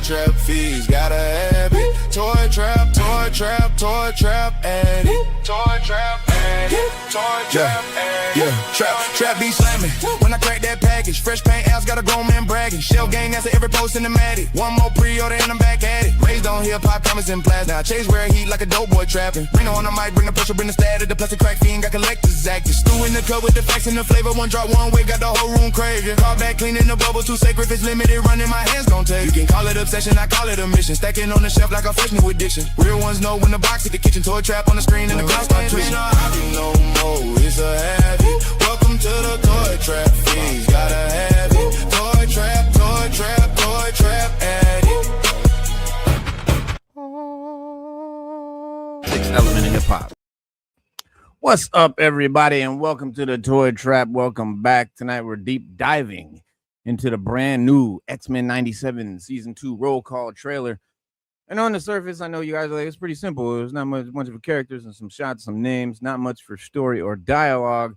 trap fees, gotta have it. Toy trap, toy trap, toy trap, and it. Toy trap, and it. Toy trap, and it. Trap be slamming. When I crack that package, fresh paint ass got a grown man bragging. Shell gang answer every post in the Matic. One more pre-order and I'm back at it. Raised on hip hop, commas in plastic. Now I chase where heat like a dope boy trapping. Bring on the mic, bring the pressure, bring the static. The plastic crack fiend got collectors active. Stew in the cup with the facts and the flavor. One drop, one way, got the whole room craving. Call back, cleaning the bubble, too sacred. If it's limited, running my hands gon' take. You can call it obsession, I call it a mission. Stacking on the shelf like a fresh new addiction. Real ones know when the box hit the kitchen. Toy trap on the screen and the clock start twitching. No more, it's a habit. Welcome to the toy trap fees, gotta have it. Toy trap, toy trap, toy trap, addict. Sixth element in hip hop. What's up, everybody, and welcome to the Toy Trap. Welcome back. Tonight we're deep diving into the brand new X-Men 97 Season 2 roll call trailer. And on the surface, I know you guys are like, it's pretty simple. There's not much of characters and some shots, some names, not much for story or dialogue.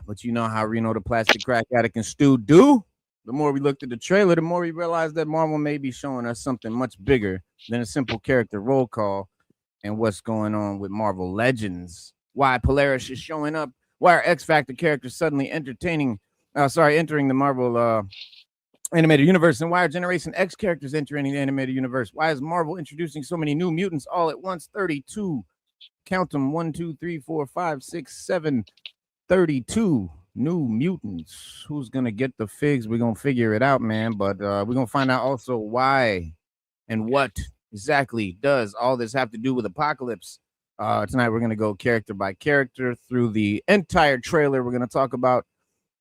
But you know how Reno the Plastic Crack Addict and Stu do. The more we looked at the trailer, the more we realized that Marvel may be showing us something much bigger than a simple character roll call. And what's going on with Marvel Legends, why Polaris is showing up, why are X Factor characters suddenly entering the Marvel animated universe, and why are Generation X characters entering the animated universe? Why is Marvel introducing so many new mutants all at once? 32, count them, 1, 2, 3, 4, 5, 6, 7, 32 new mutants. Who's gonna get the figs? We're gonna figure it out, man. But we're gonna find out also why and what exactly does all this have to do with Apocalypse. Tonight we're going to go character by character through the entire trailer. We're going to talk about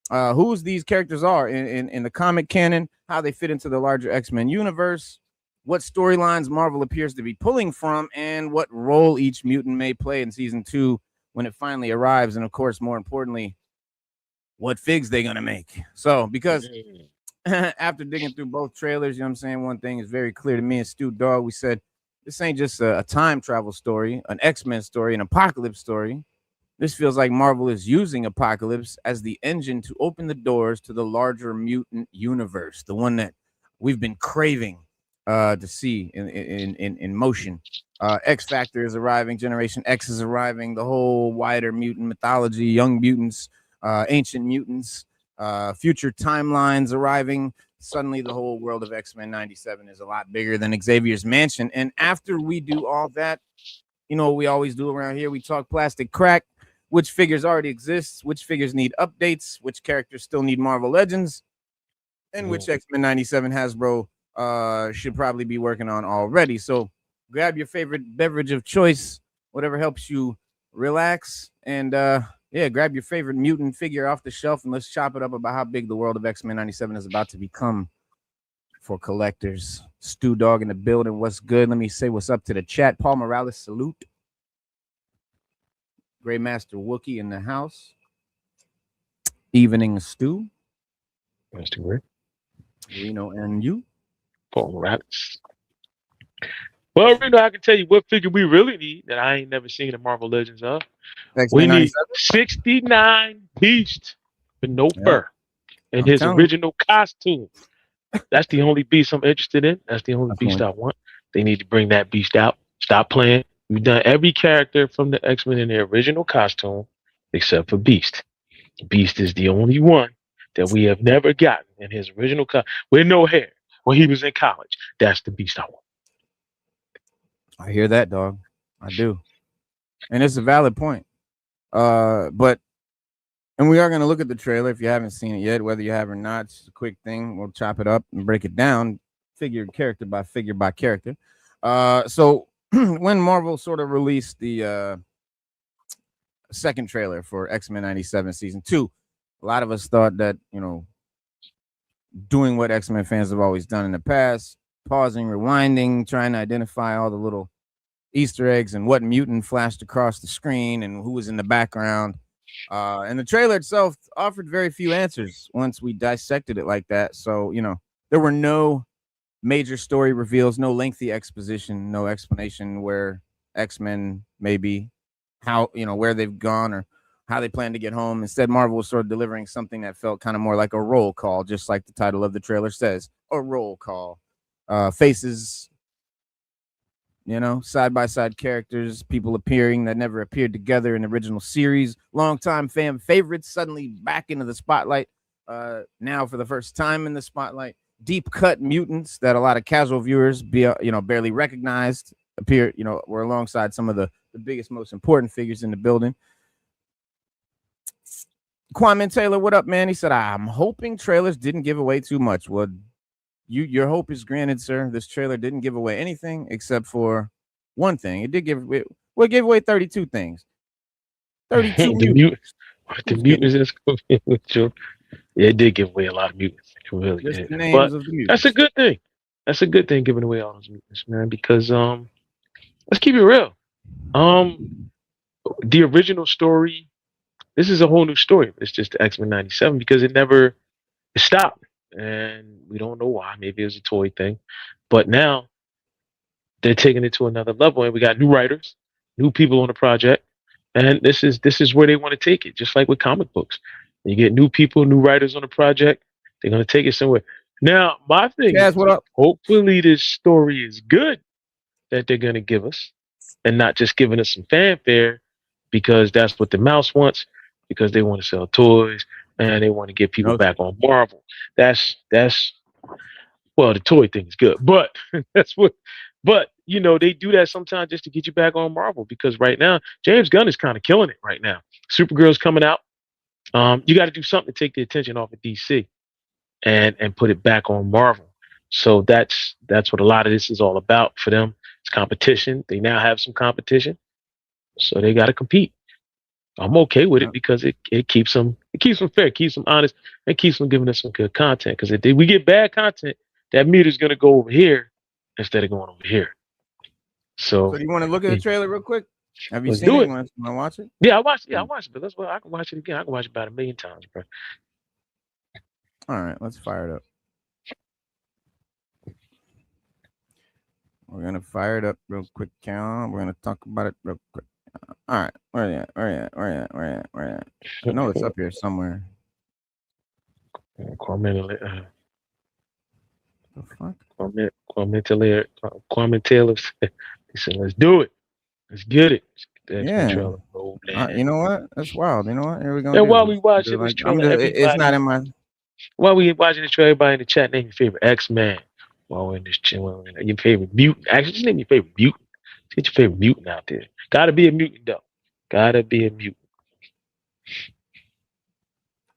who these characters are in the comic canon, how they fit into the larger X-Men universe, what storylines Marvel appears to be pulling from, and what role each mutant may play in Season 2 when it finally arrives. And of course, more importantly, what figs they're going to make. So because after digging through both trailers, you know what I'm saying, one thing is very clear to me and Stu Dog. We said this ain't just a time travel story, an X-Men story, an Apocalypse story. This feels like Marvel is using Apocalypse as the engine to open the doors to the larger mutant universe, the one that we've been craving to see in motion. X Factor is arriving, Generation X is arriving, the whole wider mutant mythology, young mutants, ancient mutants, future timelines arriving. Suddenly the whole world of X-Men 97 is a lot bigger than Xavier's mansion. And after we do all that, you know what we always do around here, we talk plastic crack, which figures already exist, which figures need updates, which characters still need Marvel Legends, and which X-Men 97 Hasbro should probably be working on already. So grab your favorite beverage of choice, whatever helps you relax, and yeah, grab your favorite mutant figure off the shelf and let's chop it up about how big the world of X-Men 97 is about to become for collectors. Stu Dog in the building. What's good? Let me say what's up to the chat. Paul Morales, salute. Grey Master Wookie in the house. Evening Stu. Mr. Grey. Reno and you. Paul Morales. Well, Reno, I can tell you what figure we really need that I ain't never seen the Marvel Legends of. We need 69 Beast with no fur in his original costume. That's the only beast I'm interested in. That's the only beast I want. They need to bring that beast out. Stop playing. We've done every character from the X-Men in their original costume except for Beast. Beast is the only one that we have never gotten in his original costume with no hair when he was in college. That's the Beast I want. I hear that, dog. I do. And it's a valid point. But we are going to look at the trailer if you haven't seen it yet, whether you have or not. It's just a quick thing. We'll chop it up and break it down, character by character. So when Marvel sort of released the second trailer for X-Men 97 Season 2, a lot of us thought that, you know, doing what X-Men fans have always done in the past, pausing, rewinding, trying to identify all the little Easter eggs and what mutant flashed across the screen and who was in the background. And the trailer itself offered very few answers once we dissected it like that. So, you know, there were no major story reveals, no lengthy exposition, no explanation where X-Men may be, how, you know, where they've gone or how they plan to get home. Instead, Marvel was sort of delivering something that felt kind of more like a roll call, just like the title of the trailer says, a roll call. Faces, side-by-side characters, people appearing that never appeared together in the original series. Longtime fan favorites suddenly back into the spotlight. Now for the first time in the spotlight. Deep cut mutants that a lot of casual viewers barely recognized appear, were alongside some of the biggest, most important figures in the building. Kwame Taylor, what up, man? He said, I'm hoping trailers didn't give away too much. Well, your hope is granted, sir. This trailer didn't give away anything except for one thing. It gave away 32 things. 32 mutants. The mutants that's going with you. Yeah, it did give away a lot of mutants. It really Just did. the names But of the mutants. that's a good thing. That's a good thing, giving away all those mutants, man. Because let's keep it real. The original story. This is a whole new story. It's just the X-Men '97 because it stopped, and we don't know why. Maybe it was a toy thing, but now they're taking it to another level, and we got new writers, new people on the project, and this is where they want to take it. Just like with comic books, you get new people, new writers on the project. They're gonna take it somewhere. Now, my thing is, what up? Hopefully, this story is good that they're gonna give us, and not just giving us some fanfare because that's what the mouse wants. Because they want to sell toys and they want to get people back on Marvel. That's well, the toy thing is good, but but they do that sometimes just to get you back on Marvel because right now James Gunn is kind of killing it right now. Supergirl's coming out. You got to do something to take the attention off of DC and put it back on Marvel. So that's what a lot of this is all about for them. It's competition. They now have some competition, so they got to compete. I'm okay with it because it keeps them fair, keeps them honest, and keeps them giving us some good content. Because if we get bad content, that meter's gonna go over here instead of going over here. So do you want to look at the trailer real quick? Have you let's seen do it? it? Want to watch it? Yeah, I watched it, but I can watch it again. I can watch it about 1,000,000 times, bro. All right, let's fire it up. We're gonna fire it up real quick, Cal. We're gonna talk about it real quick. All right, where you at? I know it's up here somewhere. Kwame Taylor. Taylor. He said, "Let's do it. Let's get it." Yeah. You know what? That's wild. You know what? Here we go. And while we watching this trailer, it's not in my. While we watching the trailer, everybody in the chat, name your favorite X-Man. While we're in this channel, your favorite mutant. Actually, just name your favorite mutant. Get your favorite mutant out there. Gotta be a mutant, though. Gotta be a mutant.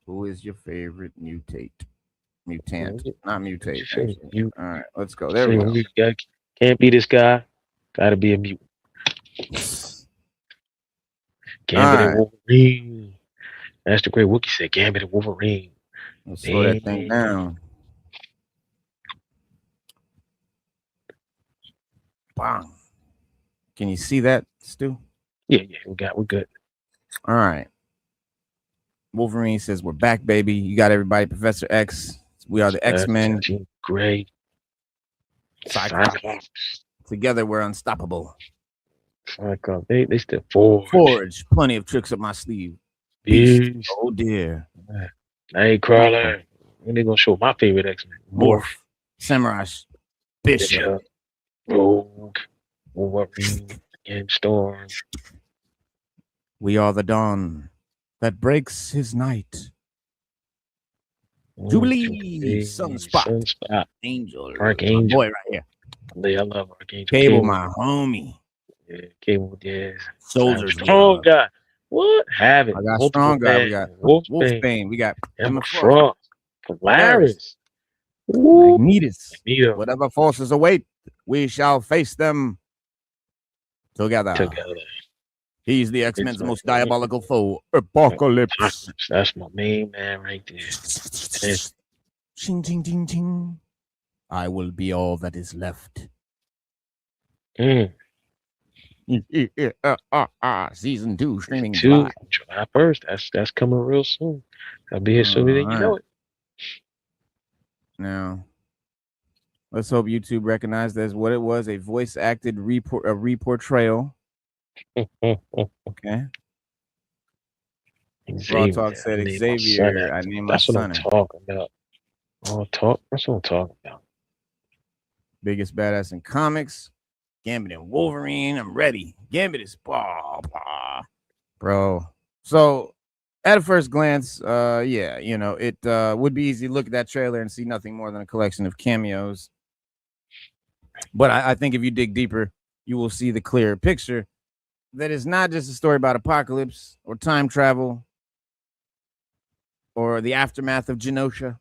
Who is your favorite mutant? Not mutate. All right, let's go. There we go. Can't be this guy. Gotta be a mutant. Gambit and Wolverine. That's the great Wookiee said. Gambit and Wolverine. Let's slow that thing down. Bang. Can you see that, Stu? Yeah, we're good. All right. Wolverine says, "We're back, baby. You got everybody. Professor X. We are the X-Men. Great. Cyclops. Together, we're unstoppable. Cyclops. They still forge. Plenty of tricks up my sleeve. Beast. Oh dear. Nightcrawler. When they gonna show my favorite X-Men? Morph. Samurai. Bishop. Rogue. Wolverine. And Storm. We are the dawn that breaks his night. Jubilee, Sunspot, Angel, Archangel, boy right here. I love Archangel. Cable, my homie. Yeah, Cable, yes. Soldiers, strong guy. What? Havok. I got strong guy. We got Wolfsbane. We got Emma Frost. Polaris. Magneto. Whatever forces await, we shall face them together. He's the X-Men's most diabolical foe, Apocalypse. That's my main man right there. Ching, ching, ching, ching. I will be all that is left. Season 2 streaming July 1st. That's coming real soon. I'll be here sooner than you know it. Now, let's hope YouTube recognized as what it was, a voice-acted reportrayal. Okay. Raw Talk said Xavier. I named my son. That's what I'm talking about. Raw Talk. That's what I'm talking about. Biggest badass in comics. Gambit and Wolverine. I'm ready. Gambit is blah, blah. Bro. So at a first glance, yeah, you know, it would be easy to look at that trailer and see nothing more than a collection of cameos. But I think if you dig deeper, you will see the clearer picture that is not just a story about apocalypse or time travel or the aftermath of Genosha.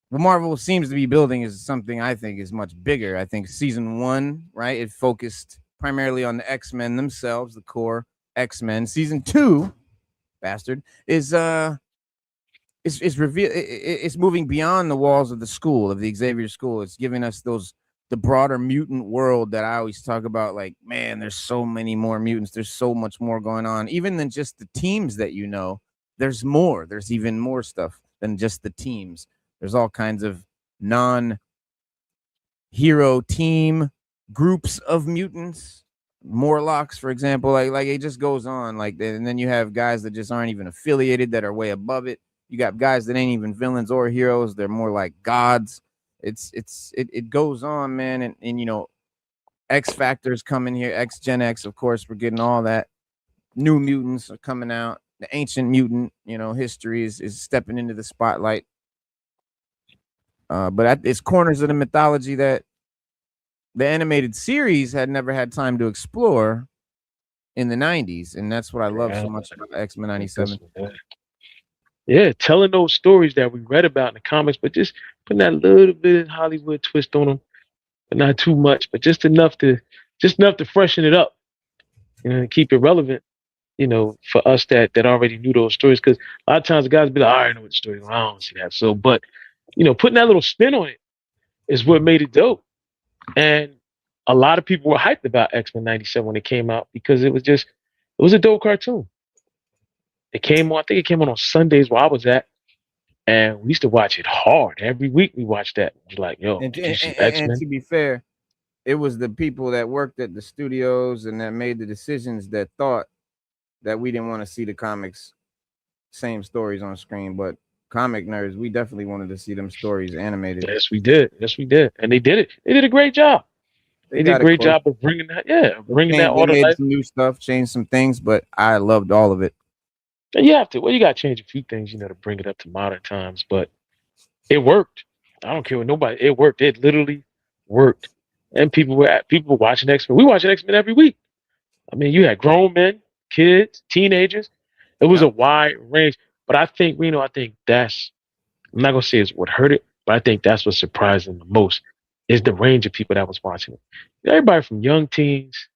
What Marvel seems to be building is something I think is much bigger. I think season 1, right, it focused primarily on the X-Men themselves, the core X-Men. Season 2, bastard, is it's moving beyond the walls of the school, of the Xavier school. It's giving us the broader mutant world that I always talk about. Like, man, there's so many more mutants. There's so much more going on, even than just the teams that you know. There's more. There's even more stuff than just the teams. There's all kinds of non-hero team groups of mutants, Morlocks, for example. Like it just goes on like that. And then you have guys that just aren't even affiliated, that are way above it. You got guys that ain't even villains or heroes. They're more like gods. It goes on, man. And you know, X Factor's coming here. X Gen X, of course, we're getting all that. New mutants are coming out. The ancient mutant, you know, history is stepping into the spotlight. But it's corners of the mythology that the animated series had never had time to explore in the 90s. And that's what I love so much about X-Men 97. Yeah, telling those stories that we read about in the comics, but just putting that little bit of Hollywood twist on them, but not too much, but just enough to freshen it up, you know, and keep it relevant, you know, for us that already knew those stories. Because a lot of times the guys be like, I already know what the story is. I don't see that. So, but you know, putting that little spin on it is what made it dope. And a lot of people were hyped about X-Men 97 when it came out because it was a dope cartoon. It came on, I think it came on Sundays where I was at, and we used to watch it hard. Every week we watched that. It was like, yo, and to be fair, it was the people that worked at the studios and that made the decisions that thought that we didn't want to see the comics same stories on screen, but comic nerds, we definitely wanted to see them stories animated. Yes, we did. And they did it. They did a great job. They did a great job of bringing that. Yeah, bringing that all to life. Some new stuff, changed some things, but I loved all of it. And you have to. Well, you got to change a few things, you know, to bring it up to modern times. But it worked. I don't care what nobody. It worked. It literally worked. And people were watching X-Men. We watch X-Men every week. I mean, you had grown men, kids, teenagers. It was a wide range. But I think, I think that's, I'm not going to say it's what hurt it, but I think that's what surprised them the most is the range of people that was watching it. Everybody from young teens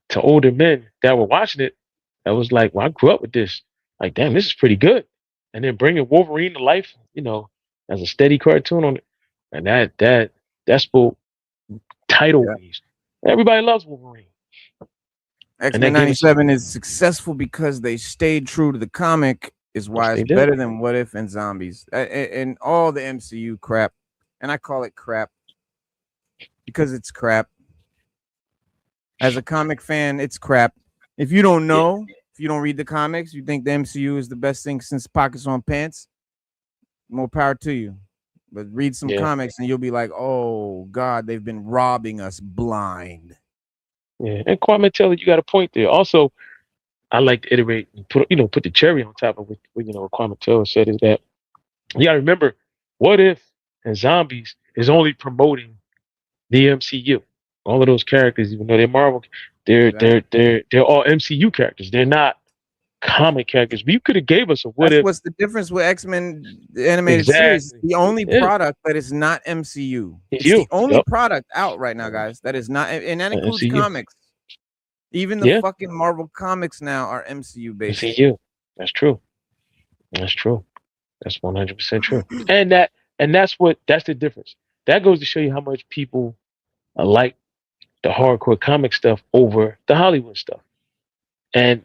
to older men that were watching it, that was like, well, I grew up with this. Like, damn, this is pretty good. And then bringing Wolverine to life, you know, as a steady cartoon on it. And that spoke tidal waves. Everybody loves Wolverine. X-Men 97 is successful because they stayed true to the comic, is why it's better than What If and Zombies and all the MCU crap. And I call it crap because it's crap. As a comic fan, it's crap. If you don't know, if you don't read the comics, you think the MCU is the best thing since Pockets on Pants, more power to you. But read some comics and you'll be like, oh, God, they've been robbing us blind. Yeah, and Kwame Taylor, you got a point there. Also, I like to iterate and put the cherry on top of what Kwame Taylor said is that you got to remember, What If and Zombies is only promoting the MCU. All of those characters, even though they're Marvel, they're all MCU characters. They're not comic characters. But you could have gave us a What If. What's the difference with X-Men the animated series? The only product that is not MCU. It's the only product out right now, guys, that is not, and that includes MCU. Comics. Even the fucking Marvel comics now are MCU based. MCU. That's true. That's true. That's 100% true. And that's the difference. That goes to show you how much people like the hardcore comic stuff over the Hollywood stuff. And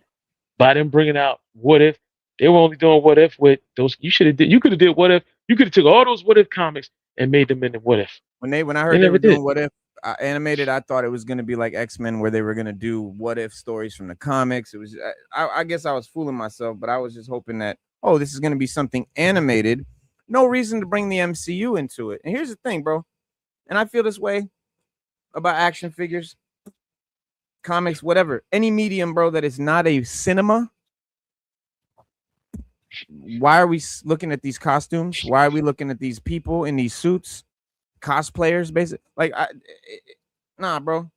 by them bringing out What If, they were only doing What If with those. You could have did What If. You could have took all those What If comics and made them into What If. When I heard they were doing What If, animated, I thought it was going to be like X-Men, where they were going to do what if stories from the comics. It was, I guess I was fooling myself, but I was just hoping that, oh, this is going to be something animated. No reason to bring the MCU into it. And here's the thing, bro. And I feel this way about action figures, comics, whatever, any medium, bro, that is not a cinema. Why are we looking at these costumes? Why are we looking at these people in these suits? Cosplayers, basically. Like, nah, bro.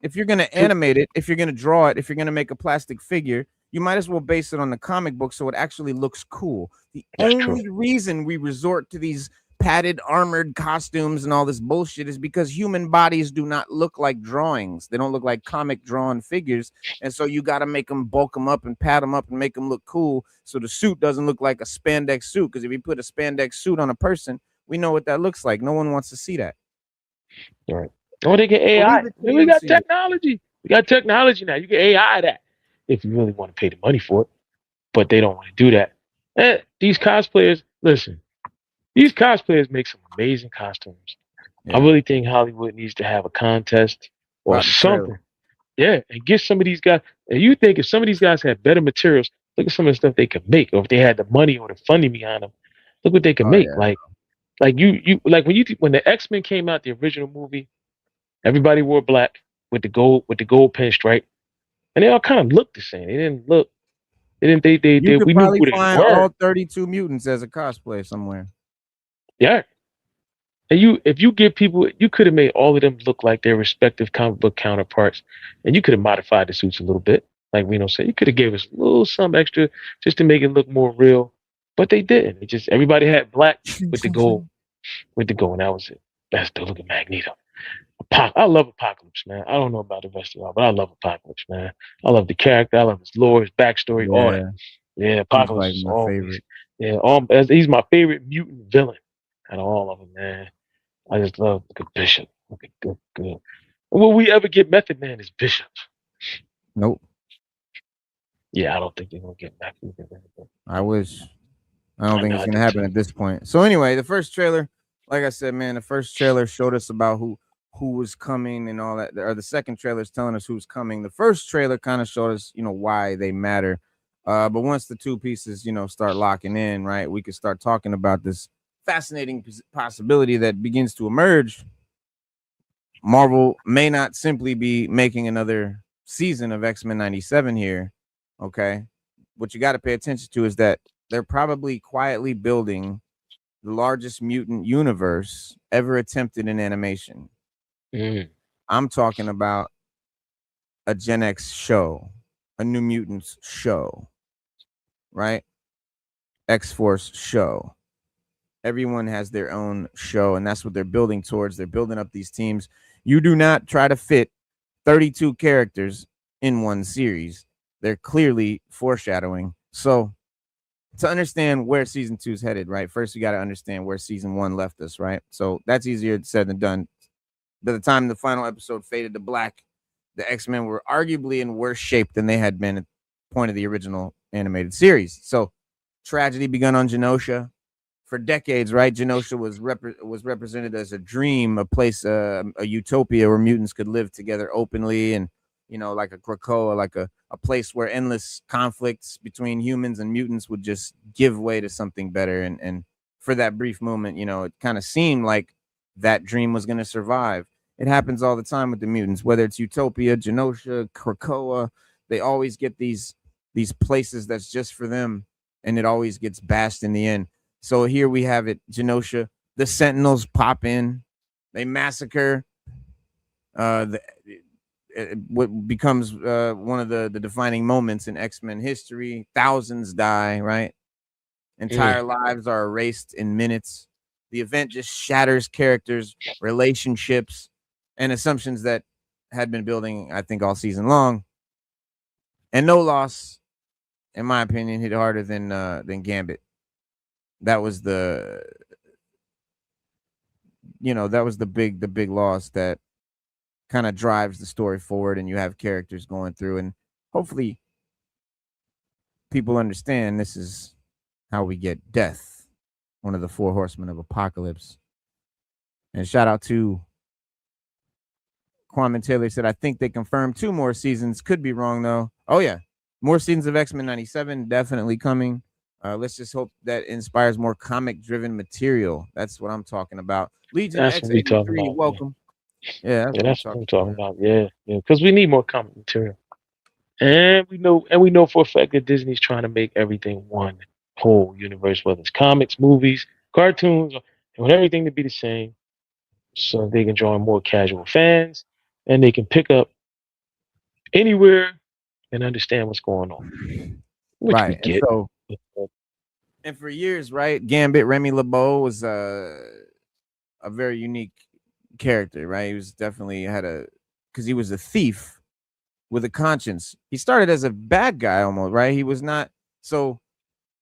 If you're gonna animate it, if you're gonna draw it, if you're gonna make a plastic figure, you might as well base it on the comic book so it actually looks cool. That's only reason we resort to these padded, armored costumes and all this bullshit is because human bodies do not look like drawings. They don't look like comic drawn figures, and so you got to make them, bulk them up and pad them up and make them look cool, so the suit doesn't look like a spandex suit. Because if you put a spandex suit on a person, we know what that looks like. No one wants to see that. All right. Oh, they get AI. We got technology. We got technology now. You get AI that if you really want to pay the money for it, but they don't want to do that. And these cosplayers, listen, these cosplayers make some amazing costumes. Yeah. I really think Hollywood needs to have a contest or something. Yeah, and get some of these guys. And you think if some of these guys had better materials, look at some of the stuff they could make, or if they had the money or the funding behind them, look what they could make. Yeah. Like you like when the X-Men came out, the original movie, everybody wore black with the gold pinstripe, and they all kind of looked the same. They didn't look. They didn't. They we knew who they were. All 32 mutants as a cosplay somewhere. Yeah, and if you give people, you could have made all of them look like their respective comic book counterparts, and you could have modified the suits a little bit, like Reno said. You could have gave us a little something extra just to make it look more real. But they didn't. It just everybody had black with the gold, and that was it. That's the look at Magneto. I love Apocalypse, man. I don't know about the rest of y'all, but I love Apocalypse, man. I love the character. I love his lore, his backstory, all that. Yeah, Apocalypse is my favorite. Yeah, he's my favorite mutant villain out of all of them, man. I just love good Bishop. Good. Will we ever get Method Man as Bishop? Nope. Yeah, I don't think they're gonna get Method Man. I wish. I don't think it's gonna happen at this point. So anyway, the first trailer, like I said, man, the first trailer showed us about who was coming and all that. Or the second trailer is telling us who's coming. The first trailer kind of showed us, why they matter. But once the two pieces, start locking in, right, we could start talking about this fascinating possibility that begins to emerge. Marvel may not simply be making another season of X-Men 97 here. Okay. What you got to pay attention to is that they're probably quietly building the largest mutant universe ever attempted in animation. I'm talking about a Gen X show, a New Mutants show, right? X-Force show. Everyone has their own show, and that's what they're building towards. They're building up these teams. You do not try to fit 32 characters in one series. They're clearly foreshadowing. So to understand where season 2 is headed, right? First, you got to understand where season 1 left us, right? So that's easier said than done. By the time the final episode faded to black, the X-Men were arguably in worse shape than they had been at the point of the original animated series. So tragedy begun on Genosha. For decades, right? Genosha was represented as a dream, a place, a utopia where mutants could live together openly, and like a Krakoa, like a place where endless conflicts between humans and mutants would just give way to something better. And for that brief moment, it kind of seemed like that dream was going to survive. It happens all the time with the mutants, whether it's Utopia, Genosha, Krakoa. They always get these places that's just for them, and it always gets bashed in the end. So here we have it, Genosha. The Sentinels pop in, they massacre. What becomes one of the defining moments in X-Men history. Thousands die, right? Entire lives are erased in minutes. The event just shatters characters, relationships, and assumptions that had been building, I think, all season long. And no loss, in my opinion, hit harder than Gambit. That was the big loss that kind of drives the story forward, and you have characters going through, and hopefully people understand this is how we get death, one of the 4 horsemen of apocalypse. And shout out to Kwame Taylor said, I think they confirmed 2 more seasons. Could be wrong, though. Oh, yeah. More seasons of X-Men 97 definitely coming. Let's just hope that inspires more comic-driven material. That's what I'm talking about. Legion That's what we talking X83, about. welcome. Yeah, that's what I'm talking about. Yeah, because we need more comic material. And we know for a fact that Disney's trying to make everything one whole universe, whether it's comics, movies, cartoons, they want everything to be the same, so they can draw in more casual fans, and they can pick up anywhere and understand what's going on, which we right. get. And for years, right, Gambit, Remy LeBeau was a very unique character, right? He was definitely because he was a thief with a conscience. He started as a bad guy almost, right? He was not, so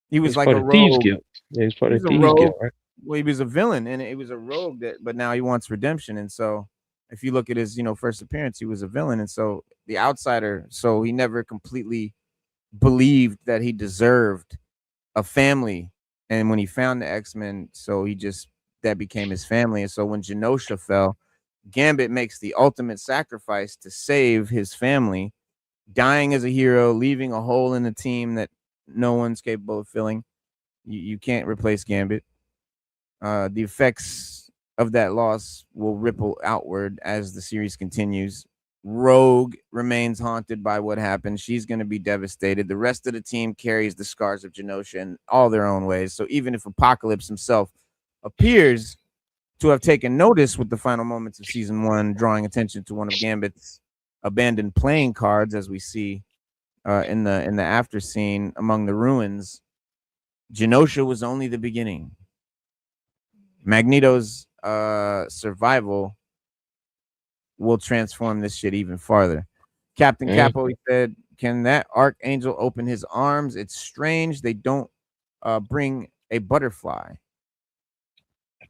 he was like a rogue. Yeah, he's part of a Thieves rogue. Guild, right? Well, he was a villain, and it was a rogue but now he wants redemption. And so if you look at his, first appearance, he was a villain. And so the outsider, so he never completely believed that he deserved a family. And when he found the X-Men, so that became his family. And so when Genosha fell, Gambit makes the ultimate sacrifice to save his family, dying as a hero, leaving a hole in the team that no one's capable of filling. You can't replace Gambit. The effects of that loss will ripple outward as the series continues. Rogue remains haunted by what happened. She's going to be devastated. The rest of the team carries the scars of Genosha in all their own ways. So even if Apocalypse himself appears to have taken notice with the final moments of season 1, drawing attention to one of Gambit's abandoned playing cards, as we see in the after scene among the ruins, Genosha was only the beginning. Magneto's survival will transform this shit even farther. Captain Capo, he said, can that Archangel open his arms? It's strange they don't bring a butterfly.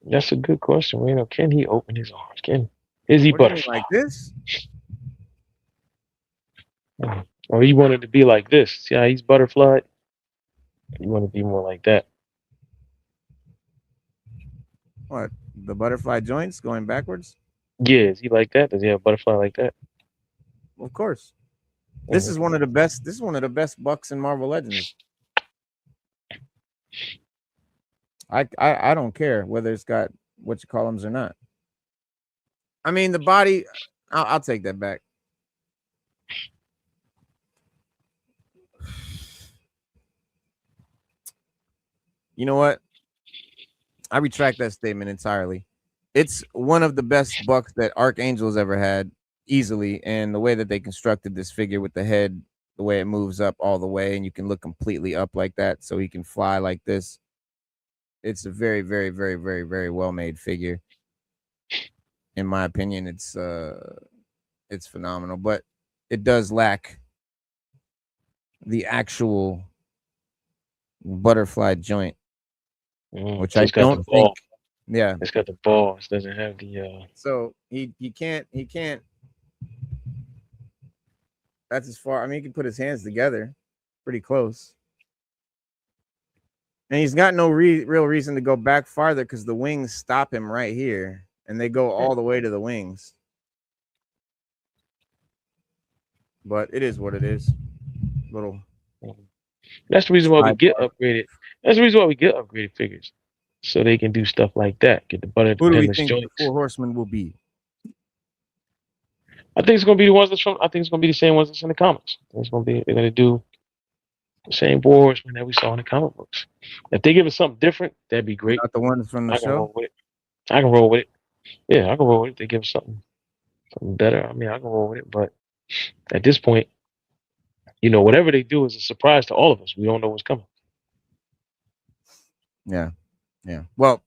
That's a good question. Can he open his arms? Is he butterfly like this? Or he wanted to be like this? See how he's butterfly? You want to be more like that? What, the butterfly joints going backwards? Yeah, is he like that? Does he have a butterfly like that? Of course. This is one of the best. This is one of the best bucks in Marvel Legends. I don't care whether it's got what you call them or not. I mean, the body. I'll take that back. You know what? I retract that statement entirely. It's one of the best bucks that Archangel's ever had, easily. And the way that they constructed this figure with the head, the way it moves up all the way, and you can look completely up like that, so he can fly like this. It's a very, very, very, very, very well made figure. In my opinion, it's phenomenal, but it does lack the actual butterfly joint, which I don't think. Yeah, it's got the balls. Doesn't have the. So he can't. That's as far. I mean, he can put his hands together, pretty close. And he's got no real reason to go back farther because the wings stop him right here, and they go all the way to the wings. But it is what it is. Little. That's the reason why we get upgraded. That's the reason why we get upgraded figures, so they can do stuff like that. Get the butter. Who do we think the 4 horsemen will be? I think it's gonna be the ones that's from. I think it's gonna be the same ones that's in the comics. It's gonna be. They're gonna do the same 4 horsemen that we saw in the comic books. If they give us something different, that'd be great. Not the ones from the show. I can roll with it. Yeah, I can roll with it. They give us something better. I mean, I can roll with it. But at this point, whatever they do is a surprise to all of us. We don't know what's coming. Yeah. Well,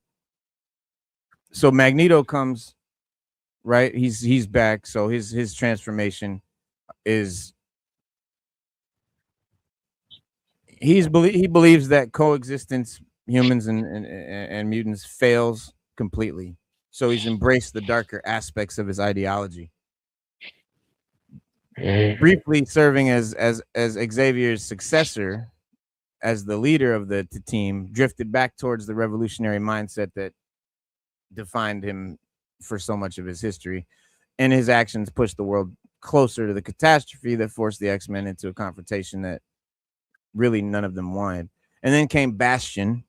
so Magneto comes, right? He's back. So his transformation is he believes that coexistence, humans and mutants, fails completely. So he's embraced the darker aspects of his ideology. Briefly serving as Xavier's successor, as the leader of the team, drifted back towards the revolutionary mindset that defined him for so much of his history. and his actions pushed the world closer to the catastrophe that forced the X-Men into a confrontation that really none of them wanted. And then came Bastion.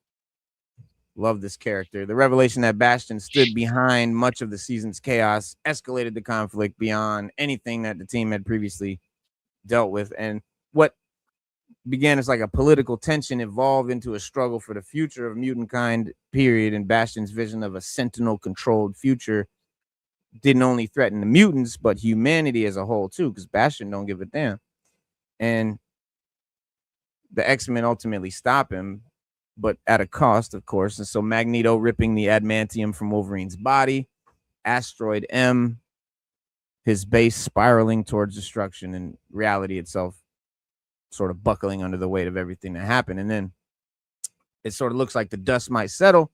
Love this character. The revelation that Bastion stood behind much of the season's chaos escalated the conflict beyond anything that the team had previously dealt with. And what began as like a political tension evolved into a struggle for the future of mutant kind, period. And Bastion's vision of a Sentinel-controlled future didn't only threaten the mutants, but humanity as a whole, too, because Bastion don't give a damn. And the X-Men ultimately stop him, but at a cost, of course. And so Magneto ripping the adamantium from Wolverine's body, Asteroid M, his base spiraling towards destruction, and reality itself sort of buckling under the weight of everything that happened. And then it sort of looks like the dust might settle.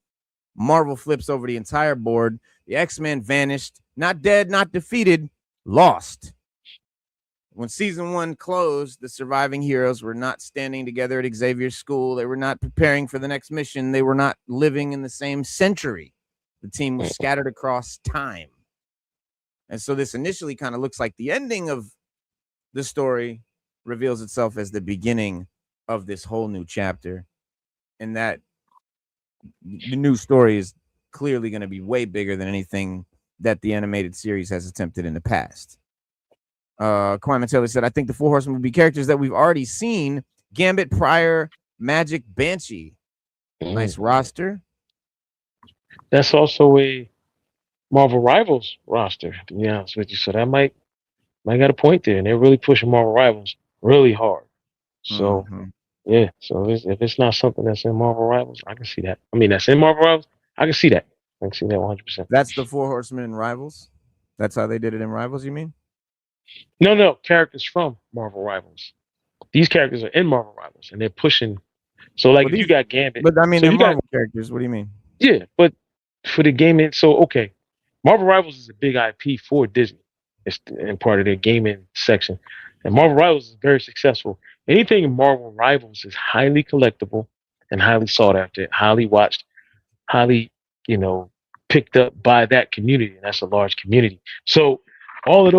Marvel flips over the entire board. The X-Men vanished, not dead, not defeated, lost. When season 1 closed, the surviving heroes were not standing together at Xavier's school. They were not preparing for the next mission. They were not living in the same century. The team was scattered across time. And so this initially kind of looks like the ending of the story reveals itself as the beginning of this whole new chapter. And that the new story is clearly going to be way bigger than anything that the animated series has attempted in the past. Kwame Taylor said, I think the Four Horsemen would be characters that we've already seen. Gambit, Pryor, Magic, Banshee. Nice roster. That's also a Marvel Rivals roster, to be honest with you. So that might got a point there. And they're really pushing Marvel Rivals really hard. So, yeah. So if it's not something that's in Marvel Rivals, I can see that. I mean, that's in Marvel Rivals. I can see that. I can see that 100%. That's the Four Horsemen in Rivals? That's how they did it in Rivals, you mean? No, characters from Marvel Rivals. These characters are in Marvel Rivals, and they're pushing. So, like, if you got Gambit. But, I mean, so they're Marvel characters. What do you mean? Yeah, but for the gaming, so, okay. Marvel Rivals is a big IP for Disney. It's in part of their gaming section. And Marvel Rivals is very successful. Anything in Marvel Rivals is highly collectible and highly sought after, highly watched, highly, picked up by that community. And that's a large community. So, all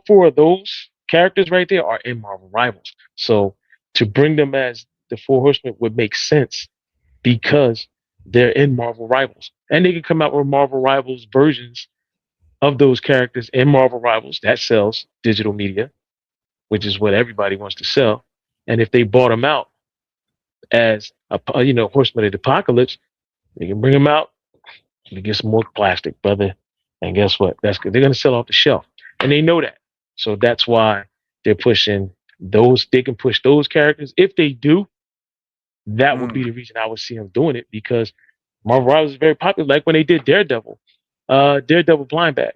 4 of those characters right there are in Marvel Rivals. So to bring them as the Four Horsemen would make sense because they're in Marvel Rivals. And they can come out with Marvel Rivals versions of those characters in Marvel Rivals. That sells digital media, which is what everybody wants to sell. And if they bought them out as Horsemen of the Apocalypse, they can bring them out to get some more plastic, brother. And guess what? That's good. They're going to sell off the shelf. And they know that. So that's why they're pushing those. They can push those characters. If they do, that would be the reason I would see them doing it, because Marvel Rivals is very popular. Like when they did Daredevil, Daredevil Blind Bag.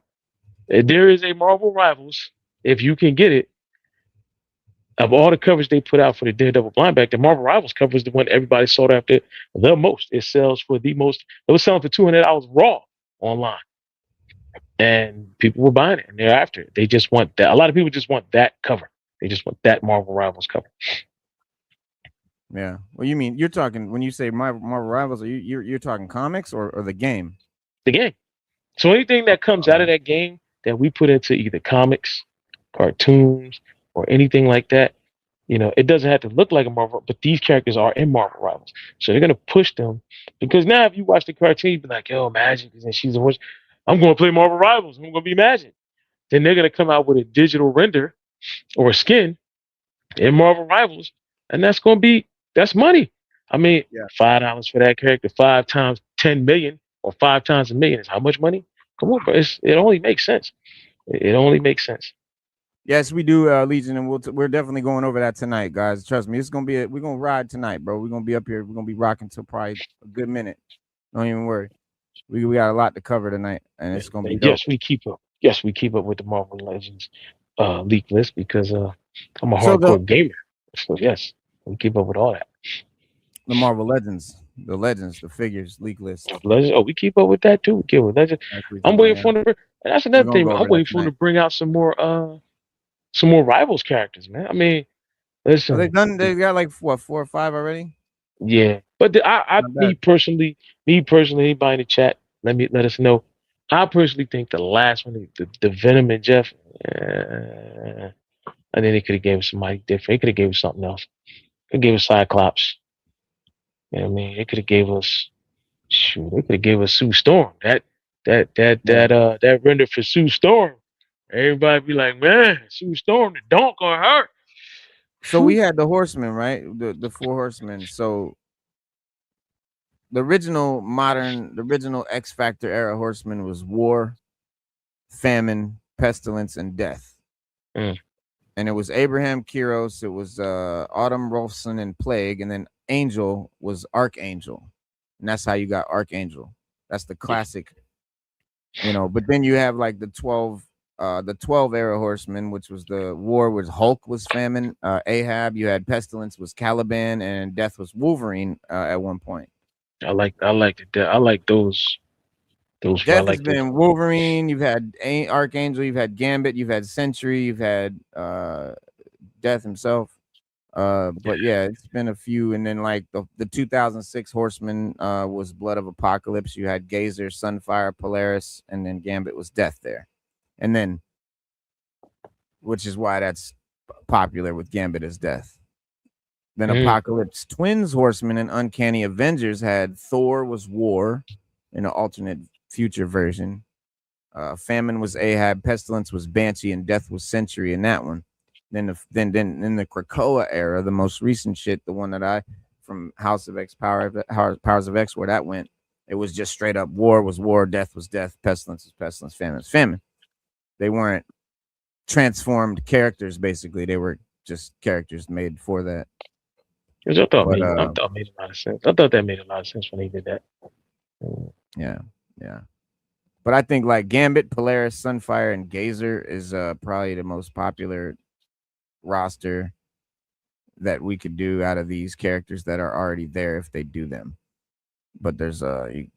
There is a Marvel Rivals, if you can get it, of all the coverage they put out for the Daredevil Blind Bag, the Marvel Rivals cover is the one everybody sought after the most. It sells for the most. It was selling for $200 raw online. And people were buying it, and they're after it. They just want that. A lot of people just want that cover. They just want that Marvel Rivals cover. Yeah. Well, you mean you're talking when you say Marvel Rivals? Are you're talking comics or the game? The game. So anything that comes out of that game that we put into either comics, cartoons, or anything like that, it doesn't have to look like a Marvel, but these characters are in Marvel Rivals, so they're gonna push them. Because now, if you watch the cartoon, you be like, "Yo, Magic and she's a witch. I'm going to play Marvel Rivals. I'm going to be Magic." Then they're going to come out with a digital render or a skin in Marvel Rivals, and that's money. I mean, $5 for that character, 5 times 10 million, or 5 times $1 million is how much money? Come on, bro. It only makes sense. It only makes sense. Yes, we do, Legion, and we're definitely going over that tonight, guys. Trust me, it's gonna be we're gonna ride tonight, bro. We're gonna be up here. We're gonna be rocking till probably a good minute. Don't even worry. We got a lot to cover tonight, and it's gonna be dope. Yes, we keep up. Yes, we keep up with the Marvel Legends leak list because I'm a hardcore gamer. So yes, we keep up with all that. The Marvel Legends, the figures leak list. Legends. Oh, we keep up with that too. We keep with Legends. I'm waiting for them. And that's another thing. I'm waiting for them to bring out some more Rivals characters, man. I mean, listen. They got like what, 4 or 5 already? Yeah, but me personally, anybody in the chat, let us know. I personally think the last one, the Venom and Jeff, and then they could have gave us somebody different. They could have gave us something else. They gave us Cyclops. You know what I mean? They could have gave us shoot. They could have gave us Sue Storm. That render for Sue Storm. Everybody be like, man, Sue Storm, the donk on her. So we had the Horsemen, right? The 4 Horsemen. So the original X Factor era Horseman was war, famine, pestilence, and death. Mm. And it was Abraham Kiros, it was Autumn Rolfson and Plague, and then Angel was Archangel. And that's how you got Archangel. That's the classic, you know. But then you have like the 12 era Horsemen, which was the war was Hulk was famine, Ahab, you had pestilence was Caliban, and death was Wolverine at one point. I like those. Death has been Wolverine. You've had Archangel. You've had Gambit. You've had Sentry. You've had Death himself. But yeah, it's been a few. And then like the 2006 Horseman was Blood of Apocalypse. You had Gazer, Sunfire, Polaris, and then Gambit was Death there. And then, which is why that's popular with Gambit as Death. Then Apocalypse Twins Horsemen and Uncanny Avengers had Thor was War in an alternate future version. Famine was Ahab, Pestilence was Banshee, and Death was Sentry in that one. Then in the Krakoa era, the most recent shit, the one that I from House of X, Powers of X, where that went, it was just straight up war was war, death was death, pestilence was pestilence, famine was famine. They weren't transformed characters, basically. They were just characters made for that. Which I thought made a lot of sense. I thought that made a lot of sense when they did that. Yeah. But I think like Gambit, Polaris, Sunfire, and Gazer is probably the most popular roster that we could do out of these characters that are already there if they do them. But there's we're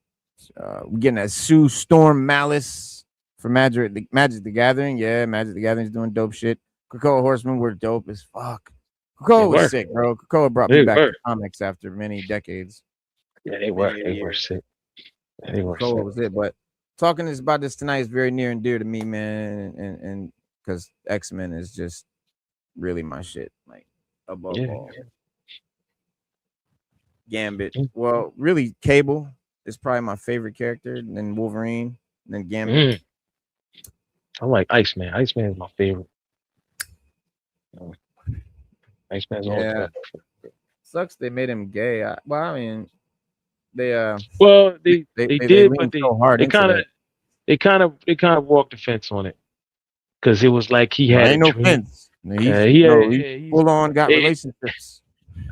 getting a Sue Storm Malice for Magic the Gathering. Yeah, Magic the Gathering's doing dope shit. Krakoa Horsemen were dope as fuck. Krakoa was sick, bro. Krakoa brought me back to comics after many decades. Yeah, they were. They were sick. They were Krakoa was it. But talking about this tonight is very near and dear to me, man. And because X-Men is just really my shit. Like above all. Gambit. Well, really, Cable is probably my favorite character. And then Wolverine. And then Gambit. I like Iceman. Iceman is my favorite. Iceman's all sucks they made him gay. They did, but they kind of walked the fence on it because it was like he had ain't no fence. He full on got relationships.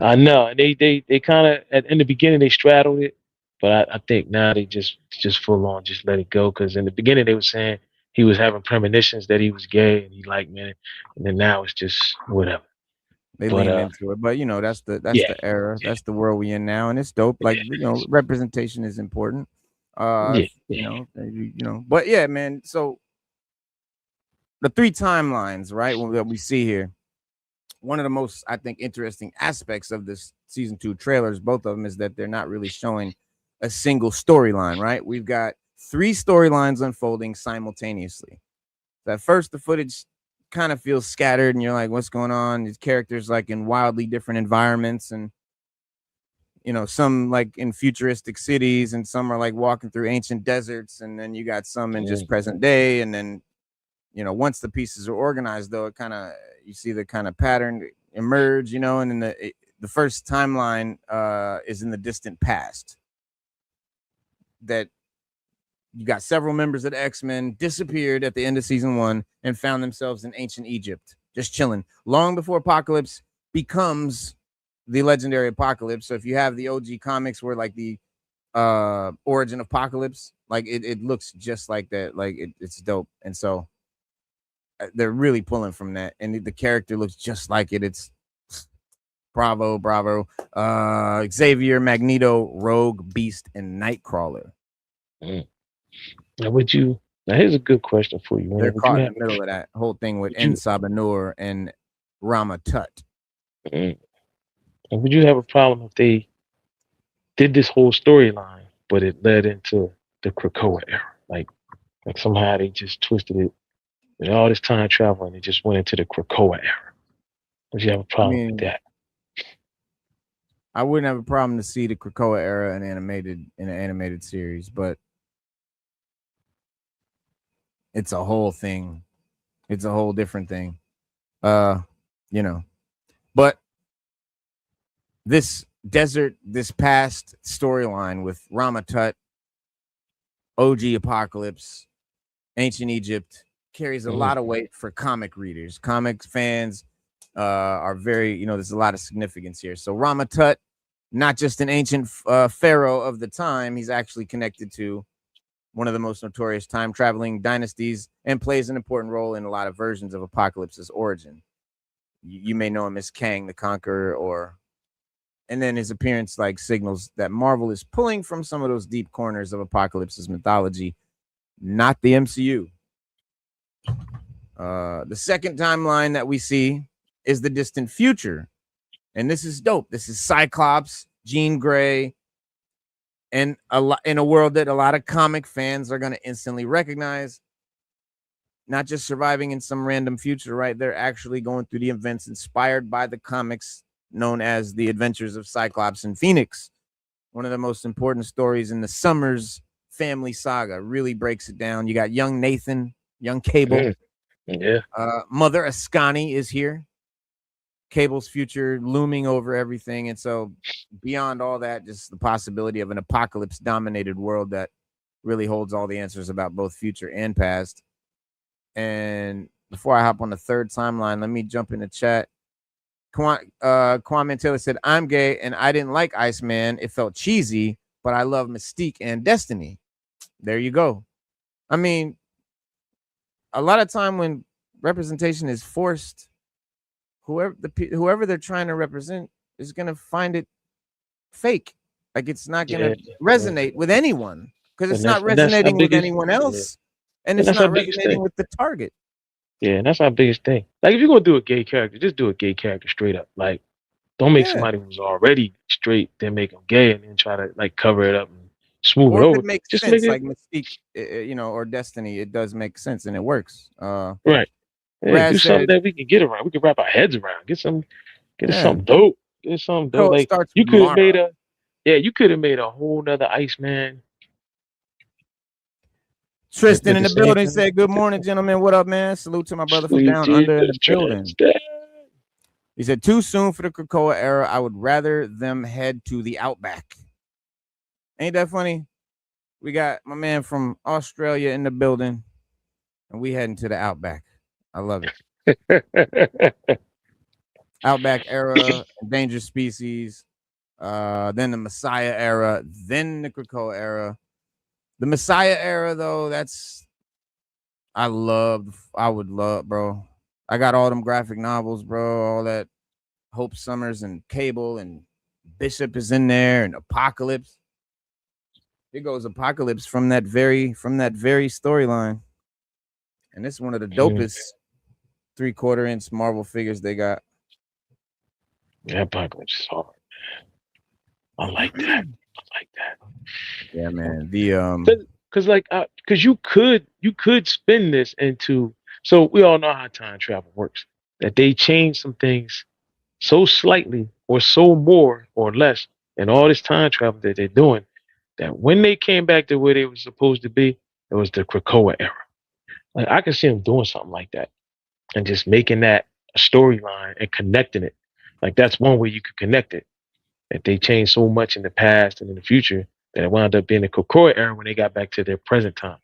I know, and they kind of in the beginning they straddled it, but I think now they just full on just let it go because in the beginning they were saying he was having premonitions that he was gay and he liked men, and then now it's just whatever. They lean into it, but that's the era, that's the world we in now, and it's dope. Like representation is important. But yeah, man. So the 3 timelines, right? That we see here. One of the most, I think, interesting aspects of this season 2 trailers, both of them, is that they're not really showing a single storyline, right? We've got 3 storylines unfolding simultaneously. At first, the footage kind of feels scattered and you're like, what's going on? These characters like in wildly different environments, and some like in futuristic cities, and some are like walking through ancient deserts, and then you got some in just present day. And then once the pieces are organized, though, it kind of, you see the kind of pattern emerge, and then the first timeline is in the distant past. That you got several members of the X-Men disappeared at the end of season 1 and found themselves in ancient Egypt, just chilling, long before Apocalypse becomes the legendary Apocalypse. So if you have the OG comics where like the origin of Apocalypse, like it looks just like that. Like it's dope. And so they're really pulling from that. And the character looks just like it. It's bravo. Xavier, Magneto, Rogue, Beast, and Nightcrawler. Now, here's a good question for you. They're caught in the middle of that whole thing with En Sabah Nur and Rama Tut. And would you have a problem if they did this whole storyline, but it led into the Krakoa era? Like, Like somehow they just twisted it with all this time travel and it just went into the Krakoa era. Would you have a problem with that? I wouldn't have a problem to see the Krakoa era in an animated series, but it's a whole thing. It's a whole different thing. You know. But this past storyline with Rama Tut, OG Apocalypse, Ancient Egypt carries a lot of weight for comic readers. Comics fans are very, there's a lot of significance here. So Rama Tut, not just an ancient pharaoh of the time, he's actually connected to one of the most notorious time-traveling dynasties and plays an important role in a lot of versions of Apocalypse's origin. You may know him as Kang the Conqueror, and then his appearance signals that Marvel is pulling from some of those deep corners of Apocalypse's mythology, not the MCU. The second timeline that we see is the distant future. And this is dope. This is Cyclops, Jean Grey, and in a world that a lot of comic fans are going to instantly recognize. Not just surviving in some random future, right? They're actually going through the events inspired by the comics known as The Adventures of Cyclops and Phoenix. One of the most important stories in the Summers family saga. Really breaks it down. You got young Nathan, young Cable. Yeah. Mother Askani is here. Cable's future looming over everything. And so beyond all that, just the possibility of an apocalypse-dominated world that really holds all the answers about both future and past. And before I hop on the third timeline, let me jump in the chat. Kwame Taylor said, I'm gay and I didn't like Iceman. It felt cheesy, but I love Mystique and Destiny. There you go. I mean, a lot of time when representation is forced, whoever they're trying to represent is going to find it fake. Like it's not going to resonate with anyone because it's not resonating with anyone else. And it's not resonating with the target. Yeah, and that's our biggest thing. Like, if you're going to do a gay character, just do a gay character straight up. Like, don't make somebody who's already straight, then make them gay and then try to, cover it up and smooth it over. It makes sense, make it, like Mystique, or Destiny, it does make sense and it works. Right. Yeah, do something that we can get around. We can wrap our heads around. Get something dope. Get something dope. Like, you could have made a whole nother Iceman. Tristan in the building said, good morning, gentlemen. What up, man? Salute to my brother from down under in the building. He said, too soon for the Krakoa era. I would rather them head to the Outback. Ain't that funny? We got my man from Australia in the building, and we heading to the Outback. I love it. Outback era, endangered species, then the Messiah era, then the Krakoa era. The Messiah era, though, I would love, bro. I got all them graphic novels, bro, all that Hope Summers and Cable and Bishop is in there and Apocalypse. Here goes Apocalypse from that very storyline. And this is one of the dopest 3/4-inch Marvel figures they got. Yeah, Apocalypse is hard, man. I like that. Yeah, man. Because you could spin this into, so we all know how time travel works. That they change some things so slightly or so more or less in all this time travel that they're doing, that when they came back to where they were supposed to be, it was the Krakoa era. Like, I can see them doing something like that and just making that a storyline and connecting it. Like, that's one way you could connect it. That they changed so much in the past and in the future that it wound up being the Krakoa era when they got back to their present time.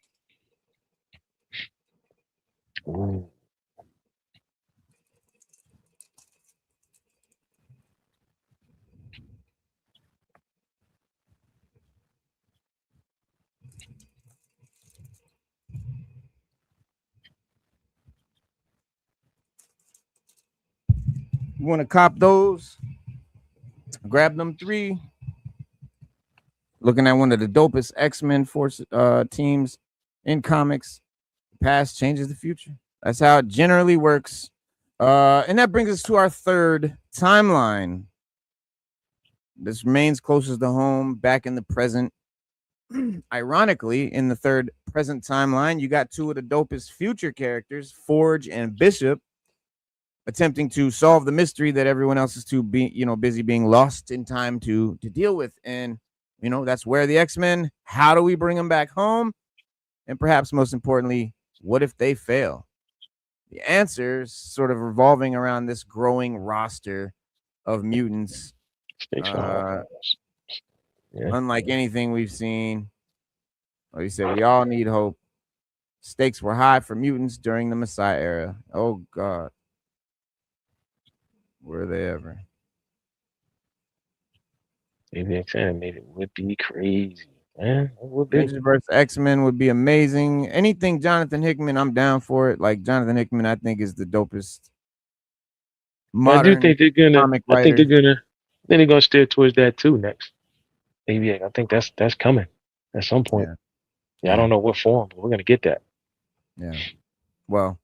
Ooh. You want to cop those? Grab them 3. Looking at one of the dopest X-Men force teams in comics. Past changes the future. That's how it generally works. And that brings us to our third timeline. This remains closest to home, back in the present. Ironically, in the third present timeline, you got two of the dopest future characters, Forge and Bishop, attempting to solve the mystery that everyone else is too busy being lost in time to deal with. And that's where the X-Men. How do we bring them back home? And perhaps most importantly, what if they fail? The answers sort of revolving around this growing roster of mutants. Unlike anything we've seen, like you said, we all need hope. Stakes were high for mutants during the Messiah era. Oh God, were they ever? Maybe it would be crazy. Man, Avengers vs. X-Men would be amazing. Anything Jonathan Hickman, I'm down for it. Like Jonathan Hickman, I think is the dopest modern I do think they're gonna. comic I think writer. they're gonna steer towards that too next. Maybe I think that's coming at some point. Yeah, I don't know what form, but we're gonna get that. Yeah. Well,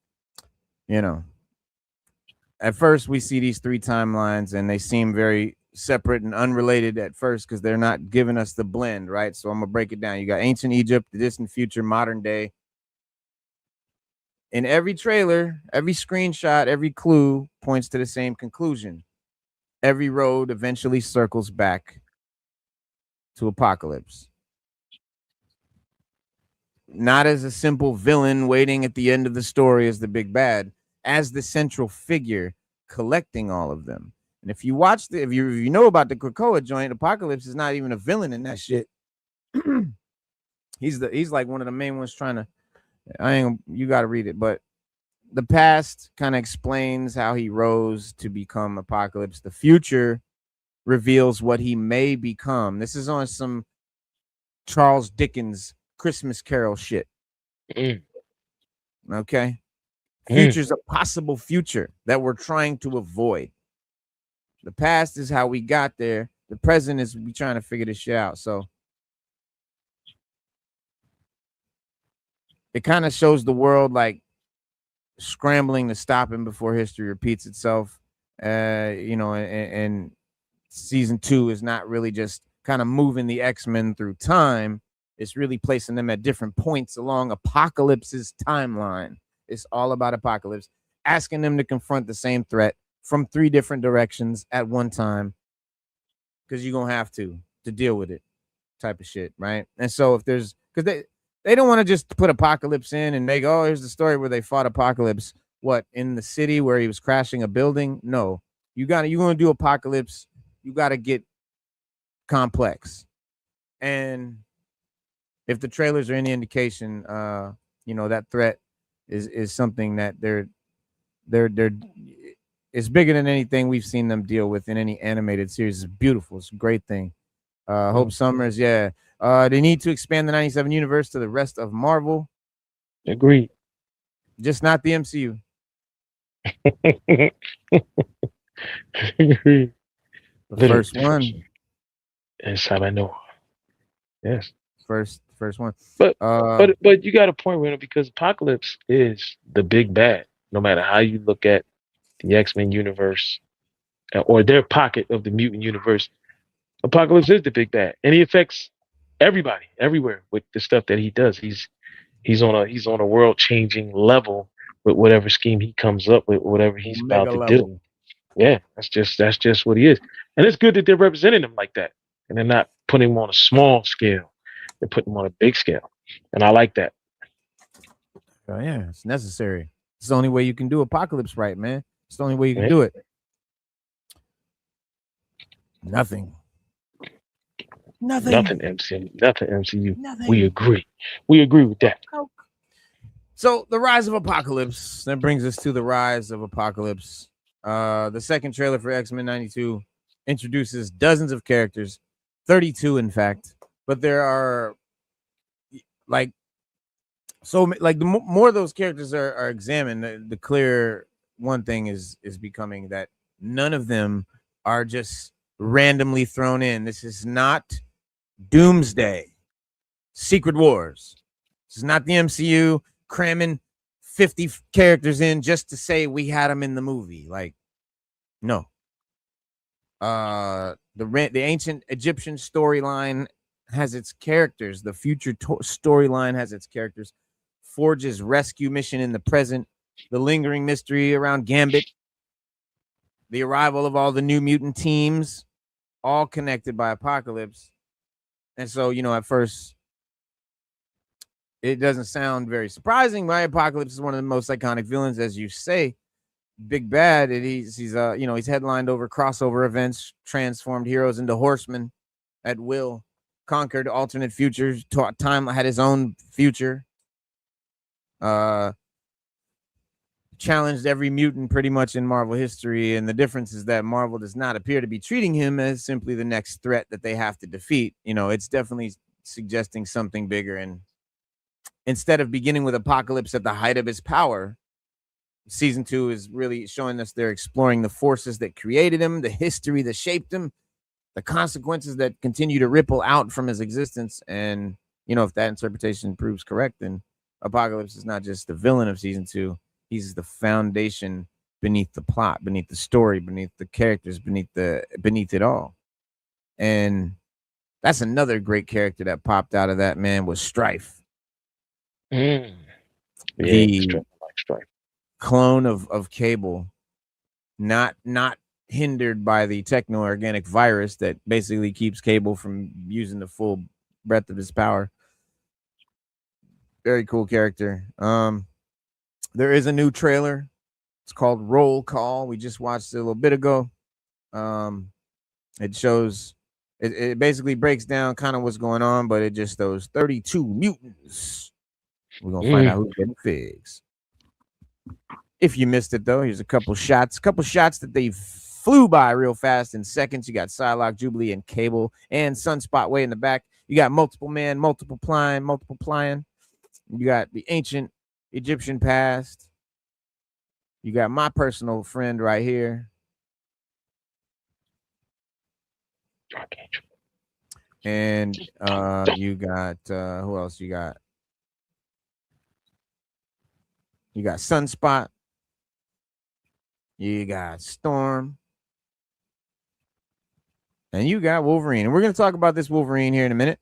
at first we see these three timelines and they seem very separate and unrelated at first because they're not giving us the blend, right? So I'm gonna break it down. You got ancient Egypt, the distant future, modern day. In every trailer, every screenshot, every clue points to the same conclusion. Every road eventually circles back to Apocalypse. Not as a simple villain waiting at the end of the story as the big bad, as the central figure collecting all of them. And if you watch if you know about the Krakoa joint, Apocalypse is not even a villain in that shit. he's like one of the main ones trying to. You got to read it, but the past kind of explains how he rose to become Apocalypse. The future reveals what he may become. This is on some Charles Dickens Christmas Carol shit. Okay. Future's a possible future that we're trying to avoid. The past is how we got there. The present is we trying to figure this shit out. So it kind of shows the world like scrambling to stop him before history repeats itself. And season 2 is not really just kind of moving the X-Men through time. It's really placing them at different points along Apocalypse's timeline. It's all about Apocalypse, asking them to confront the same threat from 3 different directions at one time, because you're gonna have to deal with it, type of shit, right? And so if there's, because they don't want to just put Apocalypse in and make, oh, here's the story where they fought Apocalypse. What, in the city where he was crashing a building? No, you're gonna do Apocalypse. You got to get complex. And if the trailers are any indication, that threat is something that they're it's bigger than anything we've seen them deal with in any animated series. It's beautiful. It's a great thing. Hope Summers, they need to expand the 97 universe to the rest of Marvel. Agreed. Just not the MCU. Agreed. The first one. En Sabah Nur. Yes. First one. But you got a point, Reno, because Apocalypse is the big bad. No matter how you look at the X-Men universe or their pocket of the mutant universe, Apocalypse is the big bad, and he affects everybody, everywhere with the stuff that he does. He's on a world changing level with whatever scheme he comes up with, whatever he's about to do. Yeah, that's just what he is, and it's good that they're representing him like that, and they're not putting him on a small scale. They're putting him on a big scale, and I like that. Oh yeah, it's necessary. It's the only way you can do Apocalypse right, man. It's the only way you can do it. Nothing MCU. Nothing MCU. Nothing. We agree with that. So the rise of Apocalypse, that brings us to the rise of Apocalypse. The second trailer for X-Men 92 introduces dozens of characters, 32 in fact, but there are the more those characters are examined, the clear one thing is becoming that none of them are just randomly thrown in. This is not Doomsday, Secret Wars. This is not the MCU cramming 50 characters in just to say we had them in the movie. Like, no. The ancient Egyptian storyline has its characters. The future storyline has its characters. Forge's rescue mission in the present. The lingering mystery around Gambit. The arrival of all the new mutant teams, all connected by Apocalypse. And so, at first, it doesn't sound very surprising. Why Apocalypse is one of the most iconic villains, as you say. Big bad. He's headlined over crossover events, transformed heroes into horsemen at will, conquered alternate futures. Time had his own future. Challenged every mutant pretty much in Marvel history, and the difference is that Marvel does not appear to be treating him as simply the next threat that they have to defeat. It's definitely suggesting something bigger, and instead of beginning with Apocalypse at the height of his power, season 2 is really showing us they're exploring the forces that created him, the history that shaped him, the consequences that continue to ripple out from his existence. And if that interpretation proves correct, then Apocalypse is not just the villain of season 2. He's the foundation beneath the plot, beneath the story, beneath the characters, beneath it all. And that's another great character that popped out of that, man, was Strife. Yeah, the Strife. Clone of Cable, not hindered by the techno-organic virus that basically keeps Cable from using the full breadth of his power. Very cool character. There is a new trailer. It's called Roll Call. We just watched it a little bit ago. It shows, it basically breaks down kind of what's going on, but it just those 32 mutants. We're going to find out who's getting figs. If you missed it, though, here's a couple shots that they flew by real fast in seconds. You got Psylocke, Jubilee, and Cable, and Sunspot way in the back. You got multiple plying. You got the ancient Egyptian past. You got my personal friend right here. Archangel. And you got who else you got? You got Sunspot. You got Storm. And you got Wolverine. And we're going to talk about this Wolverine here in a minute.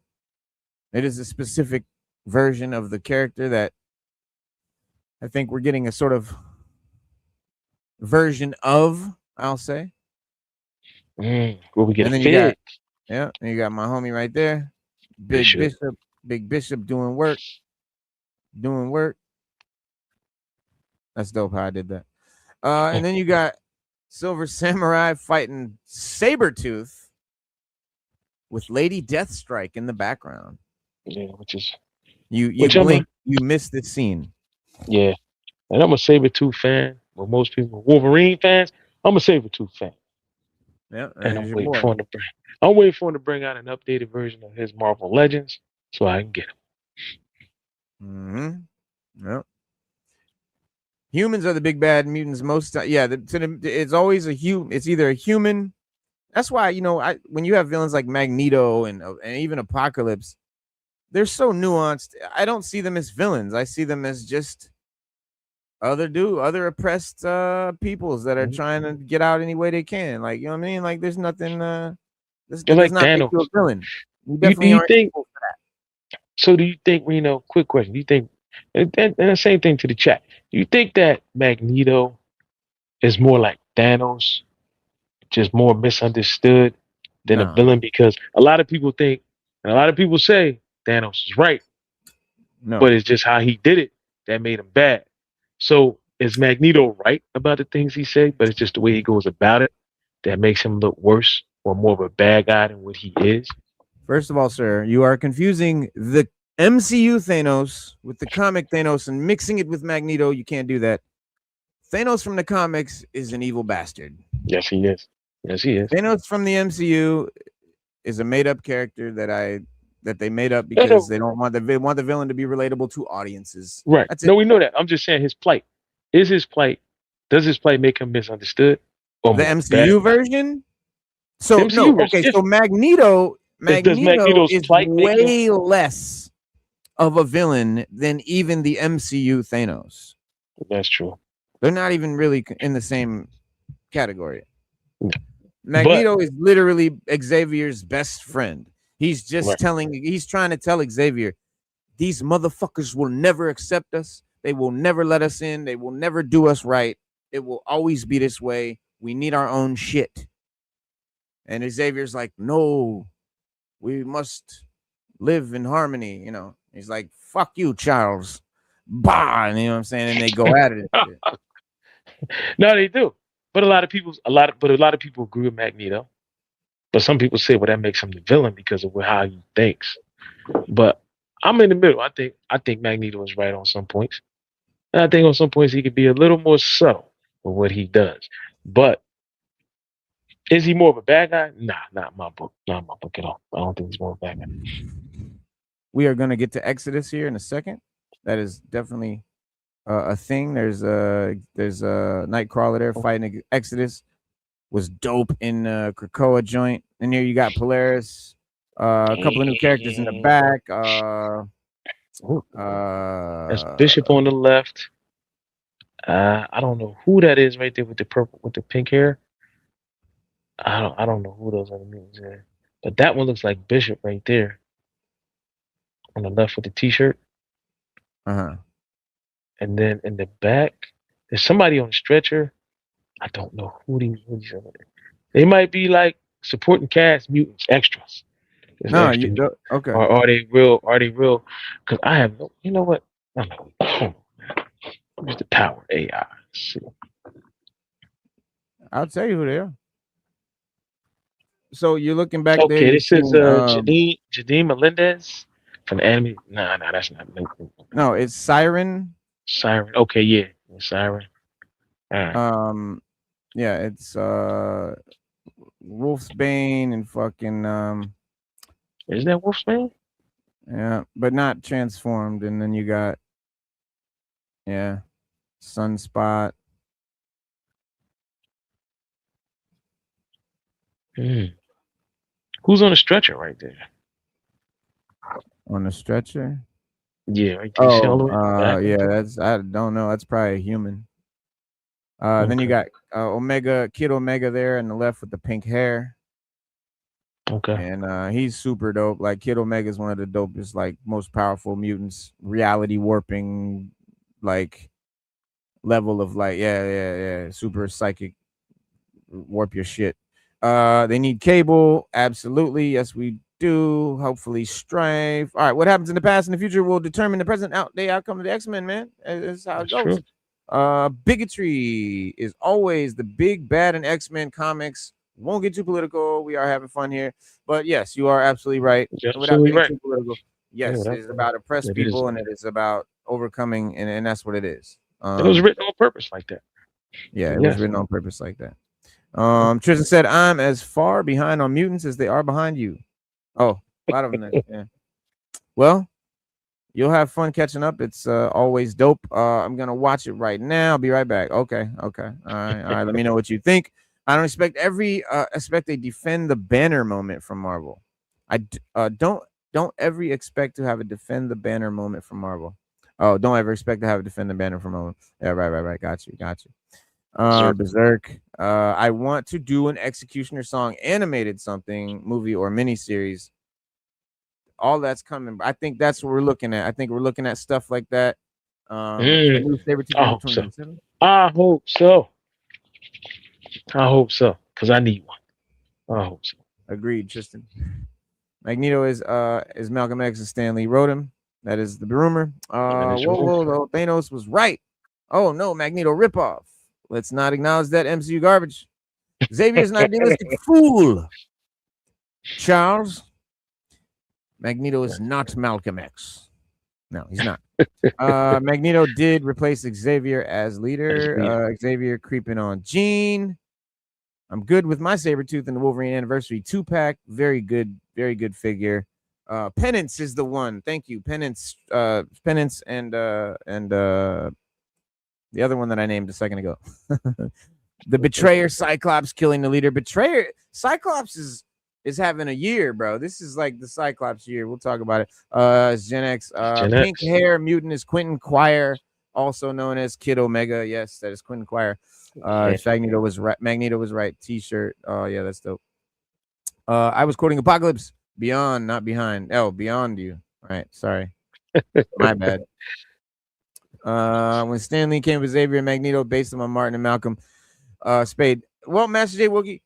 It is a specific version of the character that I think we're getting a sort of version of, I'll say. Will we get and then you got, and you got my homie right there. Big Bishop doing work. That's dope how I did that. And then you got Silver Samurai fighting Sabretooth with Lady Deathstrike in the background. Yeah, which is you blink, you missed this scene. Yeah. And I'm a Sabretooth fan. Well, most people Wolverine fans. I'm a Sabretooth fan. Yeah, and I'm waiting for him to bring out an updated version of his Marvel Legends so I can get him. Yep. Humans are the big bad mutants most time. Yeah, it's always it's either a human. That's why, when you have villains like Magneto and even Apocalypse, they're so nuanced. I don't see them as villains. I see them as just other oppressed peoples that are trying to get out any way they can. Like, you know what I mean? Like, there's nothing. This does like not make you a villain. You definitely do you think? So, do you think? Quick question. Do you think? And the same thing to the chat. Do you think that Magneto is more like Thanos, just more misunderstood than a villain? Because a lot of people think, and a lot of people say Thanos is right, but it's just how he did it that made him bad. So is Magneto right about the things he said, but it's just the way he goes about it that makes him look worse or more of a bad guy than what he is? First of all, sir, you are confusing the MCU Thanos with the comic Thanos and mixing it with Magneto. You can't do that. Thanos from the comics is an evil bastard. Yes, he is. Thanos from the MCU is a made-up character that they made up because they want the villain to be relatable to audiences. Right. That's it. No, we know that. I'm just saying his plight. Does his plight make him misunderstood? Or the MCU version? So MCU version, so Magneto is way less of a villain than even the MCU Thanos. That's true. They're not even really in the same category. Magneto is literally Xavier's best friend. He's just he's trying to tell Xavier, these motherfuckers will never accept us. They will never let us in. They will never do us right. It will always be this way. We need our own shit. And Xavier's like, no, we must live in harmony. You know, he's like, fuck you, Charles. Bah, and you know what I'm saying? And they go at it. No, they do. But a lot of people agree with Magneto. But some people say, well, that makes him the villain because of how he thinks. But I'm in the middle. I think Magneto is right on some points. And I think on some points he could be a little more subtle with what he does. But is he more of a bad guy? Nah, not in my book. Not in my book at all. I don't think he's more of a bad guy. We are going to get to Exodus here in a second. That is definitely a thing. There's a Nightcrawler there fighting Exodus. Was dope in Krakoa joint. And here you got Polaris. A couple of new characters in the back. That's Bishop on the left. I don't know who that is right there with the purple, with the pink hair. I don't know who those other mutants are. But that one looks like Bishop right there. On the left with the t-shirt. And then in the back, there's somebody on the stretcher. I don't know who these are. They might be like supporting cast mutants, extras. No, you don't. Okay. Or are they real? Because I have no. You know what? I don't know. Who's the power AI? I'll tell you who they are. So you're looking back there. Okay, this is Jadine Melendez from the anime. Nah, that's not. No, it's Siren. Siren. Okay, yeah, Siren. All right. Yeah, it's Wolfsbane and fucking Isn't that Wolfsbane? Yeah, but not transformed. And then you got Sunspot. Who's on the stretcher right there? On the stretcher? Yeah, right there. That's I don't know. That's probably a human. Then you got Kid Omega there on the left with the pink hair. Okay. And he's super dope. Like Kid Omega is one of the dopest, like most powerful mutants, reality warping, like level of like, super psychic, warp your shit. They need Cable, absolutely. Yes, we do. Hopefully Strife. All right, what happens in the past and the future will determine the present outcome of the X-Men, man. That's how it goes. True. Bigotry is always the big bad in X-Men comics. Won't get too political. We are having fun here. But yes, you are absolutely right. Without being too political. Yes, it is about oppressed people and it is about overcoming, and that's what it is. It was written on purpose like that. Yeah, it was written on purpose like that. Tristan said, I'm as far behind on mutants as they are behind you. Oh, a lot of them. Yeah. Well, you'll have fun catching up. It's always dope. I'm gonna watch it right now. I'll be right back. Okay. All right. Let me know what you think. I don't expect expect a defend the banner moment from Marvel. I don't ever expect to have a defend the banner moment from Marvel. Oh, don't ever expect to have a defend the banner from Marvel. Yeah, right. Got you. Berserk. I want to do an Executioner song animated something, movie or miniseries. All that's coming. I think that's what we're looking at. I think we're looking at stuff like that. I hope so. Because I need one. I hope so. Agreed, Tristan. Magneto is Malcolm X and Stan Lee wrote him. That is the rumor. Whoa, Thanos was right. Oh no, Magneto ripoff. Let's not acknowledge that MCU garbage. Xavier's an idealistic fool. Charles. Magneto is not Malcolm X. No, he's not. Magneto did replace Xavier as leader. Xavier creeping on Jean. I'm good with my Sabretooth and the Wolverine Anniversary 2-pack. Very good figure. Penance is the one. Thank you. Penance and the other one that I named a second ago. The Betrayer, Cyclops killing the leader. Betrayer, Cyclops is having a year, bro. This is like the Cyclops year. We'll talk about it. It's Gen X. Pink hair mutant is Quentin Quire, also known as Kid Omega. Yes, that is Quentin Quire. Magneto was right. T-shirt. Oh yeah, that's dope. I was quoting Apocalypse. Beyond, not behind. Oh, beyond you. All right, sorry. My bad. When Stan Lee came with Xavier and Magneto based them on Martin and Malcolm Spade. Well, Master J Wookie,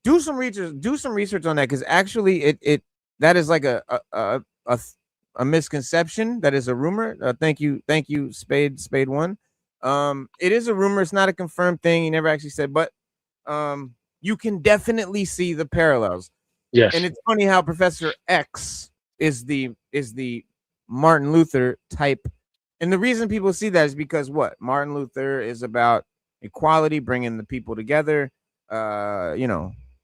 do some research on that, because actually it that is like a misconception. That is a rumor. Thank you, Spade One. It is a rumor. It's not a confirmed thing. He never actually said, but you can definitely see the parallels. Yes. And it's funny how Professor X is the Martin Luther type. And the reason people see that is because what? Martin Luther is about equality, bringing the people together,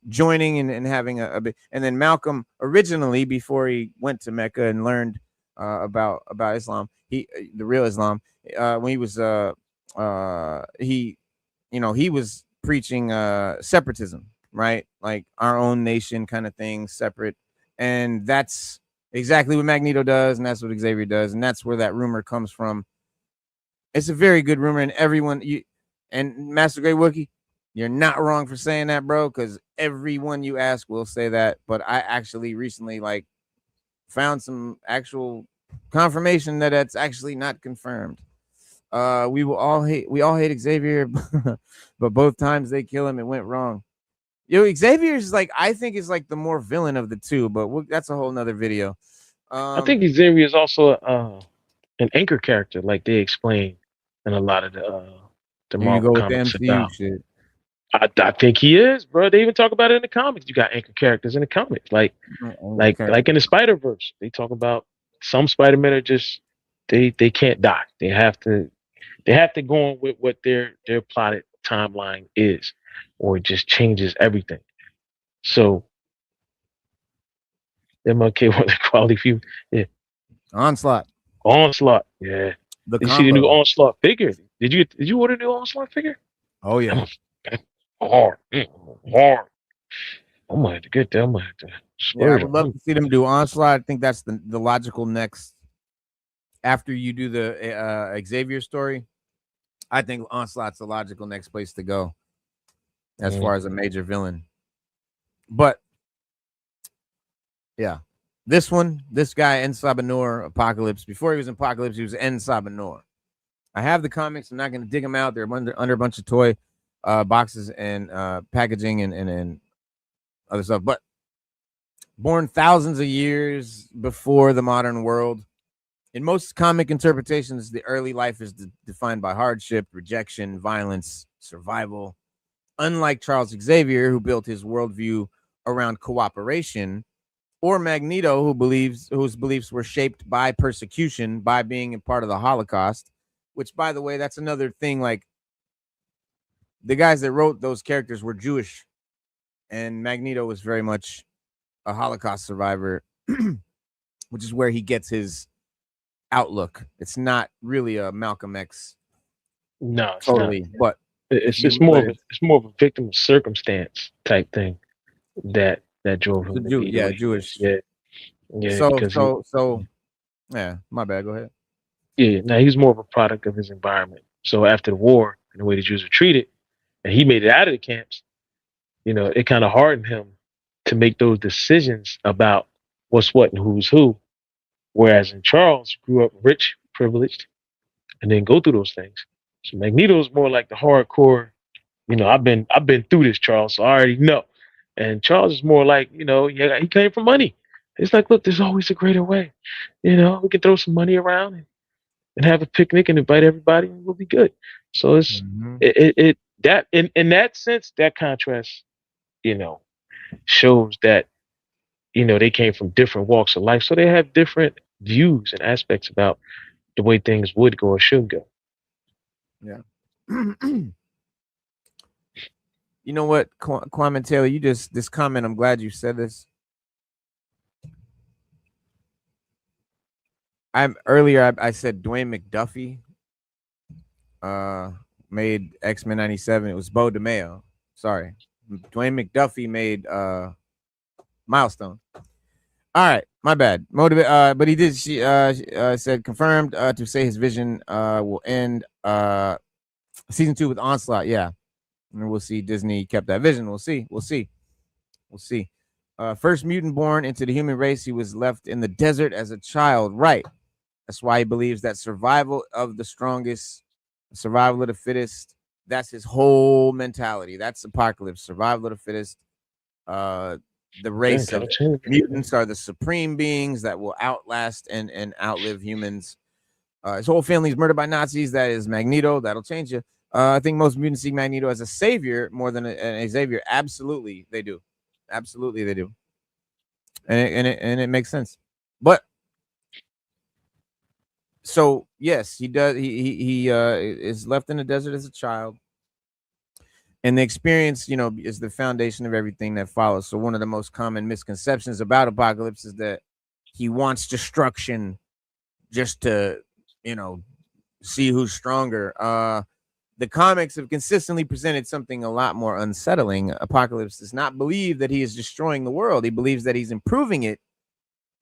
joining and having a big. And then Malcolm, originally, before he went to Mecca and learned about Islam, the real Islam, when he was he was preaching separatism, right? Like our own nation kind of thing, separate. And that's exactly what Magneto does, and that's what Xavier does, and that's where that rumor comes from. It's a very good rumor, and everyone and Master Grey Wookie, you're not wrong for saying that, bro, because everyone you ask will say that. But I actually recently found some actual confirmation that that's actually not confirmed. We all hate Xavier, but both times they kill him, it went wrong. Xavier is I think is the more villain of the two, but that's a whole nother video. I think Xavier is also an anchor character, like they explain in a lot of the Marvel comics. Shit. I think he is, bro. They even talk about it in the comics. You got anchor characters in the comics, like in the Spider-Verse. They talk about some Spider-Men are just they can't die. They have to go on with what their plotted timeline is, or it just changes everything. So MLK was a quality few. Yeah. Onslaught. Yeah. You see the new Onslaught figure? Did you order the new Onslaught figure? Oh yeah. Hard. I'm gonna have to get that. I'm gonna have to. Yeah, I would love to see them do Onslaught. I think that's the logical next. After you do the Xavier story, I think Onslaught's the logical next place to go, as far as a major villain. But yeah, this guy, En Sabah Nur, Apocalypse. Before he was in Apocalypse, he was En Sabah Nur. I have the comics. I'm not going to dig them out. They're under a bunch of toy boxes and packaging and other stuff. But born thousands of years before the modern world. In most comic interpretations, the early life is defined by hardship, rejection, violence, survival. Unlike Charles Xavier, who built his worldview around cooperation, or Magneto, whose beliefs were shaped by persecution, by being a part of the Holocaust, which, by the way, that's another thing. The guys that wrote those characters were Jewish, and Magneto was very much a Holocaust survivor, which is where he gets his outlook. It's not really a Malcolm X. No, totally, not. But it's more of a victim of circumstance type thing that drove him. Jewish. Yeah. So yeah, my bad. Go ahead. Yeah, now he's more of a product of his environment. So after the war and the way the Jews were treated, and he made it out of the camps, it kind of hardened him to make those decisions about what's what and who's who. Whereas in Charles, grew up rich, privileged, and then go through those things. So Magneto is more like the hardcore. I've been through this, Charles, so I already know. And Charles is more like, he came from money. It's like, look, there's always a greater way. We can throw some money around and have a picnic and invite everybody, and we'll be good. So it's that in that sense, that contrast, shows that they came from different walks of life, so they have different views and aspects about the way things would go or should go. Yeah. You know what, Kwame Taylor, this comment, I'm glad you said this. Earlier I said Dwayne McDuffie made X-Men 97. It was Bo DeMeo. Sorry. Dwayne McDuffie made Milestone. All right, my bad. But he did. She said confirmed to say his vision will end season 2 with Onslaught. Yeah, and we'll see. Disney kept that vision. We'll see. First mutant born into the human race, he was left in the desert as a child. Right. That's why he believes that survival of the strongest, survival of the fittest. That's his whole mentality. That's Apocalypse, survival of the fittest. The race of mutants are the supreme beings that will outlast and outlive humans. His whole family's murdered by Nazis. That is Magneto. That'll change you. I think most mutants see Magneto as a savior more than a Xavier. Absolutely, they do. Absolutely, they do. And it makes sense. But so yes, he does. He is left in the desert as a child. And the experience, is the foundation of everything that follows. So one of the most common misconceptions about Apocalypse is that he wants destruction just to, see who's stronger. The comics have consistently presented something a lot more unsettling. Apocalypse does not believe that he is destroying the world. He believes that he's improving it.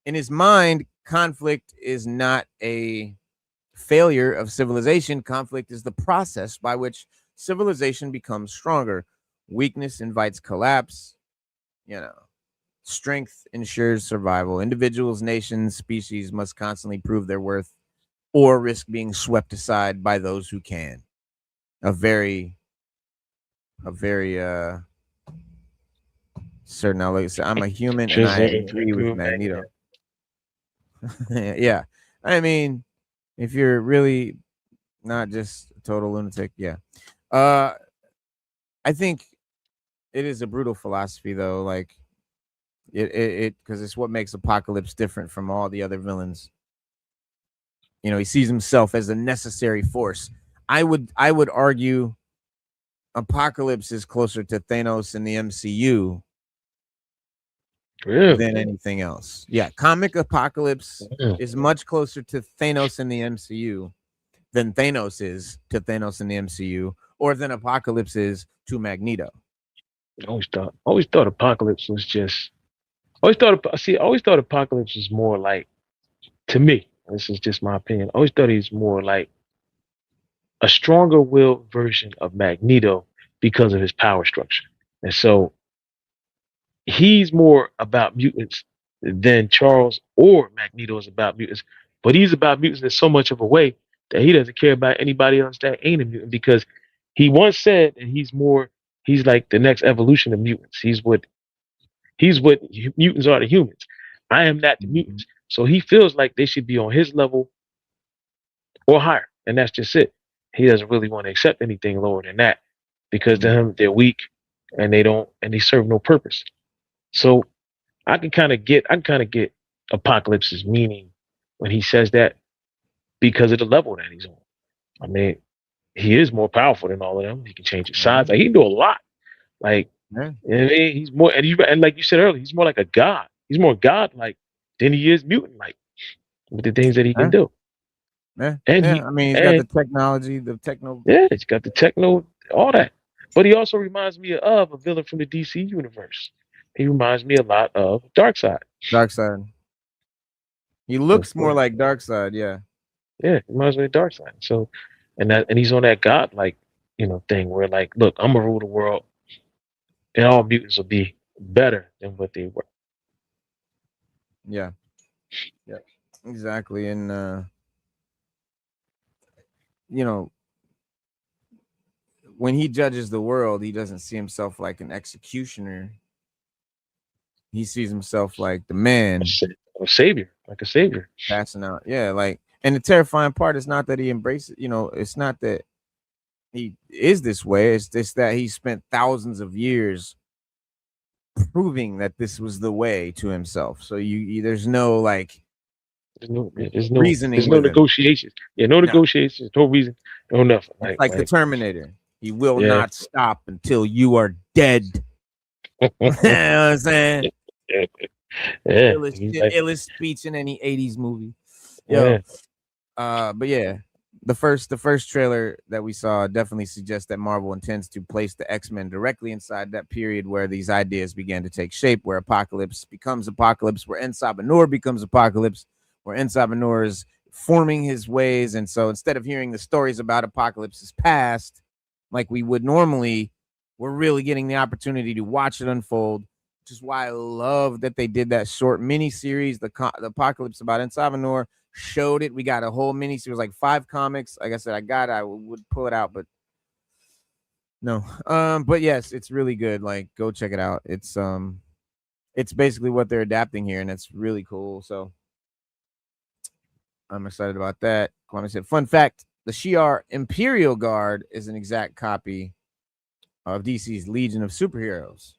In his mind, conflict is not a failure of civilization. Conflict is the process by which civilization becomes stronger. Weakness invites collapse. Strength ensures survival. Individuals, nations, species must constantly prove their worth or risk being swept aside by those who can. A very certain. I'm a human, and I agree with Magneto. Yeah, I mean, if you're really not just a total lunatic, yeah. I think it is a brutal philosophy, though. Like it because it's what makes Apocalypse different from all the other villains. He sees himself as a necessary force. I would argue Apocalypse is closer to Thanos in the MCU than anything else. Yeah, comic Apocalypse is much closer to Thanos in the MCU than Thanos is to Thanos in the MCU, or than Apocalypse is to Magneto. I always thought Apocalypse was just. I always thought Apocalypse was more like, to me. This is just my opinion. I always thought he's more like a stronger willed version of Magneto because of his power structure. And so he's more about mutants than Charles or Magneto is about mutants. But he's about mutants in so much of a way that he doesn't care about anybody else that ain't a mutant, because he once said that he's like the next evolution of mutants. He's what mutants are to humans. I am not the mutants. So he feels like they should be on his level or higher. And that's just it. He doesn't really want to accept anything lower than that, because to him they're weak and they serve no purpose. So I can kind of get Apocalypse's meaning when he says that, because of the level that he's on. I mean, he is more powerful than all of them. He can change his size. Like, he can do a lot. Like, he's more, and like you said earlier, he's more like a god. He's more god-like than he is mutant-like with the things that he can do. Yeah, and he's got the technology, the techno. Yeah, he's got the techno, all that. But he also reminds me of a villain from the DC universe. He reminds me a lot of Darkseid. He looks more like Darkseid, yeah. Yeah, he reminds me of Darkseid. So, and he's on that god-like, thing where, like, look, I'm gonna rule the world, and all mutants will be better than what they were. Yeah, exactly. And when he judges the world, he doesn't see himself like an executioner. He sees himself like the man, a savior, like a savior, passing out. Yeah, like, and the terrifying part is not that he embraces. It's not that he is this way. It's just that he spent thousands of years proving that this was the way to himself. So there's no like. There's no reasoning. There's no negotiations. Yeah, no negotiations. No reason. No nothing. Like the Terminator. He will not stop until you are dead. You know what I'm saying? Yeah. Illest speech in any 80s movie. But yeah, the first trailer that we saw definitely suggests that Marvel intends to place the X-Men directly inside that period where these ideas began to take shape, where Apocalypse becomes Apocalypse, where En Sabah Nur becomes Apocalypse, where En Sabah Nur is forming his ways. And so instead of hearing the stories about Apocalypse's past like we would normally, we're really getting the opportunity to watch it unfold which is why I love that they did that short mini series, the Apocalypse about En Sabah Nur. Showed it. We got a whole mini series, like 5 comics. Like I said, I would pull it out, but no. But yes, it's really good. Like, go check it out. It's basically what they're adapting here, and it's really cool. So I'm excited about that. Kwame said, fun fact: the Shi'ar Imperial Guard is an exact copy of DC's Legion of Superheroes.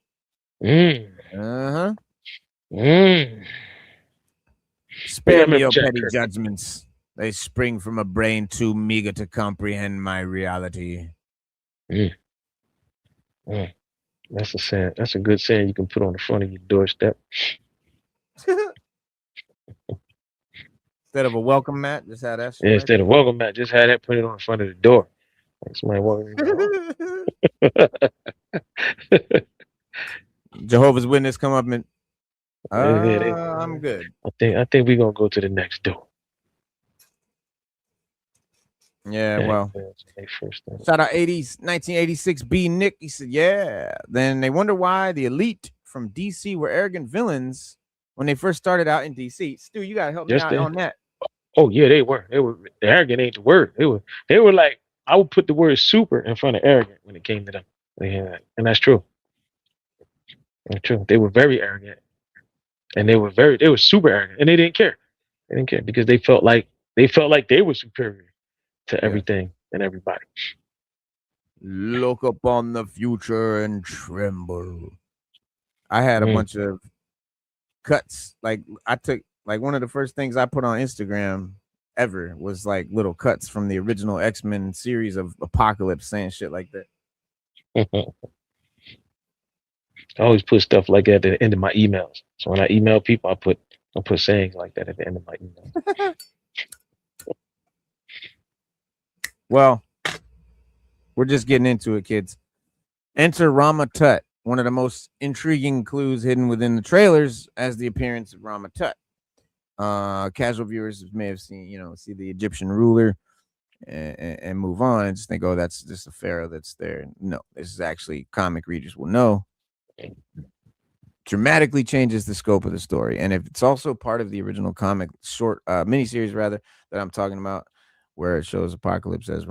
Spare me your petty judgments. They spring from a brain too meager to comprehend my reality. That's a saying. That's a good saying you can put on the front of your doorstep. Instead of a welcome mat, just have that shit. Yeah, right instead of welcome mat, just have that put it on the front of the door. Like somebody walking in. Jehovah's Witness come up and I'm good. I think we're gonna go to the next door. Yeah, well. Shout out 80s, 1986 B Nick. He said, yeah. Then they wonder why the elite from DC were arrogant villains when they first started out in DC. Stu, you gotta help me out on that. Oh yeah, they were. Arrogant ain't the word. They were like, I would put the word super in front of arrogant when it came to them. Yeah, and that's true. That's true. They were very arrogant. And they were super arrogant. And they didn't care. They didn't care because they felt like they were superior to everything and everybody. Look upon the future and tremble. I had a bunch of cuts. Like I took one of the first things I put on Instagram ever was like little cuts from the original X-Men series of Apocalypse saying shit like that. I always put stuff like that at the end of my emails. So when I email people, I put sayings like that at the end of my email. Well, we're just getting into it, kids. Enter Rama Tut, one of the most intriguing clues hidden within the trailers as the appearance of Rama Tut. Casual viewers may have seen, see the Egyptian ruler and move on and just think, oh, that's just a pharaoh that's there. No, this is actually, comic readers will know, dramatically changes the scope of the story. And if it's also part of the original comic short miniseries rather that I'm talking about, where it shows Apocalypse as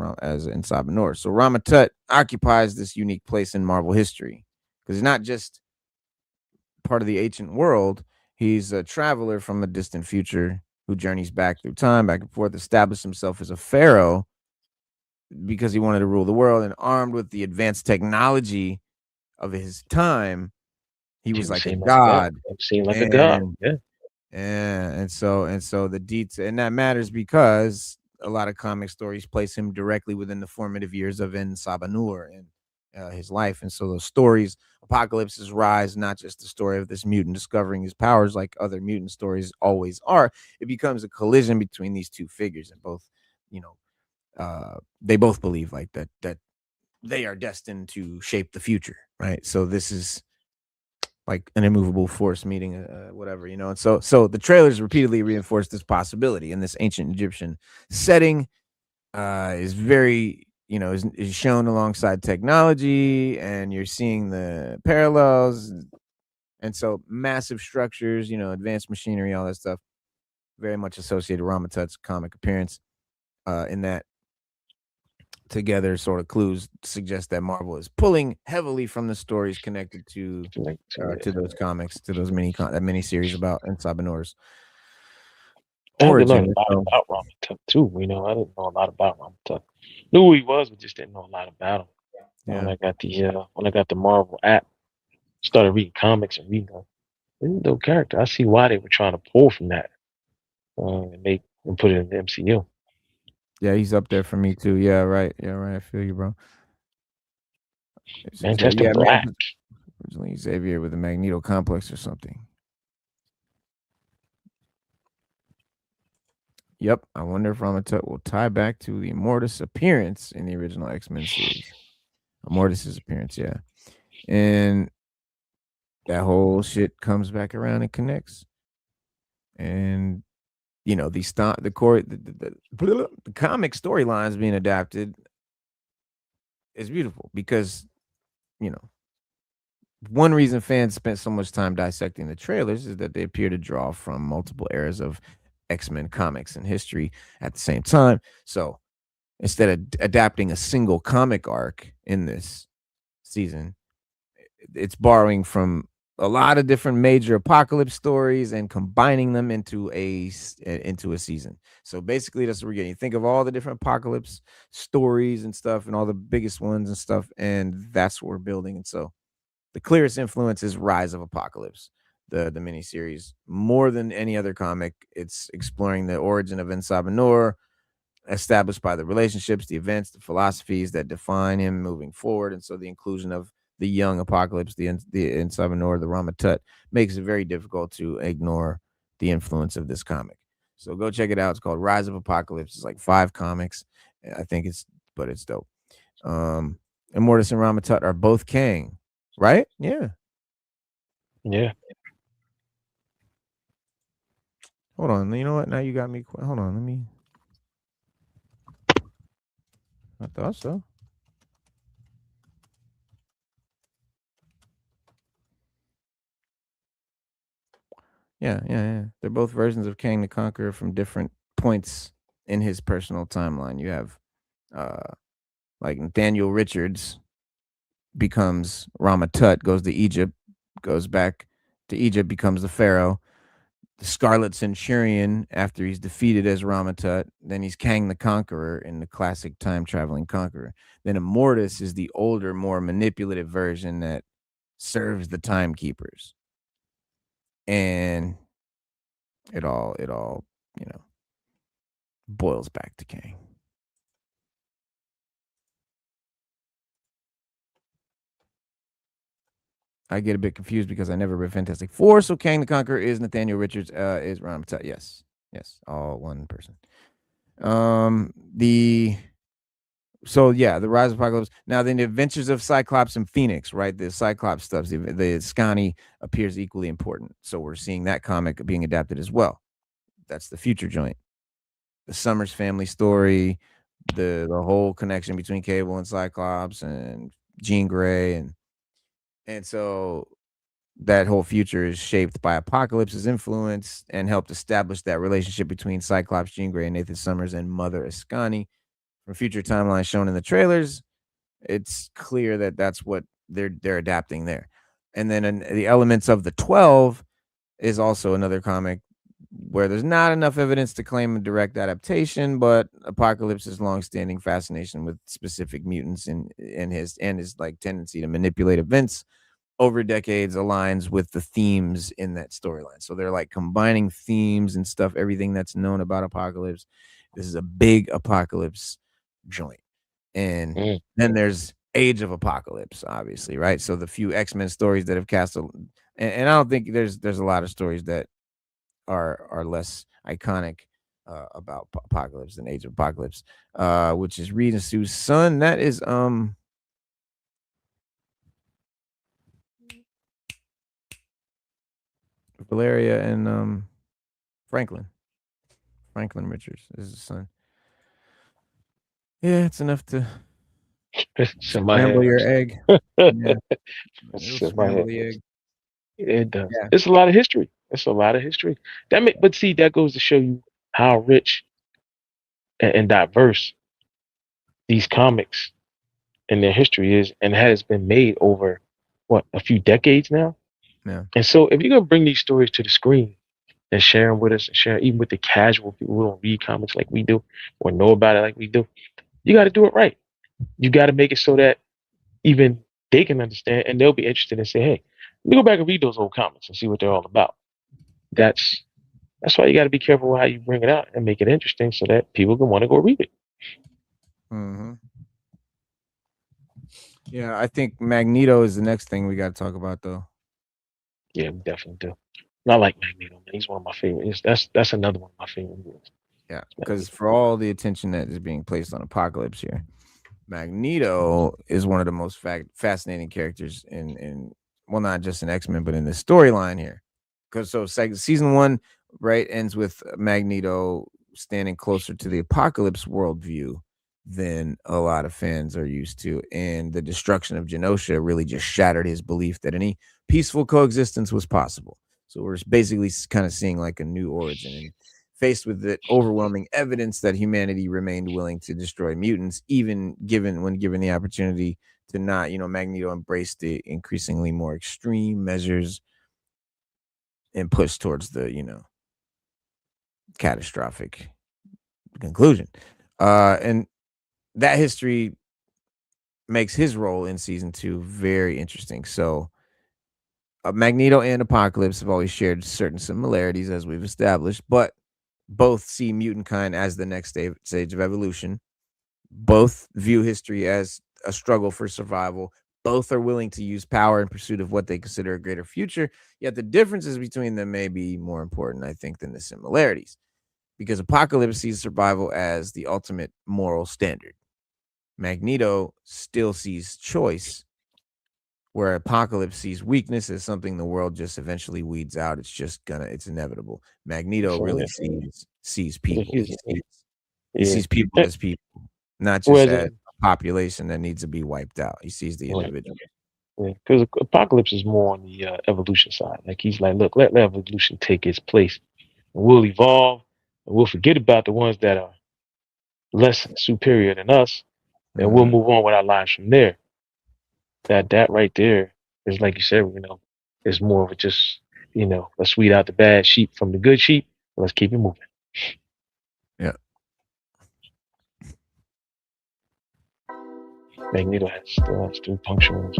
En Sabah Nur. So Rama Tut occupies this unique place in Marvel history because he's not just part of the ancient world. He's a traveler from a distant future who journeys back through time, back and forth, established himself as a pharaoh because he wanted to rule the world, and armed with the advanced technology of his time, he was like a god. Seemed like a god. Yeah. And so the detail, and that matters because a lot of comic stories place him directly within the formative years of En Sabah Nur and his life. And so those stories, Apocalypse's rise, not just the story of this mutant discovering his powers like other mutant stories always are. It becomes a collision between these two figures, and both, they both believe like that they are destined to shape the future, right? So this is like an immovable force meeting whatever, and so the trailers repeatedly reinforce this possibility in this ancient Egyptian setting. Is very, is shown alongside technology, and you're seeing the parallels, and so massive structures, advanced machinery, all that stuff, very much associated Rama Tut's comic appearance in that. Together sort of clues suggest that Marvel is pulling heavily from the stories connected to those comics, to those mini series about En Sabah Nur's origin. I learned a lot about Rama Tut too. I didn't know a lot about Rama Tut. Knew who he was, but just didn't know a lot about him. Yeah. When I got the Marvel app, started reading comics and reading them. This is a dope character. I see why they were trying to pull from that and put it in the MCU. Yeah, he's up there for me too. Yeah, right. I feel you, bro. Manchester Black. Originally Xavier with the Magneto complex or something. Yep. I wonder if Rama Tut will tie back to the Immortus appearance in the original X-Men series. Immortus's appearance, yeah. And that whole shit comes back around and connects. And the comic storylines being adapted is beautiful because one reason fans spent so much time dissecting the trailers is that they appear to draw from multiple eras of X-Men comics and history at the same time. So instead of adapting a single comic arc in this season, it's borrowing from a lot of different major apocalypse stories and combining them into a season. So basically, that's what we're getting. Think of all the different apocalypse stories and stuff, and all the biggest ones and stuff, and that's what we're building. And so, the clearest influence is Rise of Apocalypse, the miniseries. More than any other comic, it's exploring the origin of En Sabah Nur, established by the relationships, the events, the philosophies that define him moving forward. And so, the inclusion of the young Apocalypse, the En Sabah Nur, the Rama Tut, makes it very difficult to ignore the influence of this comic. So go check it out. It's called Rise of Apocalypse. It's like 5 comics. I think it's dope. Immortus and Rama Tut are both Kang, right? Yeah. Hold on. You know what? Now you got me. Hold on. Let me. I thought so. Yeah. They're both versions of Kang the Conqueror from different points in his personal timeline. You have like Nathaniel Richards becomes Rama Tut, goes to Egypt, goes back to Egypt, becomes the Pharaoh. The Scarlet Centurion, after he's defeated as Rama Tut, then he's Kang the Conqueror in the classic time-traveling conqueror. Then Immortus is the older, more manipulative version that serves the timekeepers. And it all, boils back to Kang. I get a bit confused because I never read Fantastic Four. So Kang the Conqueror is Nathaniel Richards, is Rama Tut. Yes, all one person. The Rise of Apocalypse. Now, then the Adventures of Cyclops and Phoenix, right? The Cyclops stuff, the Askani appears equally important. So we're seeing that comic being adapted as well. That's the future joint. The Summers family story, the whole connection between Cable and Cyclops and Jean Grey, and so that whole future is shaped by Apocalypse's influence and helped establish that relationship between Cyclops, Jean Grey, and Nathan Summers and Mother Askani. From future timelines shown in the trailers, it's clear that that's what they're adapting there. And then the Elements of the 12 is also another comic where there's not enough evidence to claim a direct adaptation, but Apocalypse's long-standing fascination with specific mutants and his like tendency to manipulate events over decades aligns with the themes in that storyline. So they're like combining themes and stuff, everything that's known about Apocalypse. This is a big Apocalypse joint. And then there's Age of Apocalypse, obviously, right? So the few X-Men stories that have cast and I don't think there's a lot of stories that are less iconic about Apocalypse than Age of Apocalypse, which is Reed and Sue's son. That is Valeria and Franklin Richards is his son. Yeah, it's enough to scramble your egg. Yeah. Scramble the egg. It does. Yeah. It's a lot of history. But see, that goes to show you how rich and diverse these comics and their history is, and has been made over a few decades now. Yeah. And so, if you're gonna bring these stories to the screen and share them with us, and share even with the casual people who don't read comics like we do or know about it like we do, you got to do it right. You got to make it so that even they can understand, and they'll be interested and say, "Hey, let me go back and read those old comics and see what they're all about." That's why you got to be careful with how you bring it out and make it interesting, so that people can want to go read it. Mm-hmm. Yeah, I think Magneto is the next thing we got to talk about, though. Yeah, we definitely do. I like Magneto, man. He's one of my favorites. That's another one of my favorites. Yeah, because for all the attention that is being placed on Apocalypse here, Magneto is one of the most fascinating characters in not just in X-Men, but in the storyline here. Because season 1, right, ends with Magneto standing closer to the Apocalypse worldview than a lot of fans are used to. And the destruction of Genosha really just shattered his belief that any peaceful coexistence was possible. So we're basically kind of seeing like a new origin. And faced with the overwhelming evidence that humanity remained willing to destroy mutants, even when given the opportunity to not, Magneto embraced the increasingly more extreme measures and pushed towards the, catastrophic conclusion. And that history makes his role in season 2 very interesting. So Magneto and Apocalypse have always shared certain similarities, as we've established, but both see mutant kind as the next stage of evolution. Both view history as a struggle for survival. Both are willing to use power in pursuit of what they consider a greater future. Yet the differences between them may be more important, I think, than the similarities. Because Apocalypse sees survival as the ultimate moral standard. Magneto still sees choice, where Apocalypse sees weakness as something the world just eventually weeds out. It's inevitable. Magneto really sees people. He sees people as people, not just as a population that needs to be wiped out. He sees the individual. Because Apocalypse is more on the evolution side. Like he's like, look, let evolution take its place, and we'll evolve, and we'll forget about the ones that are less superior than us, and we'll move on with our lives from there. That right there is, like you said, is more of a just, let's weed out the bad sheep from the good sheep. Let's keep it moving. Yeah. Magneto still has 3 puncture wounds.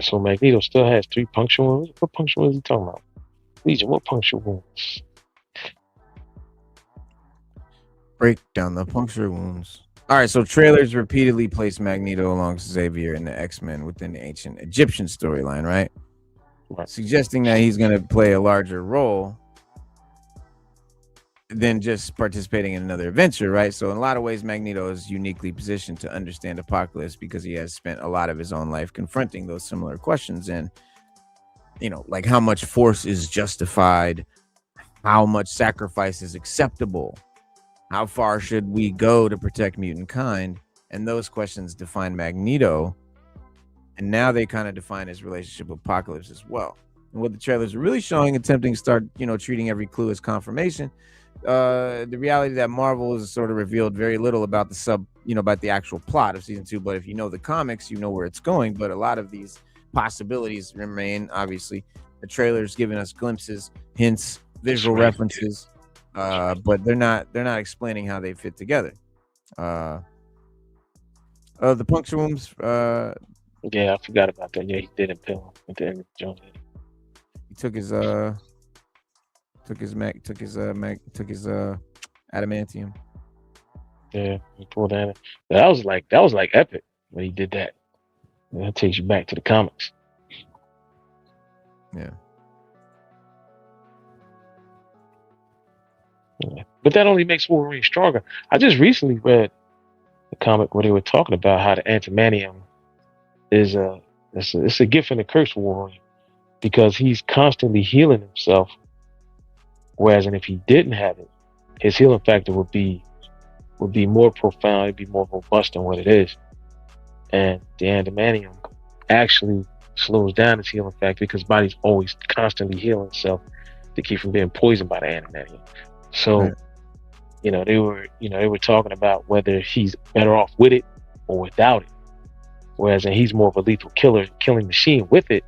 So Magneto still has 3 puncture wounds. What puncture wounds are you talking about? Legion, what puncture wounds? Break down the puncture wounds. All right, so trailers repeatedly place Magneto alongside Xavier and the X-Men within the ancient Egyptian storyline, right? Suggesting that he's going to play a larger role than just participating in another adventure, right? So in a lot of ways, Magneto is uniquely positioned to understand Apocalypse because he has spent a lot of his own life confronting those similar questions. And, like how much force is justified? How much sacrifice is acceptable? How far should we go to protect mutant kind? And those questions define Magneto. And now they kind of define his relationship with Apocalypse as well. And what the trailers are really showing, attempting to start, treating every clue as confirmation. The reality that Marvel has sort of revealed very little about about the actual plot of season 2. But if you know the comics, you know where it's going. But a lot of these possibilities remain, obviously. The trailers giving us glimpses, hints, visual references. But they're not explaining how they fit together. The puncture wounds. Yeah, I forgot about that. Yeah, he did impale at the end of Jones. He took his adamantium. Yeah, he pulled that. That was like epic when he did that. And that takes you back to the comics. Yeah. But that only makes Wolverine stronger. I just recently read a comic where they were talking about how the adamantium is it's a gift and a curse for Wolverine because he's constantly healing himself. Whereas, and if he didn't have it, his healing factor would be more profound. It'd be more robust than what it is. And the adamantium actually slows down his healing factor because body's always constantly healing itself to keep from being poisoned by the adamantium. So, right. They were talking about whether he's better off with it or without it. Whereas, and he's more of a lethal killing machine with it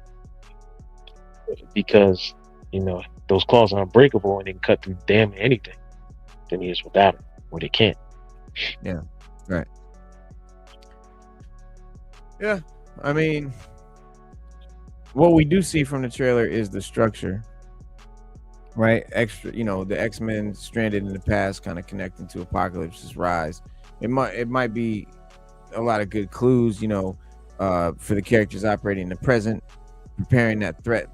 because, those claws are unbreakable and they can cut through damn anything than he is without it, or they can't. Yeah, right. Yeah, I mean, what we do see from the trailer is the structure. Right, the X-Men stranded in the past, kind of connecting to Apocalypse's rise. It might be a lot of good clues, for the characters operating in the present, preparing that threat,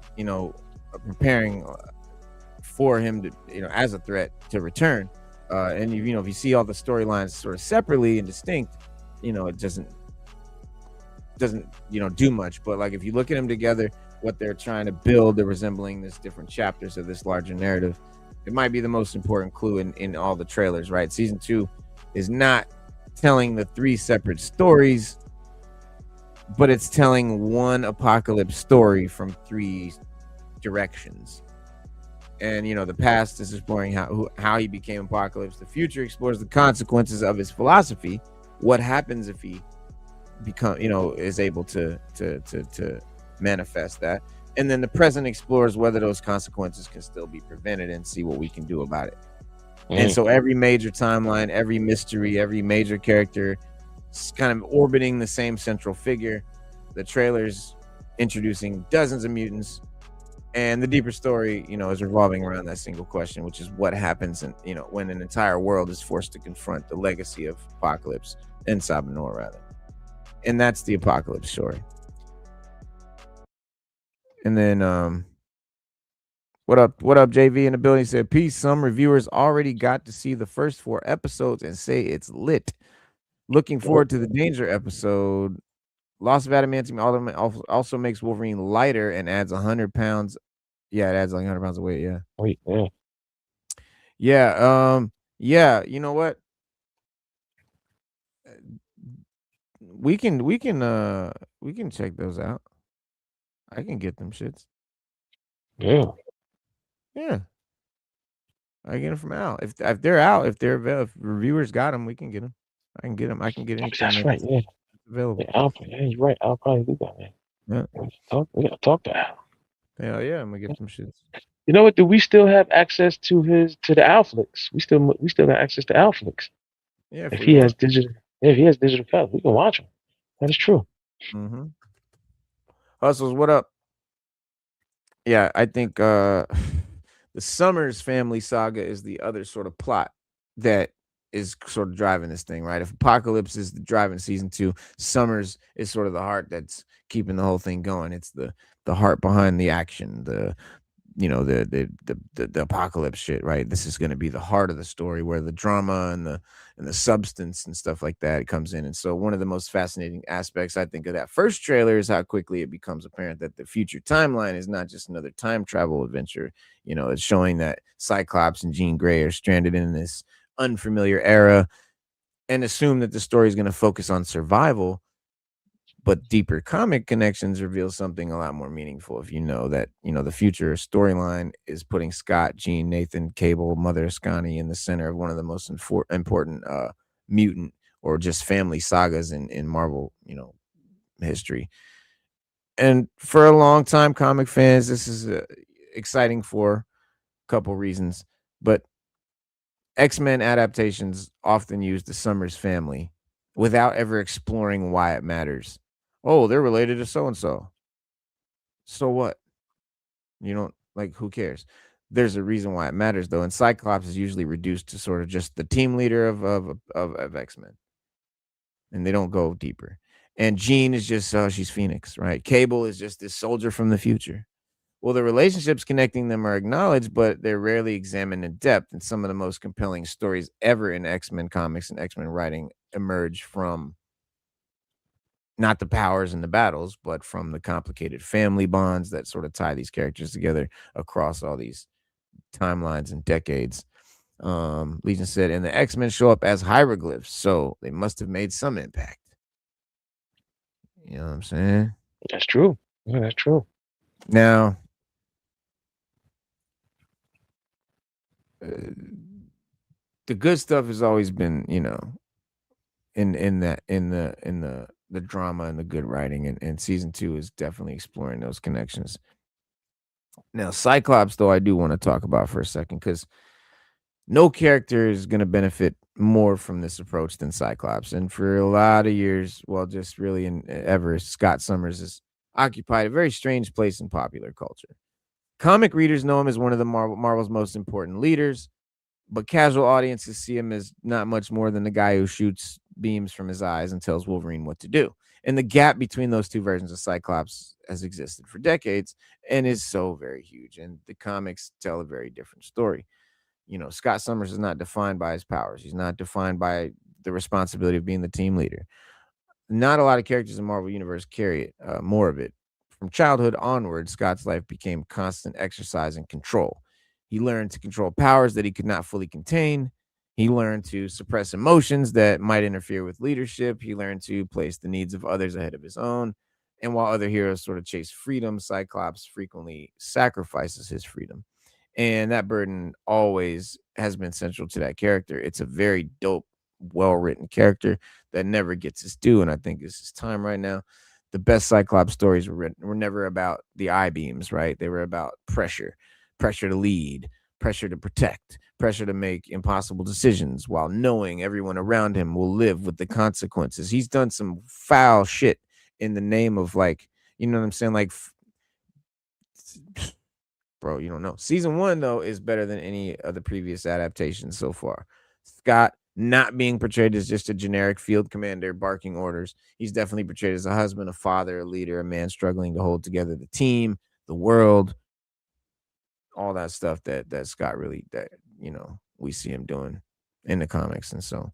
preparing for him to, as a threat to return. And if you see all the storylines sort of separately and distinct, it doesn't do much. But like if you look at them together, what they're trying to build, they're resembling this different chapters of this larger narrative. It might be the most important clue in all the trailers, right? Season 2 is not telling the 3 separate stories, but it's telling one apocalypse story from 3 directions. And the past is exploring how he became Apocalypse. The future explores the consequences of his philosophy. What happens if he is able to manifest that? And then the present explores whether those consequences can still be prevented and see what we can do about it. And so every major timeline, every mystery, every major character is kind of orbiting the same central figure. The trailers introducing dozens of mutants, and the deeper story, is revolving around that single question, which is what happens when an entire world is forced to confront the legacy of Apocalypse, En Sabah Nur, rather. And that's the Apocalypse story. And then what up JV in the building? Said, peace. Some reviewers already got to see the first 4 episodes and say it's lit. Looking forward to the Danger episode. Loss of adamantium also makes Wolverine lighter and adds 100 pounds. Yeah, it adds like 100 pounds of weight. Yeah. Wait, yeah. Yeah. Yeah. You know what? We can check those out. I can get them shits. Yeah. Yeah. I get them from Al. If they're out, if reviewers got them, we can get them. I can get them. I can get anything. That's right. Yeah. Available. Yeah, you're right. I'll probably do that, man. Yeah. We gotta talk to Al. Hell yeah, I'm gonna get some shits. You know what? Do we still have access to the Alflix? We still got access to Alflix. Yeah. If he has digital cuts, we can watch them. That is true. Mm-hmm. Hustles, what up? Yeah, I think the Summers family saga is the other sort of plot that is sort of driving this thing, right? If Apocalypse is driving season 2, Summers is sort of the heart that's keeping the whole thing going. It's the heart behind the action, the Apocalypse shit, right? This is going to be the heart of the story, where the drama and the substance and stuff like that comes in. And so one of the most fascinating aspects, I think, of that first trailer is how quickly it becomes apparent that the future timeline is not just another time travel adventure. It's showing that Cyclops and Jean Grey are stranded in this unfamiliar era, and assume that the story is going to focus on survival. But deeper comic connections reveal something a lot more meaningful. If that the future storyline is putting Scott, Jean, Nathan, Cable, Mother Askani in the center of one of the most important mutant or just family sagas in Marvel history. And for a long time, comic fans, this is exciting for a couple reasons. But X-Men adaptations often use the Summers family without ever exploring why it matters. Oh, they're related to so-and-so. So what? Who cares? There's a reason why it matters, though. And Cyclops is usually reduced to sort of just the team leader of X-Men. And they don't go deeper. And Jean is just, she's Phoenix, right? Cable is just this soldier from the future. Well, the relationships connecting them are acknowledged, but they're rarely examined in depth. And some of the most compelling stories ever in X-Men comics and X-Men writing emerge from not the powers and the battles, but from the complicated family bonds that sort of tie these characters together across all these timelines and decades. Legion said, and the X-Men show up as hieroglyphs, so they must have made some impact. You know what I'm saying? That's true. Yeah, that's true. Now, the good stuff has always been, in the drama and the good writing, and season 2 is definitely exploring those connections. Now, Cyclops, though, I do want to talk about for a second, because no character is going to benefit more from this approach than Cyclops. And for a lot of years, well, just really ever, Scott Summers has occupied a very strange place in popular culture. Comic readers know him as one of the Marvel's most important leaders, but casual audiences see him as not much more than the guy who shoots beams from his eyes and tells Wolverine what to do. And the gap between those two versions of Cyclops has existed for decades and is so very huge. And the comics tell a very different story. Scott Summers is not defined by his powers. He's not defined by the responsibility of being the team leader. Not a lot of characters in Marvel Universe carry it, more of it, From childhood onward, Scott's life became constant exercise and control. He learned to control powers that he could not fully contain. He learned to suppress emotions that might interfere with leadership. He learned to place the needs of others ahead of his own. And while other heroes sort of chase freedom, Cyclops frequently sacrifices his freedom. And that burden always has been central to that character. It's a very dope, well-written character that never gets his due. And I think this is time right now. The best Cyclops stories were never about the I-beams, right? They were about pressure to lead, pressure to protect, pressure to make impossible decisions while knowing everyone around him will live with the consequences. He's done some foul shit in the name of, like, you know what I'm saying? Like, bro, you don't know. Season 1, though, is better than any of the previous adaptations so far. Scott not being portrayed as just a generic field commander barking orders. He's definitely portrayed as a husband, a father, a leader, a man struggling to hold together the team, the world, all that stuff that Scott really, that, you know, we see him doing in the comics. And so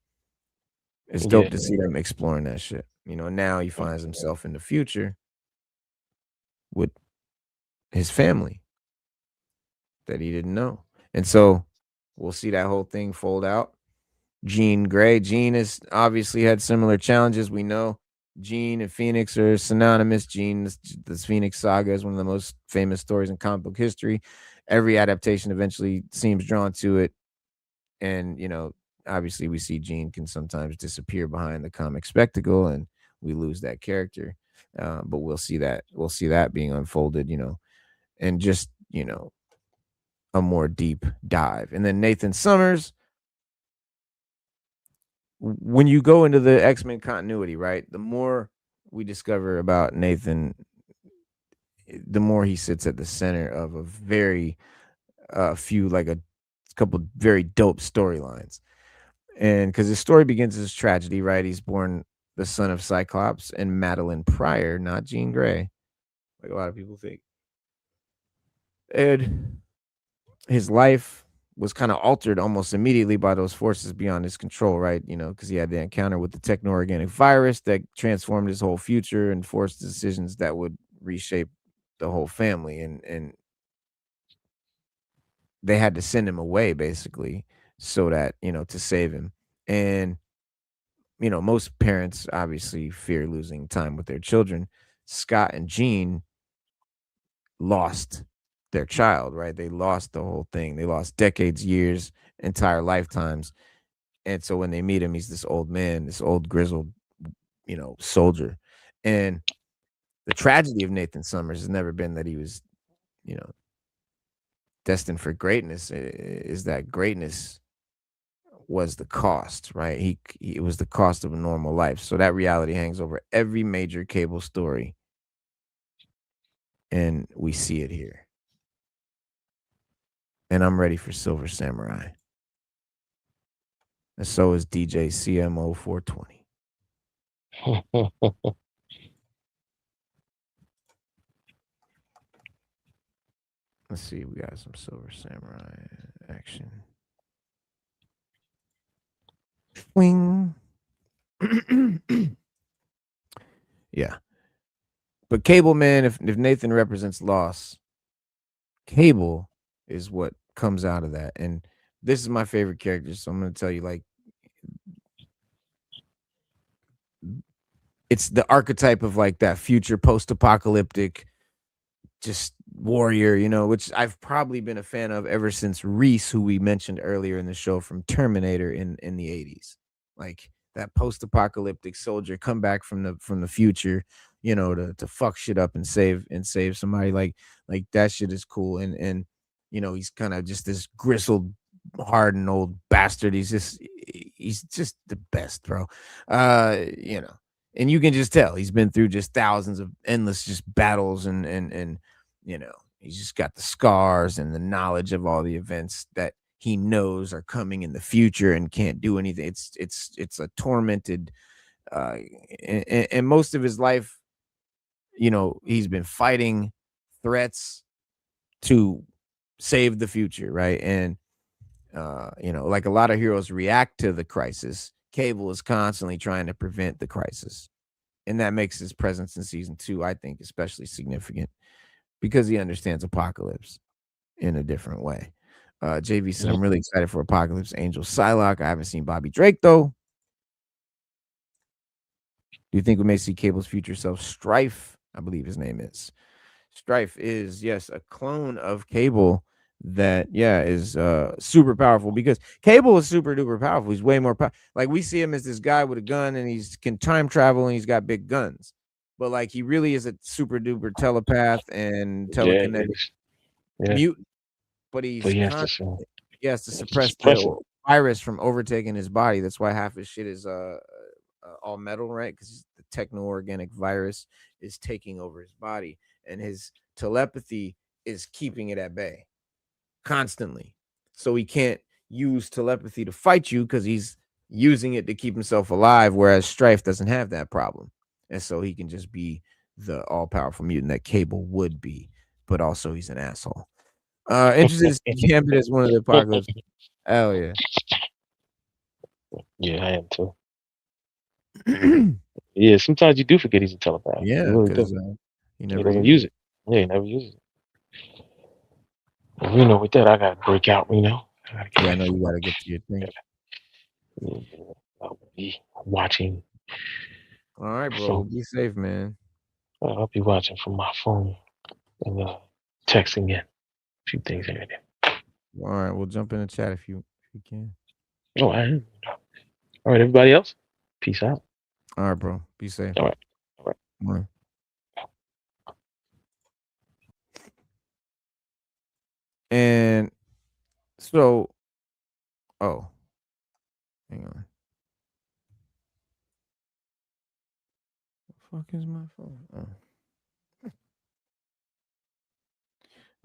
it's dope to see them exploring that shit. You know, now he finds himself in the future with his family that he didn't know. And so we'll see that whole thing fold out. Jean Grey. Jean has obviously had similar challenges. We know Jean and Phoenix are synonymous. Jean, the Phoenix Saga is one of the most famous stories in comic book history. Every adaptation eventually seems drawn to it. And, you know, obviously we see Jean can sometimes disappear behind the comic spectacle and we lose that character. But we'll see that being unfolded, you know, and just, you know, a more deep dive. And then Nathan Summers, when you go into the X-Men continuity, right, the more we discover about Nathan, the more he sits at the center of a very few, like a couple very dope storylines. And because his story begins as tragedy, right? He's born the son of Cyclops and Madeline Pryor, not Jean Grey, like a lot of people think. And his life was kind of altered almost immediately by those forces beyond his control, right? You know, because he had the encounter with the techno-organic virus that transformed his whole future and forced decisions that would reshape the whole family. And they had to send him away, basically, so that, you know, to save him. And, you know, most parents obviously fear losing time with their children. Scott and Jean lost their child, right? They lost the whole thing. They lost decades, years, entire lifetimes. And so when they meet him, he's this old man, this old grizzled, you know, soldier. And the tragedy of Nathan Summers has never been that he was, you know, destined for greatness. Is that greatness was the cost, right? It was the cost of a normal life. So that reality hangs over every major cable story. And we see it here. And I'm ready for Silver Samurai. And so is DJ CMO 420. Let's see, we got some Silver Samurai action. Swing. Yeah. But Cable, man, if Nathan represents loss, Cable is what comes out of that. And this is my favorite character, so I'm going to tell you, like, it's the archetype of, like, that future post-apocalyptic just warrior, you know, which I've probably been a fan of ever since Reese, who we mentioned earlier in the show from Terminator in the 80s. Like, that post-apocalyptic soldier come back from the future, you know, to fuck shit up and save somebody. Like that shit is cool. And you know, he's kind of just this gristled, hardened old bastard. He's just the best, bro. You know, and you can just tell he's been through just thousands of endless just battles and you know, he's just got the scars and the knowledge of all the events that he knows are coming in the future and can't do anything. It's a tormented and most of his life, you know, he's been fighting threats to save the future, right? And you know, like a lot of heroes react to the crisis, Cable is constantly trying to prevent the crisis. And that makes his presence in season 2, I think, especially significant because he understands Apocalypse in a different way. JV said, I'm really excited for Apocalypse, Angel, Psylocke. I haven't seen Bobby Drake, though. Do you think we may see Cable's future self, Strife? I believe his name is. Strife is, yes, a clone of Cable that, is super powerful because Cable is super duper powerful. He's way more powerful. Like, we see him as this guy with a gun and he can time travel and he's got big guns. But, like, he really is a super duper telepath and telekinetic mutant. But he has to suppress the virus from overtaking his body. That's why half his shit is all metal, right? Because the techno-organic virus is taking over his body, and his telepathy is keeping it at bay constantly. So he can't use telepathy to fight you because he's using it to keep himself alive, whereas Strife doesn't have that problem. And so he can just be the all-powerful mutant that Cable would be, but also he's an asshole. Interested to see Gambit as one of the Apocalypse. Hell yeah. Yeah, I am too. Yeah, sometimes you do forget he's a telepath. Yeah, because he doesn't use it. Yeah, he never uses it. Well, with that, I gotta break out. I know you gotta get to your thing. I'll be watching. All right, bro. Be safe, man. I'll be watching from my phone and texting in a few things every day. All right, we'll jump in the chat if you can. Oh, I am. All right, everybody else. Peace out. All right, bro. Be safe. All right. All right. And so, hang on. The fuck is my phone? Oh.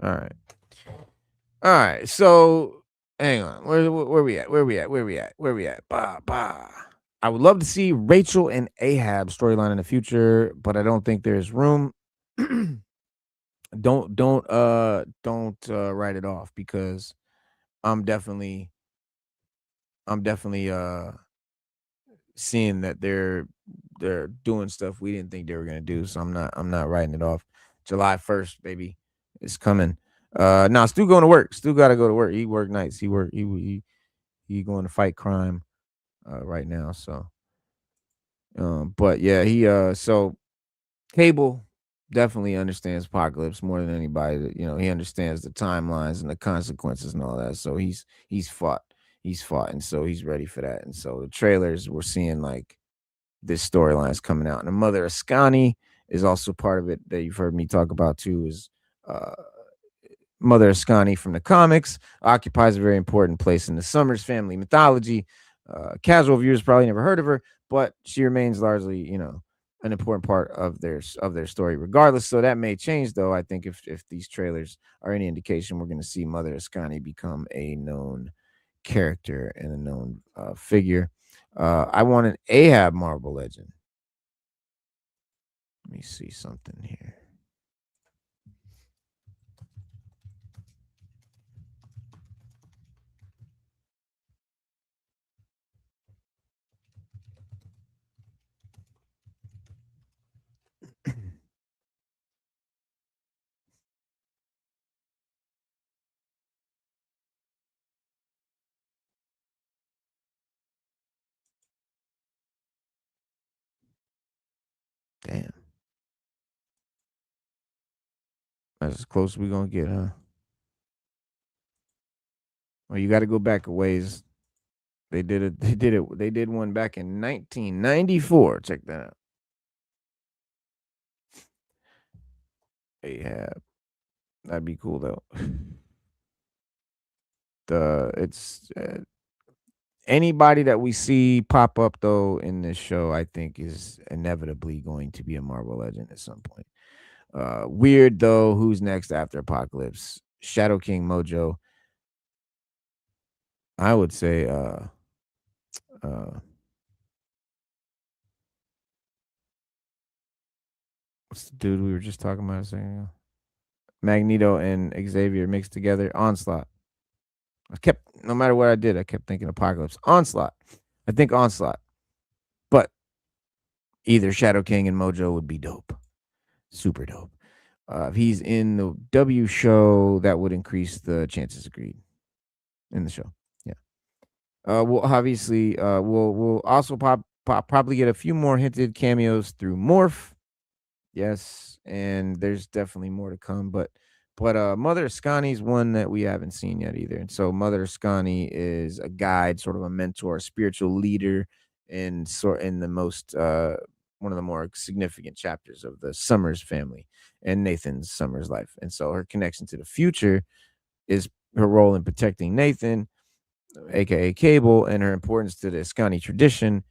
All right. So, hang on. Where we at? Bah. I would love to see Rachel and Ahab storyline in the future, but I don't think there's room. Don't write it off because I'm definitely seeing that they're doing stuff we didn't think they were gonna do. So I'm not writing it off. July 1st, baby, it's coming. Now Stu going to work. Stu got to go to work. He work nights. He going to fight crime right now. So, but yeah, he so Cable definitely understands Apocalypse more than anybody. He understands the timelines and the consequences and all that. So he's fought, and so he's ready for that. And so the trailers we're seeing like this storyline is coming out, and the mother Askani is also part of it that you've heard me talk about too. Is Mother Askani from the comics occupies a very important place in the Summers family mythology. Casual viewers probably never heard of her, but she remains largely, an important part of their story regardless. So that may change, though. I think if these trailers are any indication, we're going to see Mother Askani become a known character and a known figure. I want an Ahab Marvel Legend. Let me see something here. Damn. That's as close as we're going to get, huh? Well, you got to go back a ways. They did it. They did one back in 1994. Check that out. Ahab. That'd be cool, though. It's anybody that we see pop up, though, in this show, I think is inevitably going to be a Marvel Legend at some point. Weird, though. Who's next after Apocalypse? Shadow King Mojo. I would say what's the dude we were just talking about a second ago? Magneto and Xavier mixed together. Onslaught. No matter what I did, I kept thinking Apocalypse. Onslaught. I think Onslaught. But either Shadow King and Mojo would be dope, super dope. If he's in the W show, that would increase the chances of greed in the show. Yeah. We'll obviously we'll also probably get a few more hinted cameos through Morph. Yes, and there's definitely more to come, but Mother Askani's one that we haven't seen yet either. And so Mother Askani is a guide, sort of a mentor, a spiritual leader in the most one of the more significant chapters of the Summers family and Nathan's Summers life. And so her connection to the future is her role in protecting Nathan, aka Cable, and her importance to the Askani tradition.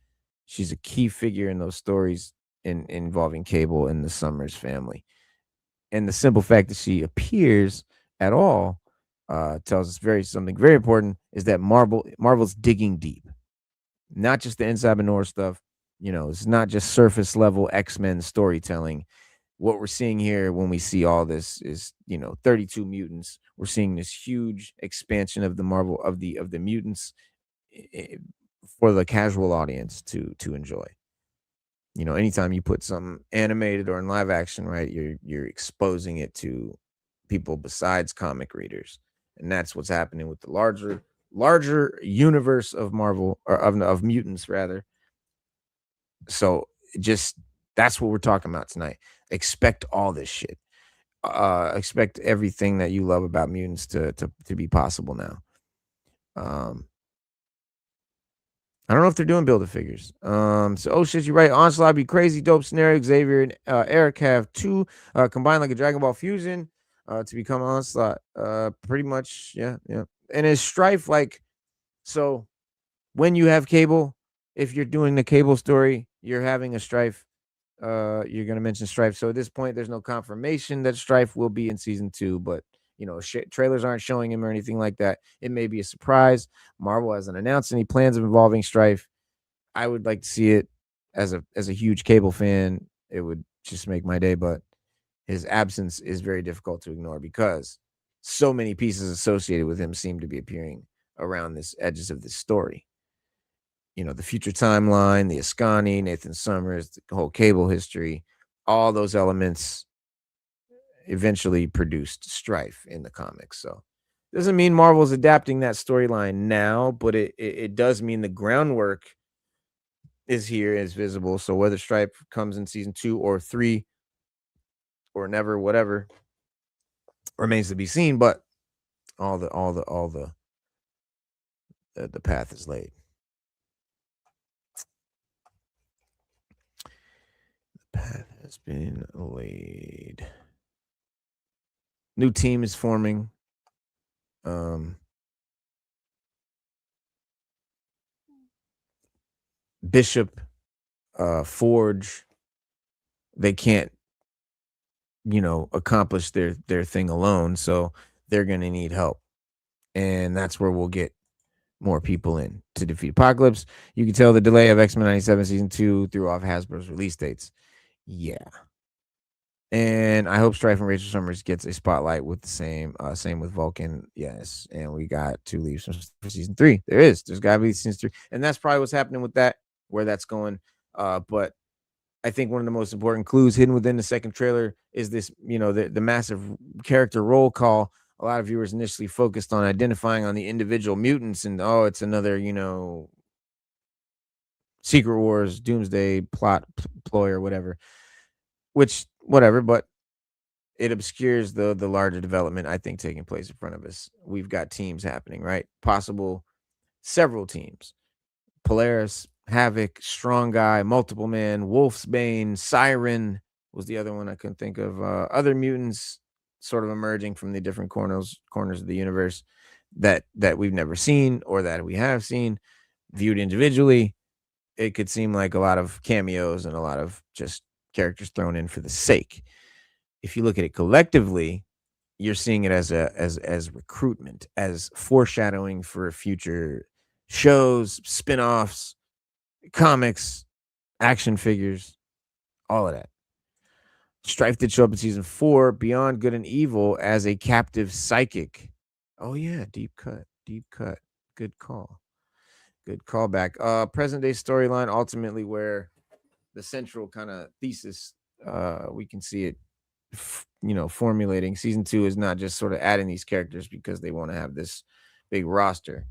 She's a key figure in those stories involving Cable and the Summers family. And the simple fact that she appears at all tells us something very important, is that Marvel's digging deep. Not just the En Sabah Nur stuff. It's not just surface level X-Men storytelling. What we're seeing here when we see all this is, 32 mutants. We're seeing this huge expansion of the Marvel of the mutants for the casual audience to enjoy. Anytime you put some animated or in live action, right, you're exposing it to people besides comic readers, and that's what's happening with the larger universe of Marvel, or of mutants rather. So just that's what we're talking about tonight. Expect all this shit. Expect everything that you love about mutants to be possible now. I don't know if they're doing Build-A-Figures. So, shit, you're right. Onslaught be crazy dope scenario. Xavier and Eric have two combined like a Dragon Ball fusion to become Onslaught. Pretty much, yeah. And it's Strife, like, so when you have Cable, if you're doing the Cable story, you're having a Strife. You're going to mention Strife. So at this point, there's no confirmation that Strife will be in season 2, but trailers aren't showing him or anything like that. It may be a surprise. Marvel hasn't announced any plans of involving Strife. I would like to see it as a huge Cable fan. It would just make my day, but his absence is very difficult to ignore because so many pieces associated with him seem to be appearing around this edges of this story. The future timeline, the Askani, Nathan Summers, the whole Cable history, all those elements eventually produced Strife in the comics. So doesn't mean Marvel's adapting that storyline now, but it does mean the groundwork is here, is visible. So whether Strife comes in season 2 or 3 or never, whatever, remains to be seen. But all the path is laid. The path has been laid. New team is forming. Bishop, Forge, they can't, accomplish their thing alone, so they're going to need help. And that's where we'll get more people in to defeat Apocalypse. You can tell the delay of X-Men 97 season 2 threw off Hasbro's release dates. Yeah. And I hope Strife and Rachel Summers gets a spotlight with the same with Vulcan. Yes. And we got 2 leaves for season 3. There's got to be season 3. And that's probably what's happening with that, where that's going. But I think one of the most important clues hidden within the second trailer is this, the massive character roll call. A lot of viewers initially focused on identifying on the individual mutants and, it's another, Secret Wars, Doomsday plot ploy or whatever, which whatever, but it obscures the larger development, I think, taking place in front of us. We've got teams happening, right? Possible several teams. Polaris, Havok, Strong Guy, Multiple Man, Wolf's Bane, Siren was the other one I couldn't think of. Other mutants sort of emerging from the different corners of the universe that we've never seen or that we have seen. Viewed individually, it could seem like a lot of cameos and a lot of just characters thrown in for the sake. If you look at it collectively, you're seeing it as recruitment, as foreshadowing for future shows, spin-offs, comics, action figures, all of that. Strife did show up in season 4, Beyond Good and Evil, as a captive psychic. Oh yeah, deep cut. Good call. Good callback. Present day storyline, ultimately where the central kind of thesis. We can see it, formulating. Season 2 is not just sort of adding these characters because they want to have this big roster.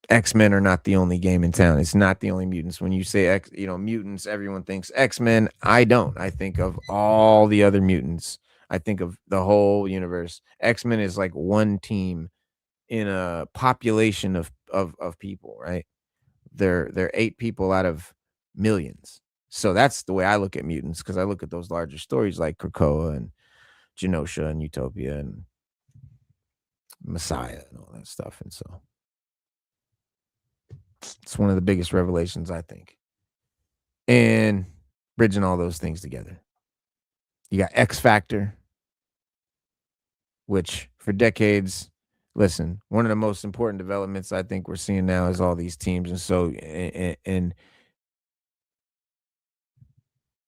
X-Men are not the only game in town. It's not the only mutants. When you say mutants, everyone thinks X-Men. I don't. I think of all the other mutants. I think of the whole universe. X-Men is like one team in a population of people, right? They're 8 people out of millions. So that's the way I look at mutants, because I look at those larger stories like Krakoa and Genosha and Utopia and Messiah and all that stuff. And so it's one of the biggest revelations, I think. And bridging all those things together. You got X Factor, which for decades, listen, one of the most important developments I think we're seeing now is all these teams. And so, and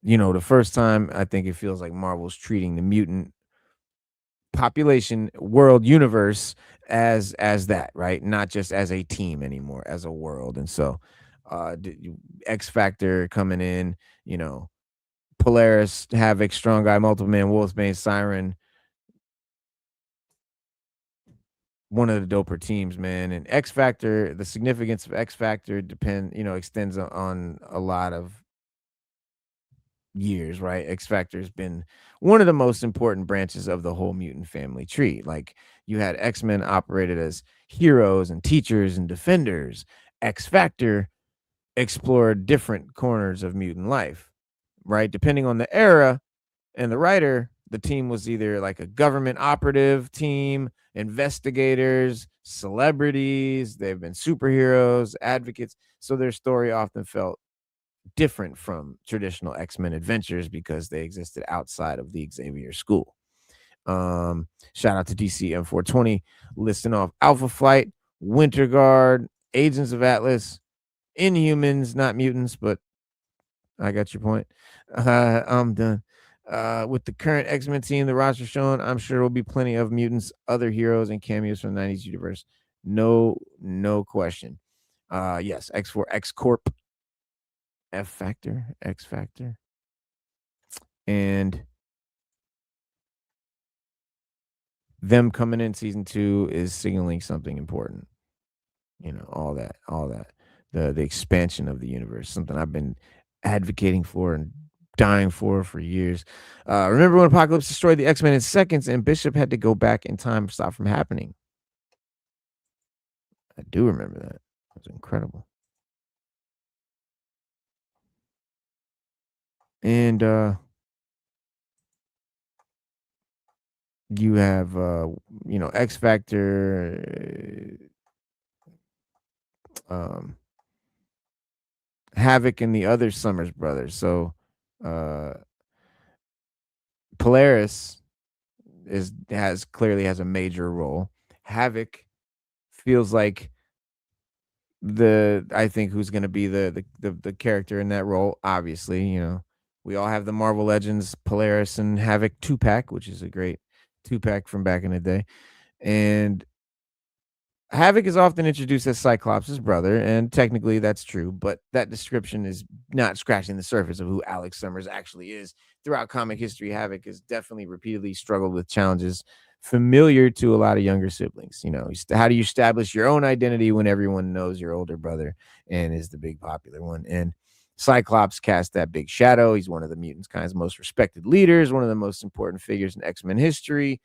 the first time I think it feels like Marvel's treating the mutant population, world, universe as that, right? Not just as a team anymore, as a world. And so X Factor coming in, Polaris, Havok, Strong Guy, Multiple Man, Wolfsbane, Siren, one of the doper teams, man. And X Factor, the significance of X Factor extends on a lot of years, right? X Factor has been one of the most important branches of the whole mutant family tree. Like, you had X-Men operated as heroes and teachers and defenders. X Factor explored different corners of mutant life, right? Depending on the era and the writer, the team was either like a government operative team, investigators, celebrities. They've been superheroes, advocates. So their story often felt different from traditional X-Men adventures because they existed outside of the Xavier school. Shout out to DC M420 listing off Alpha Flight, Winter Guard, Agents of Atlas, Inhumans, not mutants, but I got your point. I'm done. With the current X-Men team, the roster shown, I'm sure there will be plenty of mutants, other heroes, and cameos from the 90s universe. No question. Yes, X4, X Corp, F Factor, X Factor. And them coming in season 2 is signaling something important. All that. The expansion of the universe, something I've been advocating for and dying for years. Remember when Apocalypse destroyed the X-Men in seconds and Bishop had to go back in time to stop from happening? I do remember that. It was incredible. And you have X Factor, Havok, and the other Summers brothers. So Polaris clearly has a major role. Havok feels like I think who's going to be the character in that role. Obviously, we all have the Marvel Legends Polaris and Havok 2-pack, which is a great 2-pack from back in the day. And Havok is often introduced as Cyclops' brother, and technically that's true, but that description is not scratching the surface of who Alex Summers actually is. Throughout comic history, Havok has definitely repeatedly struggled with challenges familiar to a lot of younger siblings. How do you establish your own identity when everyone knows your older brother and is the big popular one? And Cyclops cast that big shadow. He's one of the mutants' kind's most respected leaders, one of the most important figures in X-Men history.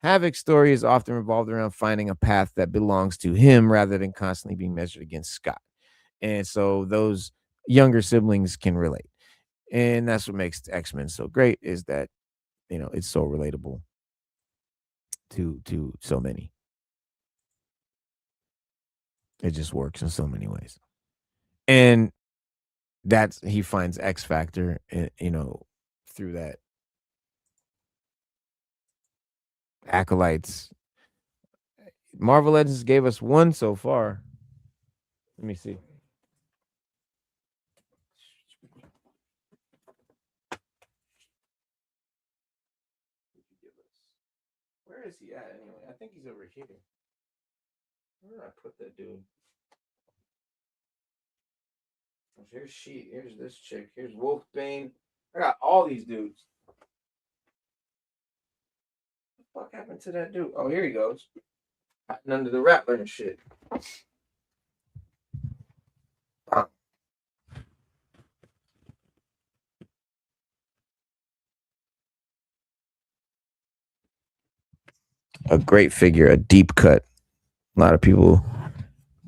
Havok's story is often revolved around finding a path that belongs to him rather than constantly being measured against Scott. And so those younger siblings can relate. And that's what makes X-Men so great, is that, it's so relatable to so many. It just works in so many ways. And he finds X Factor, through that. Acolytes. Marvel Legends gave us one so far. Let me see. Where is he at anyway? I think he's over here. Where did I put that dude? Here's this chick. Here's Wolfbane. I got all these dudes. What the fuck happened to that dude? Oh, here he goes. Hiding under the Rattler and shit. A great figure, a deep cut. A lot of people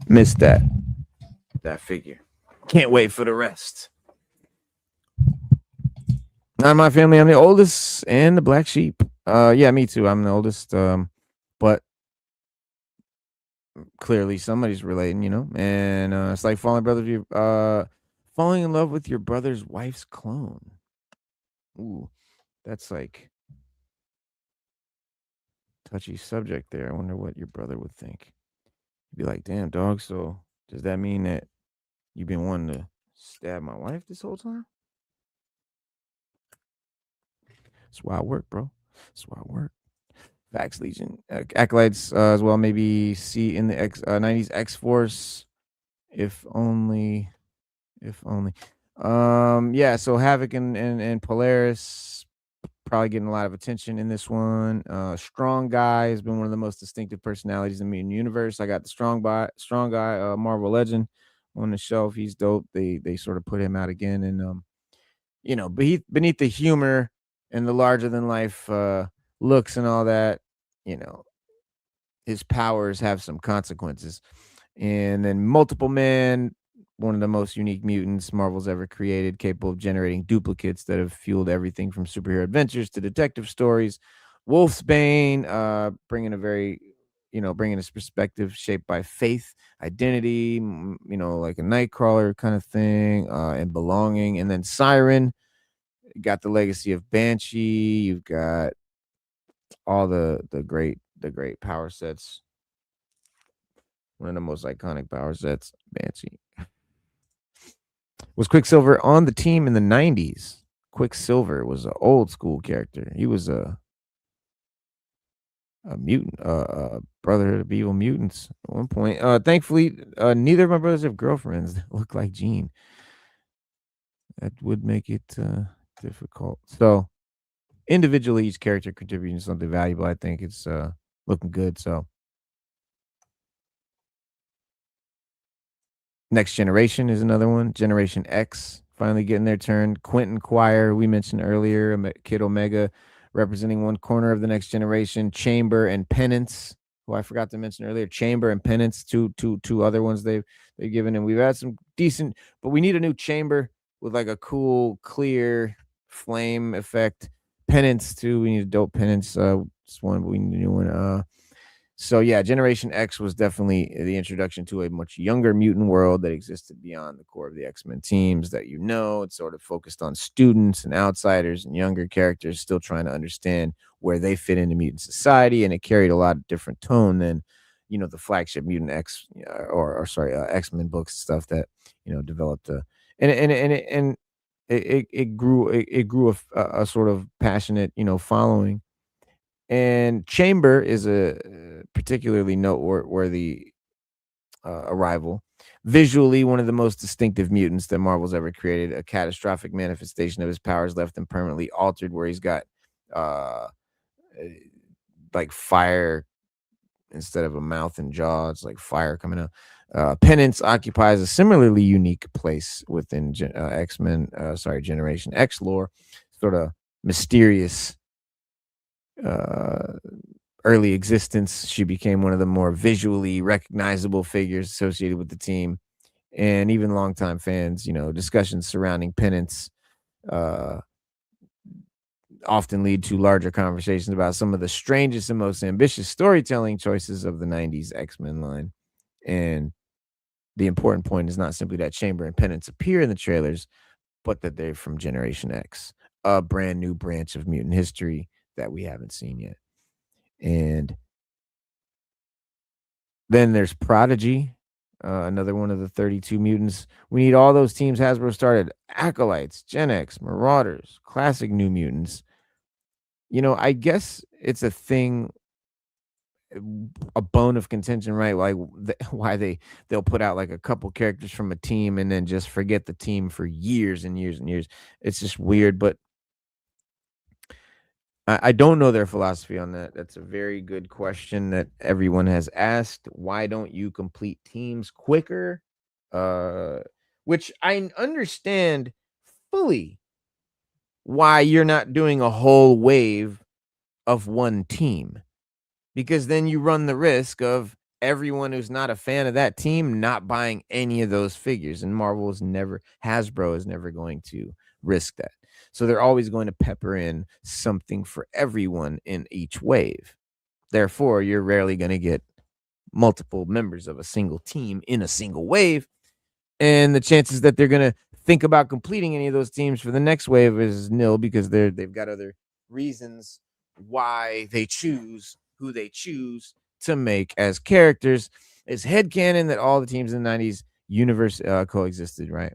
missed that figure. Can't wait for the rest. Not in my family. I'm the oldest and the black sheep. Yeah, me too. I'm the oldest. But clearly somebody's relating, you know. And it's like falling in love with your brother's wife's clone. Ooh, that's like touchy subject there. I wonder what your brother would think. He'd be like, "Damn, dog. So does that mean that you've been wanting to stab my wife this whole time?" That's why I work, bro. That's why I work. Vax Legion. Acolytes as well. Maybe see in the 90s X-Force. If only. Yeah, so Havok and Polaris probably getting a lot of attention in this one. Strong Guy has been one of the most distinctive personalities in the mutant universe. I got the Strong Guy, Marvel Legend on the shelf. He's dope. They sort of put him out again, and you know, beneath the humor and the larger than life looks and all that, you know, his powers have some consequences. And then Multiple Man, one of the most unique mutants Marvel's ever created, capable of generating duplicates that have fueled everything from superhero adventures to detective stories. Wolfsbane, bringing his perspective shaped by faith, identity, you know, like a Nightcrawler kind of thing, and belonging. And then Siren, got the legacy of Banshee. You've got all the great power sets. One of the most iconic power sets, Banshee. Was Quicksilver on the team in the 90s? Quicksilver was an old school character. He was a mutant, Brotherhood of Evil Mutants at one point. Thankfully, neither of my brothers have girlfriends that look like Jean. That would make it difficult. So individually, each character contributing something valuable. I think it's looking good. So Next Generation is another one. Generation X finally getting their turn. Quentin Quire, we mentioned earlier, Kid Omega representing one corner of the Next Generation. Chamber and Penance, who I forgot to mention earlier. Chamber and Penance, two other ones they've given, and we've had some decent, but we need a new Chamber with like a cool, clear flame effect. Penance too. We need a dope Penance. Just one, but we need a new one. So yeah, Generation X was definitely the introduction to a much younger mutant world that existed beyond the core of the X-Men teams that you know. It's sort of focused on students and outsiders and younger characters still trying to understand where they fit into mutant society, and it carried a lot of different tone than, you know, the flagship Mutant X X-Men books and stuff that, you know, developed it grew a sort of passionate, you know, following. And Chamber is a particularly noteworthy arrival. Visually, one of the most distinctive mutants that Marvel's ever created. A catastrophic manifestation of his powers left him permanently altered, where he's got like fire instead of a mouth and jaw. It's like fire coming out. Penance occupies a similarly unique place within Generation X lore. Sort of mysterious early existence. She became one of the more visually recognizable figures associated with the team, and even longtime fans, you know, discussions surrounding Penance often lead to larger conversations about some of the strangest and most ambitious storytelling choices of the 90s X-Men line. And the important point is not simply that Chamber and Penance appear in the trailers, but that they're from Generation X, a brand new branch of mutant history that we haven't seen yet. And then there's Prodigy, another one of the 32 mutants. We need all those teams Hasbro started: Acolytes, Gen X, Marauders, classic New Mutants. You know, I guess it's a thing a bone of contention, right? Like why they'll put out like a couple characters from a team and then just forget the team for years and years and years. It's just weird, but I don't know their philosophy on that. That's a very good question that everyone has asked. Why don't you complete teams quicker? Which I understand fully why you're not doing a whole wave of one team, because then you run the risk of everyone who's not a fan of that team not buying any of those figures. And Hasbro is never going to risk that. So they're always going to pepper in something for everyone in each wave. Therefore, you're rarely going to get multiple members of a single team in a single wave. And the chances that they're going to think about completing any of those teams for the next wave is nil, because they've got other reasons why they choose who they choose to make as characters. It's headcanon that all the teams in the 90s universe coexisted, right?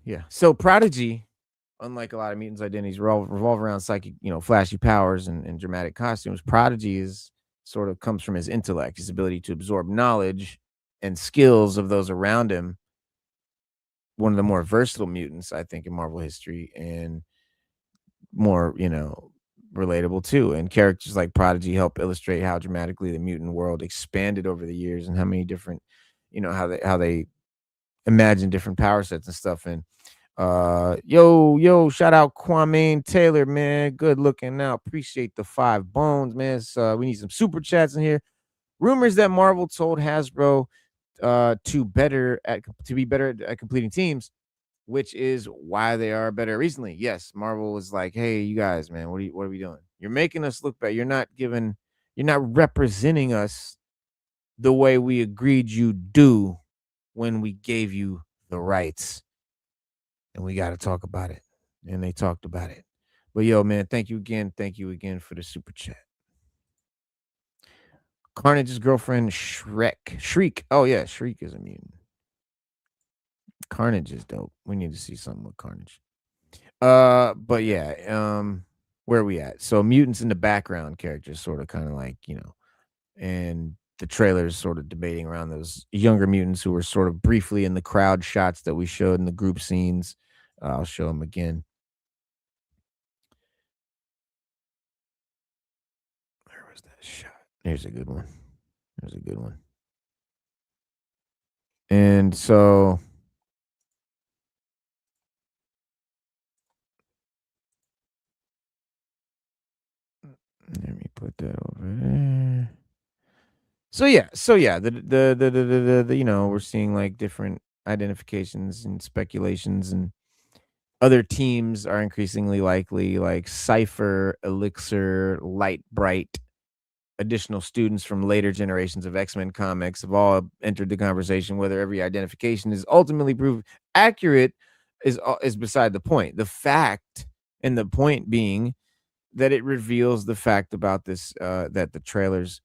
Yeah. So Prodigy, unlike a lot of mutants' identities, revolve around psychic, flashy powers and dramatic costumes. Prodigy is sort of comes from his intellect, his ability to absorb knowledge and skills of those around him. One of the more versatile mutants, I think, in Marvel history, and more, relatable too. And characters like Prodigy help illustrate how dramatically the mutant world expanded over the years, and how many different, how they imagine different power sets and stuff. And yo, shout out Kwame Taylor, man. Good looking out. Appreciate the 5 bones, man. We need some super chats in here. Rumors that Marvel told Hasbro to be better at completing teams, which is why they are better recently. Yes, Marvel was like, hey, you guys, man, what are we doing? You're making us look bad. You're not representing us the way we agreed you do when we gave you the rights. And we got to talk about it. And they talked about it. But yo, man, thank you again for the super chat. Carnage's girlfriend, Shriek. Oh yeah, Shriek is a mutant. Carnage is dope. We need to see something with Carnage. But yeah, where are we at? So mutants in the background characters, sort of kind of like, and the trailers sort of debating around those younger mutants who were sort of briefly in the crowd shots that we showed in the group scenes. I'll show them again. Where was that shot? Here's a good one. And so let me put that over there. So yeah, the we're seeing like different identifications and speculations, and other teams are increasingly likely, like Cypher, Elixir, Light Bright. Additional students from later generations of X-Men comics have all entered the conversation. Whether every identification is ultimately proved accurate is beside the point. The fact and the point being that it reveals the fact about this, that the trailers,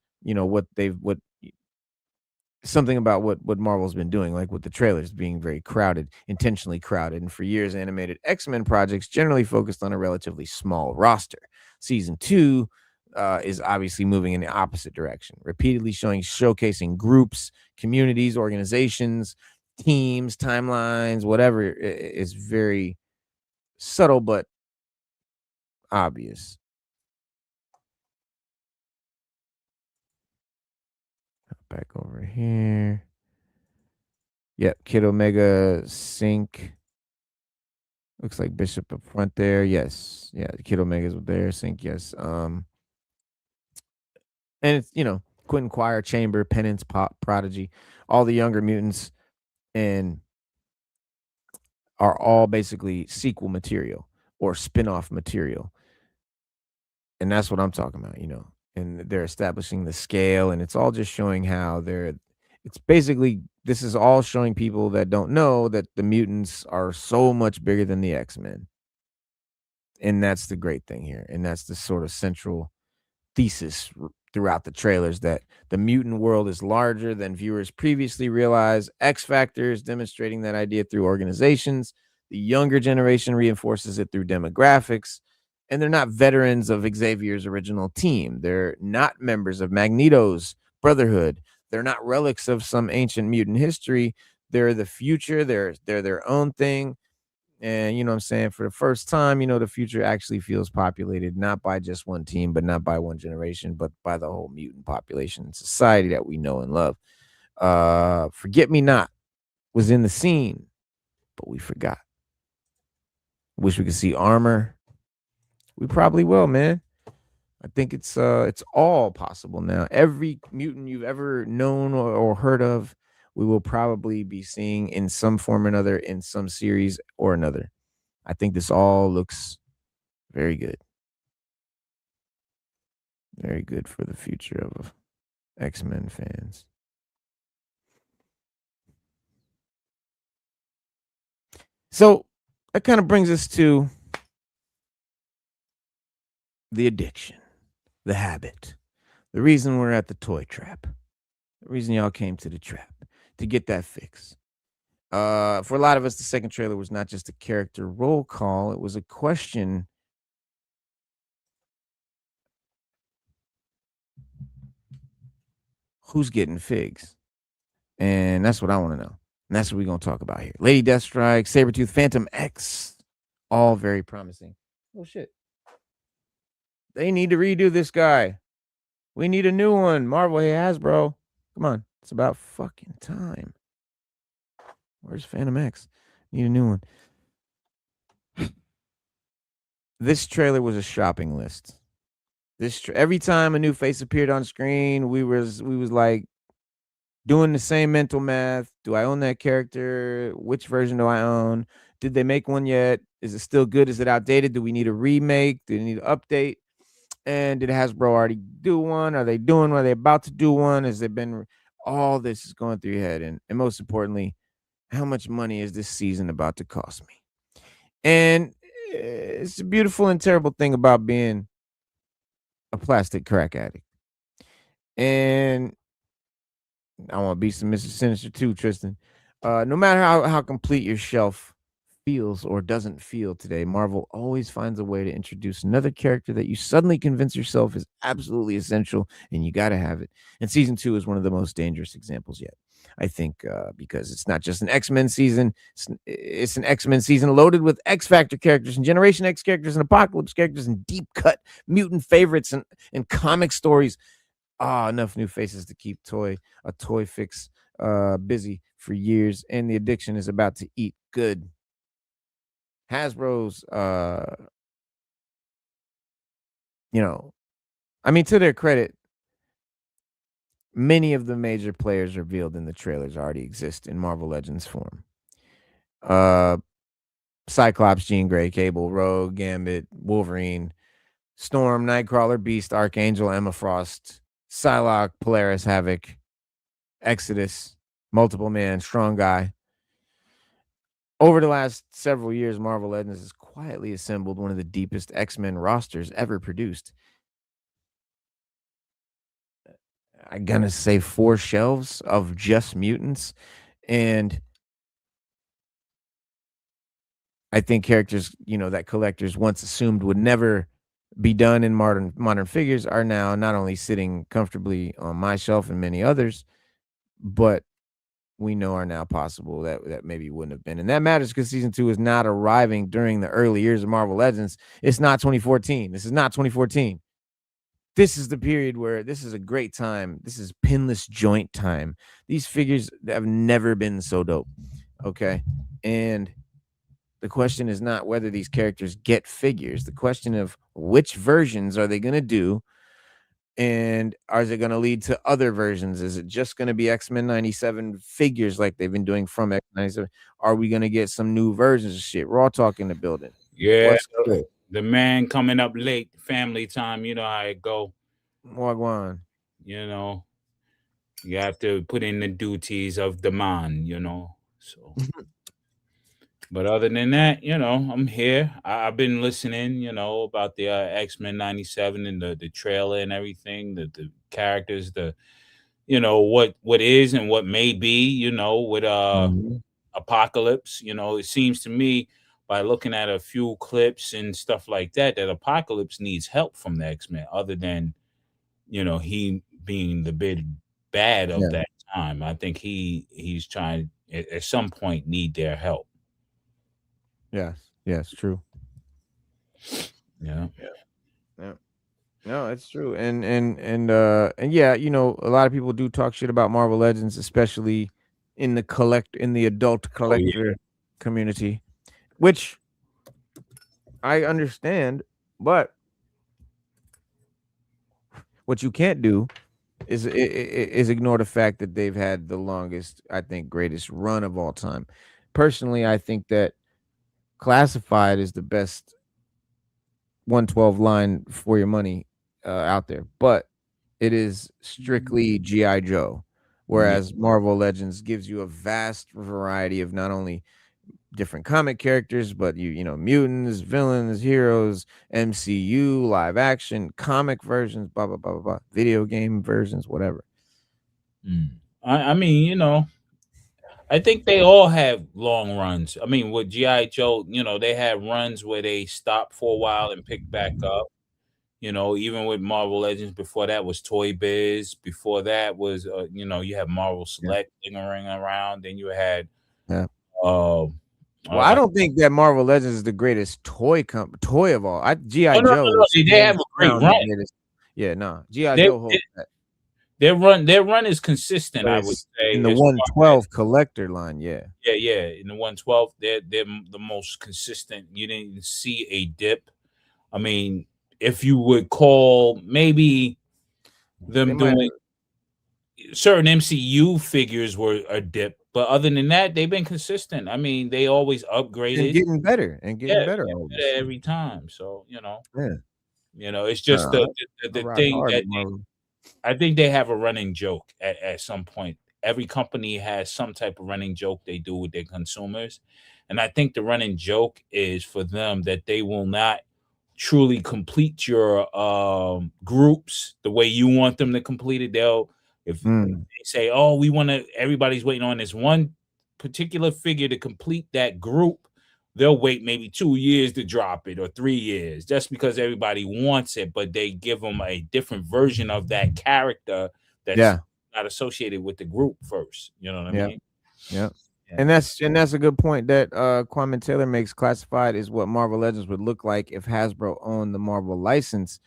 something about what Marvel's been doing, like with the trailers being very crowded, intentionally crowded. And for years, animated X-Men projects generally focused on a relatively small roster. Season 2 is obviously moving in the opposite direction, repeatedly showcasing groups, communities, organizations, teams, timelines, whatever. Is very subtle but obvious. Back over here. Yep, Kid Omega Sync. Looks like Bishop up front there. Yes. Yeah, Kid Omega's there. Sync, yes. And it's, Quentin Quire, Chamber, Penance, Prodigy, all the younger mutants, and are all basically sequel material or spin-off material. And that's what I'm talking about, and they're establishing the scale, and it's all just showing how it's basically, this is all showing people that don't know that the mutants are so much bigger than the X-Men. And that's the great thing here. And that's the sort of central thesis throughout the trailers, that the mutant world is larger than viewers previously realized. X Factor is demonstrating that idea through organizations. The younger generation reinforces it through demographics. And they're not veterans of Xavier's original team. They're not members of Magneto's Brotherhood. They're not relics of some ancient mutant history. They're the future. They're their own thing. And you know what I'm saying? For the first time, you know, the future actually feels populated not by just one team, but not by one generation, but by the whole mutant population society that we know and love. Forget Me Not was in the scene, but we forgot. Wish we could see armor. We probably will, man. I think it's all possible now. Every mutant you've ever known or heard of, we will probably be seeing in some form or another in some series or another. I think this all looks very good. Very good for the future of X-Men fans. So that kind of brings us to the addiction, the habit, the reason we're at the toy trap, the reason y'all came to the trap, to get that fix. For a lot of us, the second trailer was not just a character roll call, it was a question. Who's getting figs? And that's what I want to know. And that's what we're going to talk about here. Lady Deathstrike, Sabretooth, Phantom X, all very promising. Oh, shit. They need to redo this guy. We need a new one. Marvel, hey, Hasbro. Come on. It's about fucking time. Where's Phantom X? Need a new one. This trailer was a shopping list. Every time a new face appeared on screen, we was like doing the same mental math. Do I own that character? Which version do I own? Did they make one yet? Is it still good? Is it outdated? Do we need a remake? Do we need an update? And did Hasbro already do one? Are they doing one? Are they about to do one? Has it been all this is going through your head? And most importantly, how much money is this season about to cost me? And it's a beautiful and terrible thing about being a plastic crack addict. And I want to be some Mr. Sinister too, Tristan. No matter how complete your shelf feels or doesn't feel today, Marvel always finds a way to introduce another character that you suddenly convince yourself is absolutely essential and you got to have it. And season 2 is one of the most dangerous examples yet. I think because it's not just an X-Men season, it's an X-Men season loaded with X-Factor characters and Generation X characters and Apocalypse characters and deep cut mutant favorites and comic stories. Enough new faces to keep a toy fix busy for years, and the addiction is about to eat good. Hasbro's to their credit, many of the major players revealed in the trailers already exist in Marvel Legends form. Cyclops, Jean Grey, Cable, Rogue, Gambit, Wolverine, Storm, Nightcrawler, Beast, Archangel, Emma Frost, Psylocke, Polaris, Havok, Exodus, Multiple Man, Strong Guy. Over the last several years, Marvel Legends has quietly assembled one of the deepest X-Men rosters ever produced. I'm gonna say 4 shelves of just mutants, and I think characters, that collectors once assumed would never be done in modern figures are now not only sitting comfortably on my shelf and many others, but we know are now possible that maybe wouldn't have been. And that matters because season 2 is not arriving during the early years of Marvel Legends. It's not 2014. This is not 2014. This is the period where this is a great time. This is pinless joint time. These figures have never been so dope. Okay. And the question is not whether these characters get figures. The question of which versions are they going to do? And is it going to lead to other versions? Is it just going to be X-Men 97 figures like they've been doing from X-Men 97? Are we going to get some new versions of shit? Raw Talk in the building. Yeah. The man coming up late, family time. You know how it go. Wagwan. You have to put in the duties of the man, So, but other than that, I'm here. I've been listening, about the X-Men 97 and the trailer and everything, the characters, what is and what may be, with Apocalypse. It seems to me by looking at a few clips and stuff like that, that Apocalypse needs help from the X-Men, other than, he being the big bad of that time. I think he's trying at some point need their help. Yes, true. Yeah. No, it's true. And yeah, a lot of people do talk shit about Marvel Legends, especially in the adult collector community, which I understand, but what you can't do is ignore the fact that they've had the longest, I think, greatest run of all time. Personally, I think that Classified is the best 112 line for your money out there, but it is strictly G.I. Joe, whereas Marvel Legends gives you a vast variety of not only different comic characters, but mutants, villains, heroes, MCU, live action, comic versions, blah blah blah blah, blah, video game versions, whatever. I mean, I think they all have long runs. I mean, with G.I. Joe, they had runs where they stopped for a while and picked back up. Even with Marvel Legends, before that was Toy Biz. Before that was, you have Marvel Select lingering around. Then you had, well, I don't think that Marvel Legends is the greatest toy of all. G.I. Joe. No, they have a great run. Yeah, no, G.I. Joe holds that. Their run is consistent, I would say. In the 112 collector line, yeah. In the 112, they're the most consistent. You didn't see a dip. I mean, if you would call maybe them doing certain MCU figures were a dip, but other than that, they've been consistent. I mean, they always upgraded and getting better every time. So yeah, it's just the thing that I think they have a running joke at some point. Every company has some type of running joke they do with their consumers, and I think the running joke is for them that they will not truly complete your groups the way you want them to complete it. If they say, "Oh, we want to," everybody's waiting on this one particular figure to complete that group. They'll wait maybe 2 years to drop it or 3 years just because everybody wants it, but they give them a different version of that character that's not associated with the group first. You know what I mean? Yeah. And that's a good point that Kwame Taylor makes. Classified is what Marvel Legends would look like if Hasbro owned the Marvel license,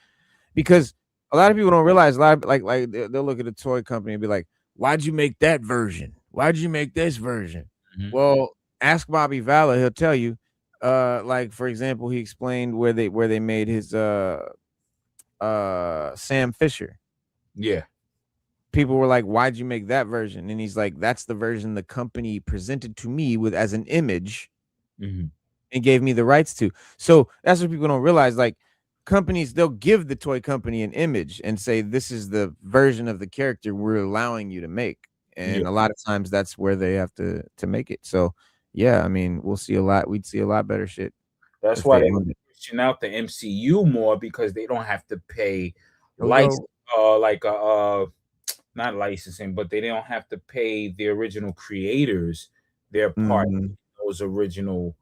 because a lot of people don't realize, like they'll look at a toy company and be like, "Why'd you make that version? Why'd you make this version?" Well, ask Bobby Vala, he'll tell you. Like for example, he explained where they made his Sam Fisher. Yeah. People were like, "Why'd you make that version?" And he's like, "That's the version the company presented to me with as an image and gave me the rights to." So that's what people don't realize. Like companies, they'll give the toy company an image and say, "This is the version of the character we're allowing you to make." And a lot of times that's where they have to make it. So yeah, I mean, we'd see a lot better shit. That's why they're pushing out the MCU more, because they don't have to pay not licensing, but they don't have to pay the original creators their part of those original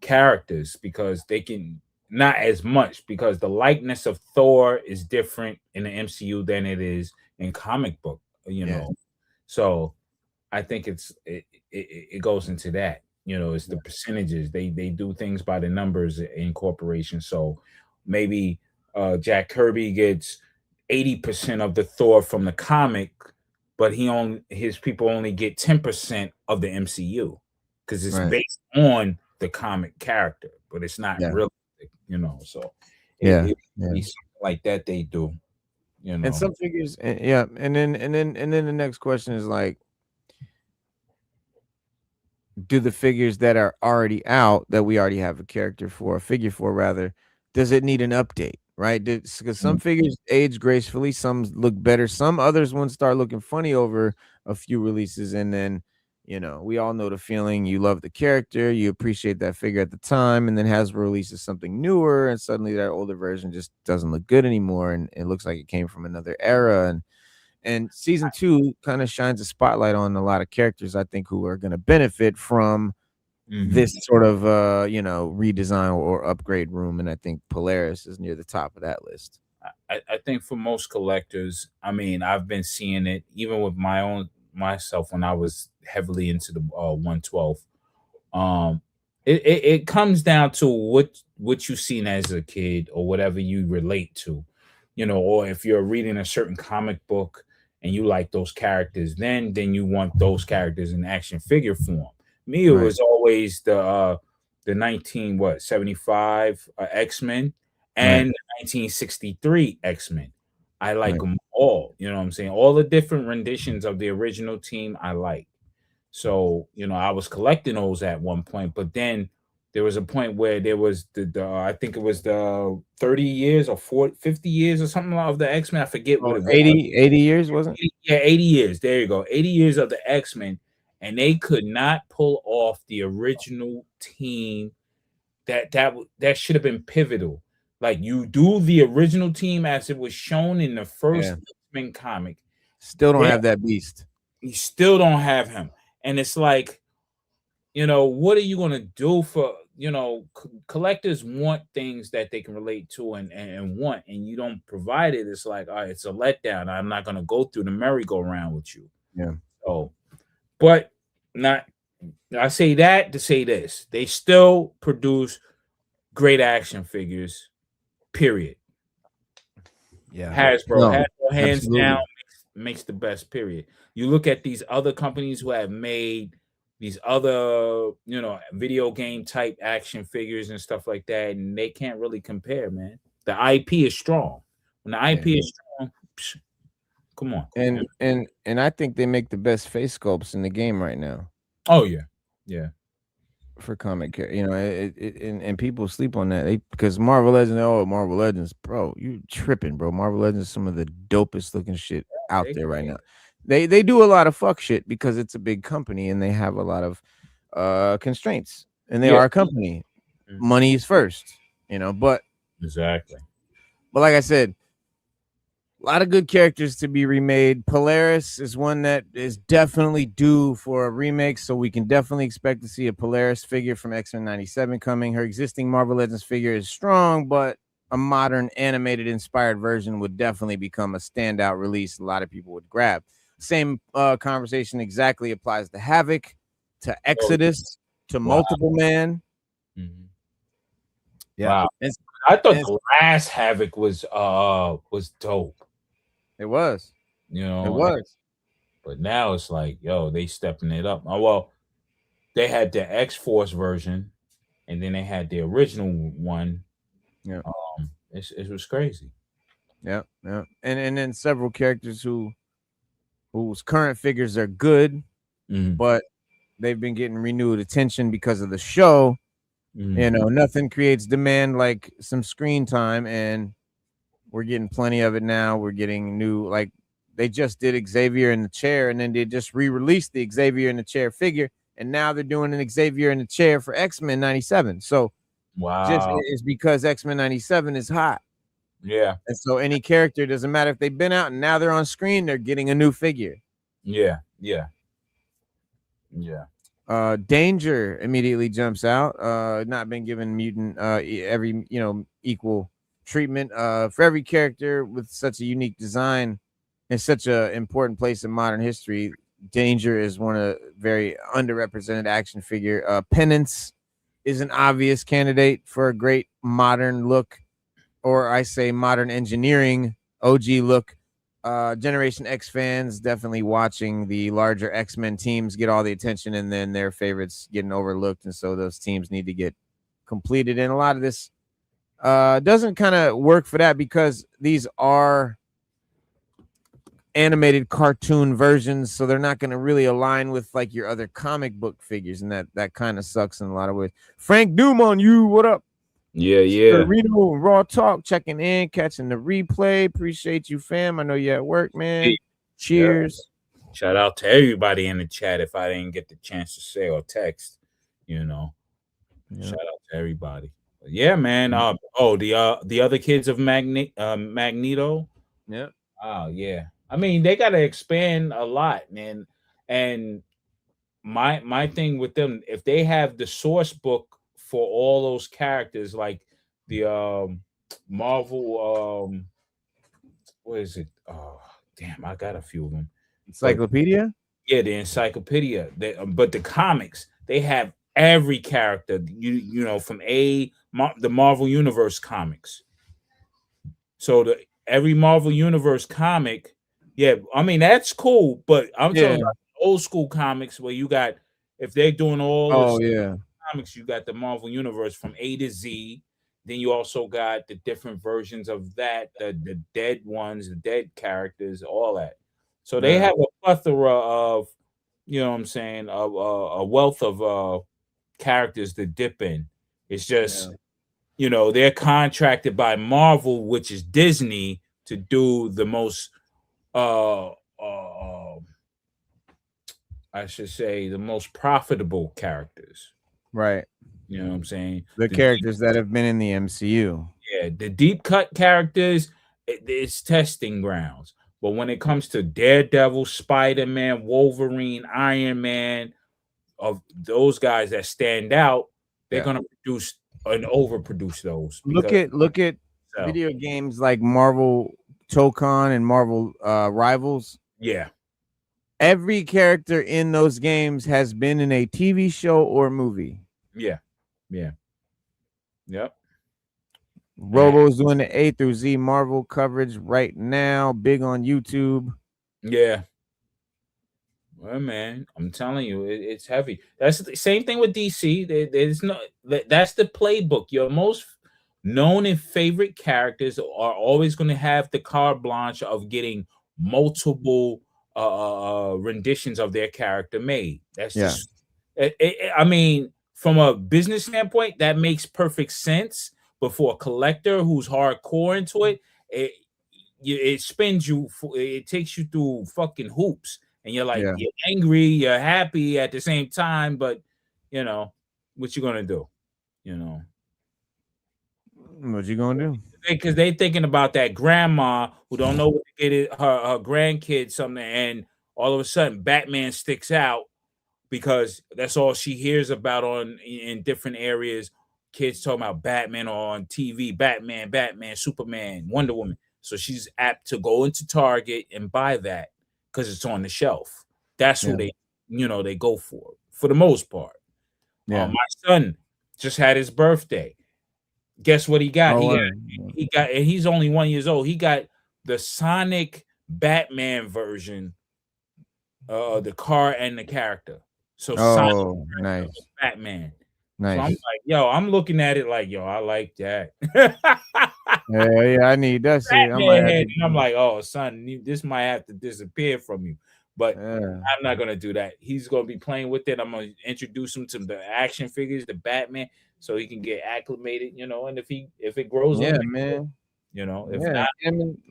characters, because they can not as much, because the likeness of Thor is different in the MCU than it is in comic book, know. So I think it goes into that. It's the percentages. They do things by the numbers in corporation. So maybe Jack Kirby gets 80% of the Thor from the comic, but his people only get 10% of the MCU, because it's based on the comic character, but it's not real, so it's like that they do, and some figures, and then the next question is like, do the figures that are already out, that we already have a figure for rather, does it need an update? Right, because some figures age gracefully, some look better, some others ones start looking funny over a few releases, and then we all know the feeling. You love the character, you appreciate that figure at the time, and then Hasbro releases something newer, and suddenly that older version just doesn't look good anymore, and it looks like it came from another era. And season 2 kind of shines a spotlight on a lot of characters, I think, who are going to benefit from this sort of redesign or upgrade room, and I think Polaris is near the top of that list. I think for most collectors, I mean, I've been seeing it even with myself when I was heavily into the 112. It comes down to what you seen as a kid or whatever you relate to, or if you're reading a certain comic book and you like those characters, then you want those characters in action figure form. Me, it was always the 1975 X-Men and the 1963 X-Men. I like them all. You know what I'm saying? All the different renditions of the original team I like. So, I was collecting those at one point, but then there was a point where there was the I think it was the 30 years or 50 years or something of the X-Men. I forget what it was. 80 years, wasn't it? Yeah, 80 years. There you go. 80 years of the X-Men. And they could not pull off the original team that should have been pivotal. Like, you do the original team as it was shown in the first X-Men comic. Still don't have that beast. You still don't have him. And it's like, what are you going to do for, collectors want things that they can relate to and want, and you don't provide it. It's like, all right, it's a letdown. I'm not going to go through the merry-go-round with you. Yeah. So, but I say that to say this. They still produce great action figures, period. Yeah. Hasbro hands down makes the best, period. You look at these other companies who have made these other, video game type action figures and stuff like that, and they can't really compare, man. The IP is strong. When the IP is strong, come on. And I think they make the best face sculpts in the game right now. Oh yeah, yeah. For comic, and people sleep on that because Marvel Legends, bro, you tripping, bro. Marvel Legends is some of the dopest looking shit out there right now. They do a lot of fuck shit because it's a big company and they have a lot of constraints, and they are a company. Money is first, but exactly. But like I said, a lot of good characters to be remade. Polaris is one that is definitely due for a remake, so we can definitely expect to see a Polaris figure from X-Men 97 coming. Her existing Marvel Legends figure is strong, but a modern animated inspired version would definitely become a standout release a lot of people would grab. Same conversation exactly applies to Havok, to Exodus, to Multiple Man. Mm-hmm. Yeah. Wow. I thought the last Havok was dope. It was. It was. But now it's like, they stepping it up. Oh, well, they had the X-Force version, and then they had the original one. Yeah. It was crazy. Yeah, yeah. And then several characters whose current figures are good, but they've been getting renewed attention because of the show. Nothing creates demand like some screen time, and we're getting plenty of it now. We're getting new, like they just did Xavier in the chair, and then they just re-released the Xavier in the chair figure, and now they're doing an Xavier in the chair for X-Men 97. So just it's because X-Men 97 is hot. Yeah. And so any character, doesn't matter if they've been out and now they're on screen, they're getting a new figure. Yeah. Danger immediately jumps out. Not been given mutant every equal treatment. For every character with such a unique design and such a important place in modern history, Danger is one of very underrepresented action figure. Penance is an obvious candidate for a great modern look, or I say modern engineering OG look. Generation X fans definitely watching the larger X-Men teams get all the attention, and then their favorites getting overlooked, and so those teams need to get completed. And a lot of this doesn't kind of work for that because these are animated cartoon versions, so they're not going to really align with like your other comic book figures, and that kind of sucks in a lot of ways. Frank Doom on you, what up? Yeah. Reno Raw Talk checking in, catching the replay. Appreciate you, fam. I know you're at work, man. Hey. Cheers. Yeah. Shout out to everybody in the chat if I didn't get the chance to say or text, Shout out to everybody. But yeah, man. The other kids of Magneto. 'Yep. Oh yeah. I mean, they gotta expand a lot, man. And my thing with them, if they have the source book for all those characters, like the Marvel, what is it? Oh, damn, I got a few of them. Encyclopedia. Yeah, the encyclopedia. But the comics, they have every character. You know, from the Marvel Universe comics. So every Marvel Universe comic, yeah, I mean that's cool. But I'm talking about old school comics where you got, if they're doing all this comics, you got the Marvel Universe from A to Z. Then you also got the different versions of that, the dead ones, the dead characters, all that. So they have a plethora of, you know what I'm saying, a wealth of characters to dip in. It's just, you know, they're contracted by Marvel, which is Disney, to do the most, I should say, the most profitable characters. Right. You know what I'm saying? The characters that have been in the MCU. Yeah, the deep cut characters, it's testing grounds. But when it comes to Daredevil, Spider-Man, Wolverine, Iron Man, of those guys that stand out, they're gonna produce and overproduce those. Look at video games like Marvel Tokon and Marvel Rivals. Yeah. Every character in those games has been in a TV show or movie. Yeah. Yeah. Yep. Robo's doing the A through Z Marvel coverage right now, big on YouTube. Yeah. Well, man, I'm telling you, it's heavy. That's the same thing with DC. There's no, that's the playbook. Your most known and favorite characters are always going to have the carte blanche of getting multiple renditions of their character made. That's just, I mean, from a business standpoint, that makes perfect sense. But for a collector who's hardcore into it, it spins you. It takes you through fucking hoops, and you're like, you're angry, you're happy at the same time. But you know what you gonna do? You know what you gonna do? Because they thinking about that grandma who don't know what to get it, her grandkids something, and all of a sudden Batman sticks out because that's all she hears about in different areas. Kids talking about Batman on TV, Batman, Superman, Wonder Woman. So she's apt to go into Target and buy that because it's on the shelf. That's who they go for the most part. My son just had his birthday. Guess what he got? He got, and he's only 1 year old. He got the Sonic Batman version, the car and the character. So Sonic nice Batman. Nice. So I'm like, yo, I'm looking at it like, yo, I like that. yeah, I need that shit. I'm like, oh, son, this might have to disappear from you. But I'm not gonna do that. He's gonna be playing with it. I'm gonna introduce him to the action figures, the Batman, so he can get acclimated, you know. And if it grows on him, man, you know, if not,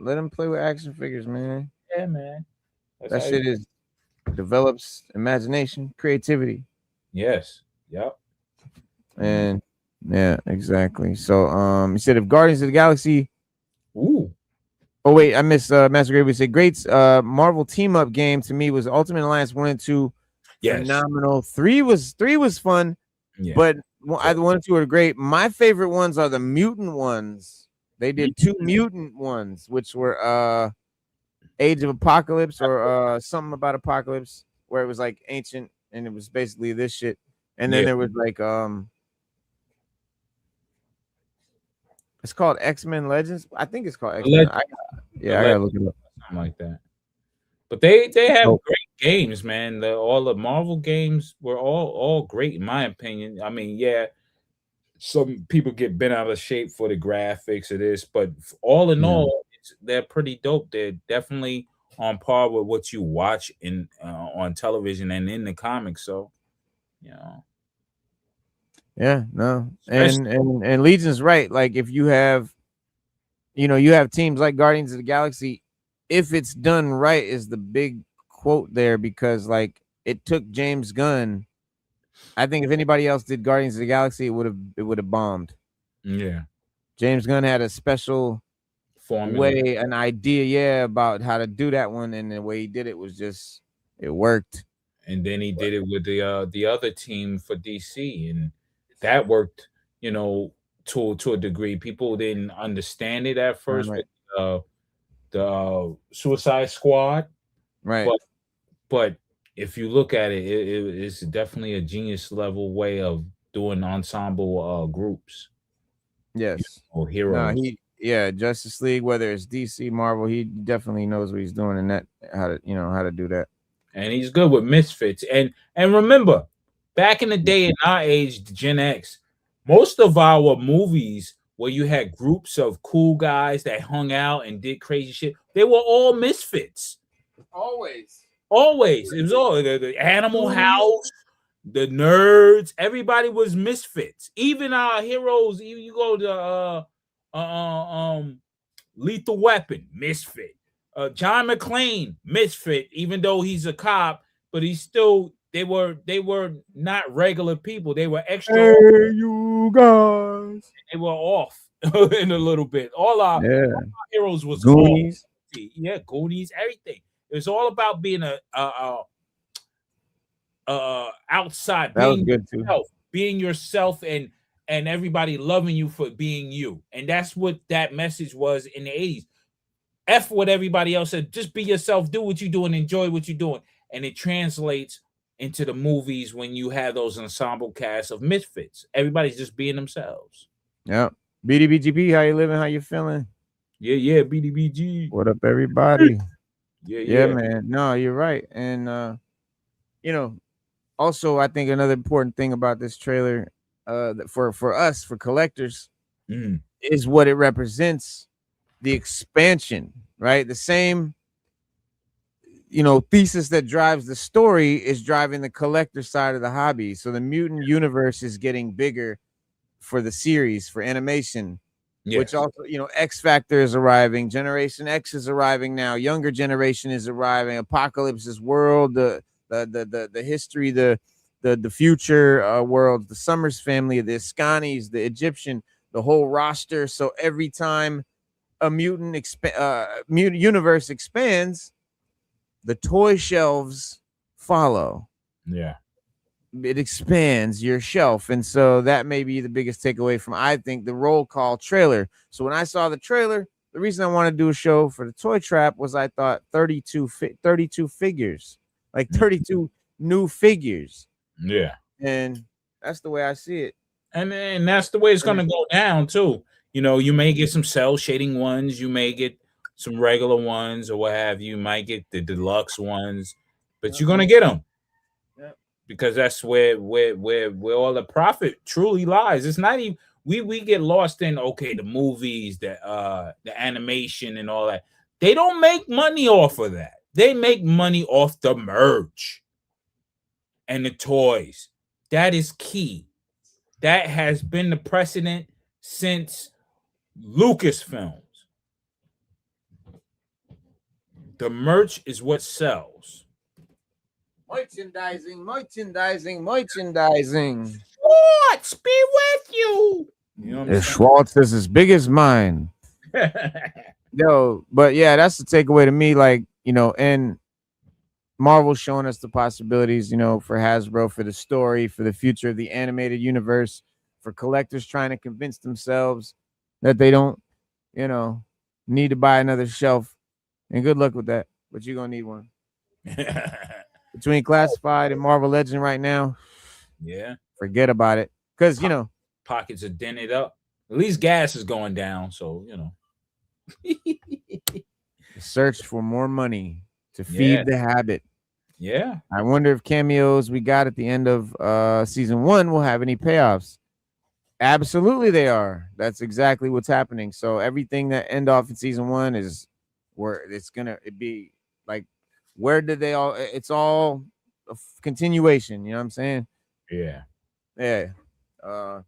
let him play with action figures, man. Yeah, man. That shit develops imagination, creativity. Yes. Yep. And yeah, exactly. So you said if Guardians of the Galaxy. Ooh. Oh wait, I missed Master Grave. We said great Marvel team up game to me was Ultimate Alliance 1 and 2. Phenomenal. 3 was fun. Yeah. But 1 and 2 are great. My favorite ones are the mutant ones. They did 2 mutant ones, which were Age of Apocalypse or something about Apocalypse, where it was like ancient and it was basically this shit. And then there was like it's called X-Men Legends. I think it's called X-Men. I gotta look it up. Something like that. But they have great games, man. All the Marvel games were all great in my opinion. I mean, some people get bent out of shape for the graphics of this, but all in all, they're pretty dope. They're definitely on par with what you watch on television and in the comics. So, you know. Yeah, no. And Legion's right. Like if you have teams like Guardians of the Galaxy, if it's done right is the big quote there, because like it took James Gunn. I think if anybody else did Guardians of the Galaxy, it would have bombed. Yeah. James Gunn had a special way, an idea, about how to do that one, and the way he did it was just, it worked. and then he did it with the other team for DC, and that worked, to a degree. People didn't understand it at first Right. with the Suicide Squad, Right. but if you look at it, it's definitely a genius level way of doing ensemble groups. Yes. Or heroes. Justice League, whether it's DC, Marvel, he definitely knows what he's doing and that how to do that. And he's good with misfits. And remember, back in the day in our age, Gen X, most of our movies where you had groups of cool guys that hung out and did crazy shit, they were all misfits. Always. It was all the Animal House, the nerds, everybody was misfits. Even our heroes, you go to Lethal Weapon, misfit. John McClane, misfit, even though he's a cop, but he's still they were not regular people. They were extra. Hey, you guys. They were off in a little bit. All our heroes was Goonies. Off. Goonies, everything. It was all about being a outside, that being good yourself, too. Being yourself and everybody loving you for being you. And that's what that message was in the 80s. F what everybody else said. Just be yourself, do what you do, and enjoy what you're doing. And it translates into the movies when you have those ensemble casts of misfits. Everybody's just being themselves. Yeah. BDBGP, how you living? How you feeling? Yeah, BDBG. What up, everybody? Yeah, man. No, you're right. And also I think another important thing about this trailer, for us, for collectors, is what it represents. The expansion, right? The same, thesis that drives the story is driving the collector side of the hobby. So the mutant universe is getting bigger for the series, for animation, which also, X Factor is arriving, Generation X is arriving now, younger generation is arriving, Apocalypse's world, the history, the future worlds, the Summers family, the Askanis, the Egyptian, the whole roster. So every time a mutant universe expands, the toy shelves follow. Yeah, it expands your shelf, and so that may be the biggest takeaway from, I think, the roll call trailer. So when I saw the trailer, the reason I wanted to do a show for the Toy Trap was I thought 32 figures, like 32 new figures. Yeah, and that's the way I see it. And that's the way it's gonna go down too. You may get some cell shading ones, you may get some regular ones, or what have you. You might get the deluxe ones, but you're gonna get them because that's where all the profit truly lies. It's not even we get lost in the movies, the animation and all that. They don't make money off of that. They make money off the merch and the toys. That is key. That has been the precedent since Lucasfilms. The merch is what sells. Merchandising. Schwartz, be with you. Schwartz is as big as mine. But yeah, that's the takeaway to me. Like, and Marvel showing us the possibilities, for Hasbro, for the story, for the future of the animated universe, for collectors trying to convince themselves that they don't, need to buy another shelf. And good luck with that, but you're gonna need one. Between Classified and Marvel Legend right now, forget about it. Because pockets are dented up. At least gas is going down, so search for more money to feed the habit. Yeah. I wonder if cameos we got at the end of season 1 will have any payoffs. Absolutely they are. That's exactly what's happening. So everything that end off in season 1 is where it's gonna be like, where did they all? It's all a continuation. You know what I'm saying? Yeah. The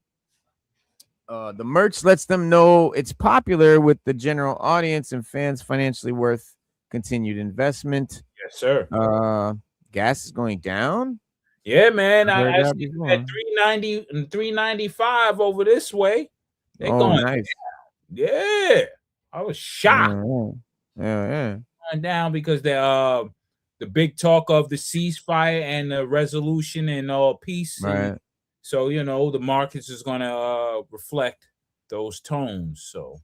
merch lets them know it's popular with the general audience and fans, financially worth continued investment. Yes, sir. Gas is going down. Yeah, man. I see at 390 and 395 over this way. They're going nice. Down. Yeah. I was shocked. Yeah. Going down because the big talk of the ceasefire and the resolution and peace. Right. And so the markets is gonna reflect those tones. So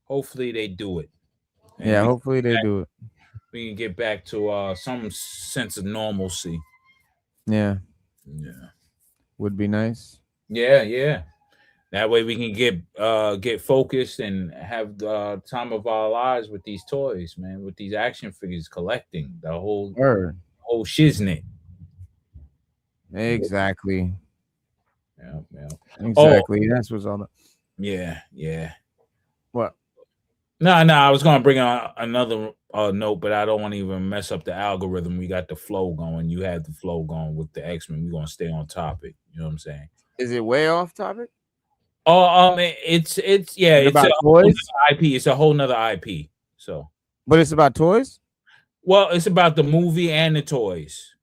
hopefully they do it. And hopefully they do it. We can get back to some sense of normalcy. Yeah. Yeah. Would be nice. Yeah. That way we can get focused and have the time of our lives with these toys, man, with these action figures, collecting the whole shiznit. Exactly. Yeah. Exactly. That's what's all about. Yeah. What? No, I was gonna bring on another note, but I don't want to even mess up the algorithm. We got the flow going. You have the flow going with the X-Men. We're gonna stay on topic. You know what I'm saying? Is it way off topic? Oh, it's about toys. IP. It's a whole nother IP. So, but it's about toys. Well, it's about the movie and the toys.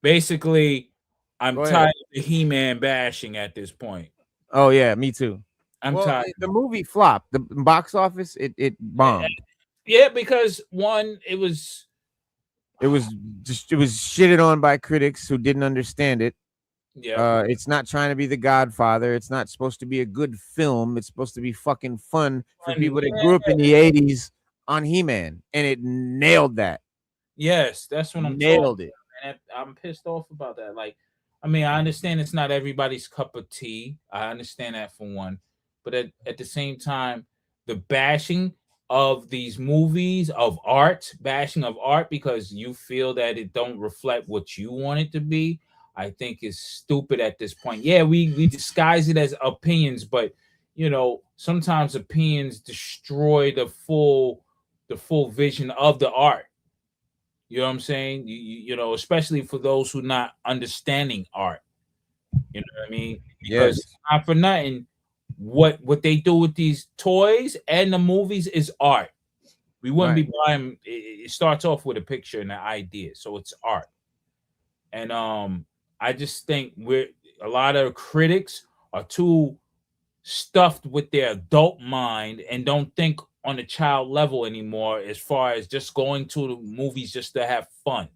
Basically, I'm tired of the He-Man bashing at this point. Oh yeah, me too. I'm tired. The movie flopped. The box office, it bombed. Yeah, because one, it was shitted on by critics who didn't understand it. Yeah. It's not trying to be The Godfather. It's not supposed to be a good film. It's supposed to be fucking fun for people that grew up in the 80s on He-Man, and it nailed that. Yes, that's what I'm nailed it. And I'm pissed off about that. Like, I mean, I understand it's not everybody's cup of tea. I understand that for one, but at the same time, the bashing of these movies of art, because you feel that it don't reflect what you want it to be, I think is stupid at this point. Yeah, we disguise it as opinions, but sometimes opinions destroy the full vision of the art. You know what I'm saying? You especially for those who not understanding art. You know what I mean? Because not for nothing, what they do with these toys and the movies is art. We wouldn't be buying. It starts off with a picture and an idea, so it's art. And I just think a lot of critics are too stuffed with their adult mind and don't think on a child level anymore, as far as just going to the movies just to have fun.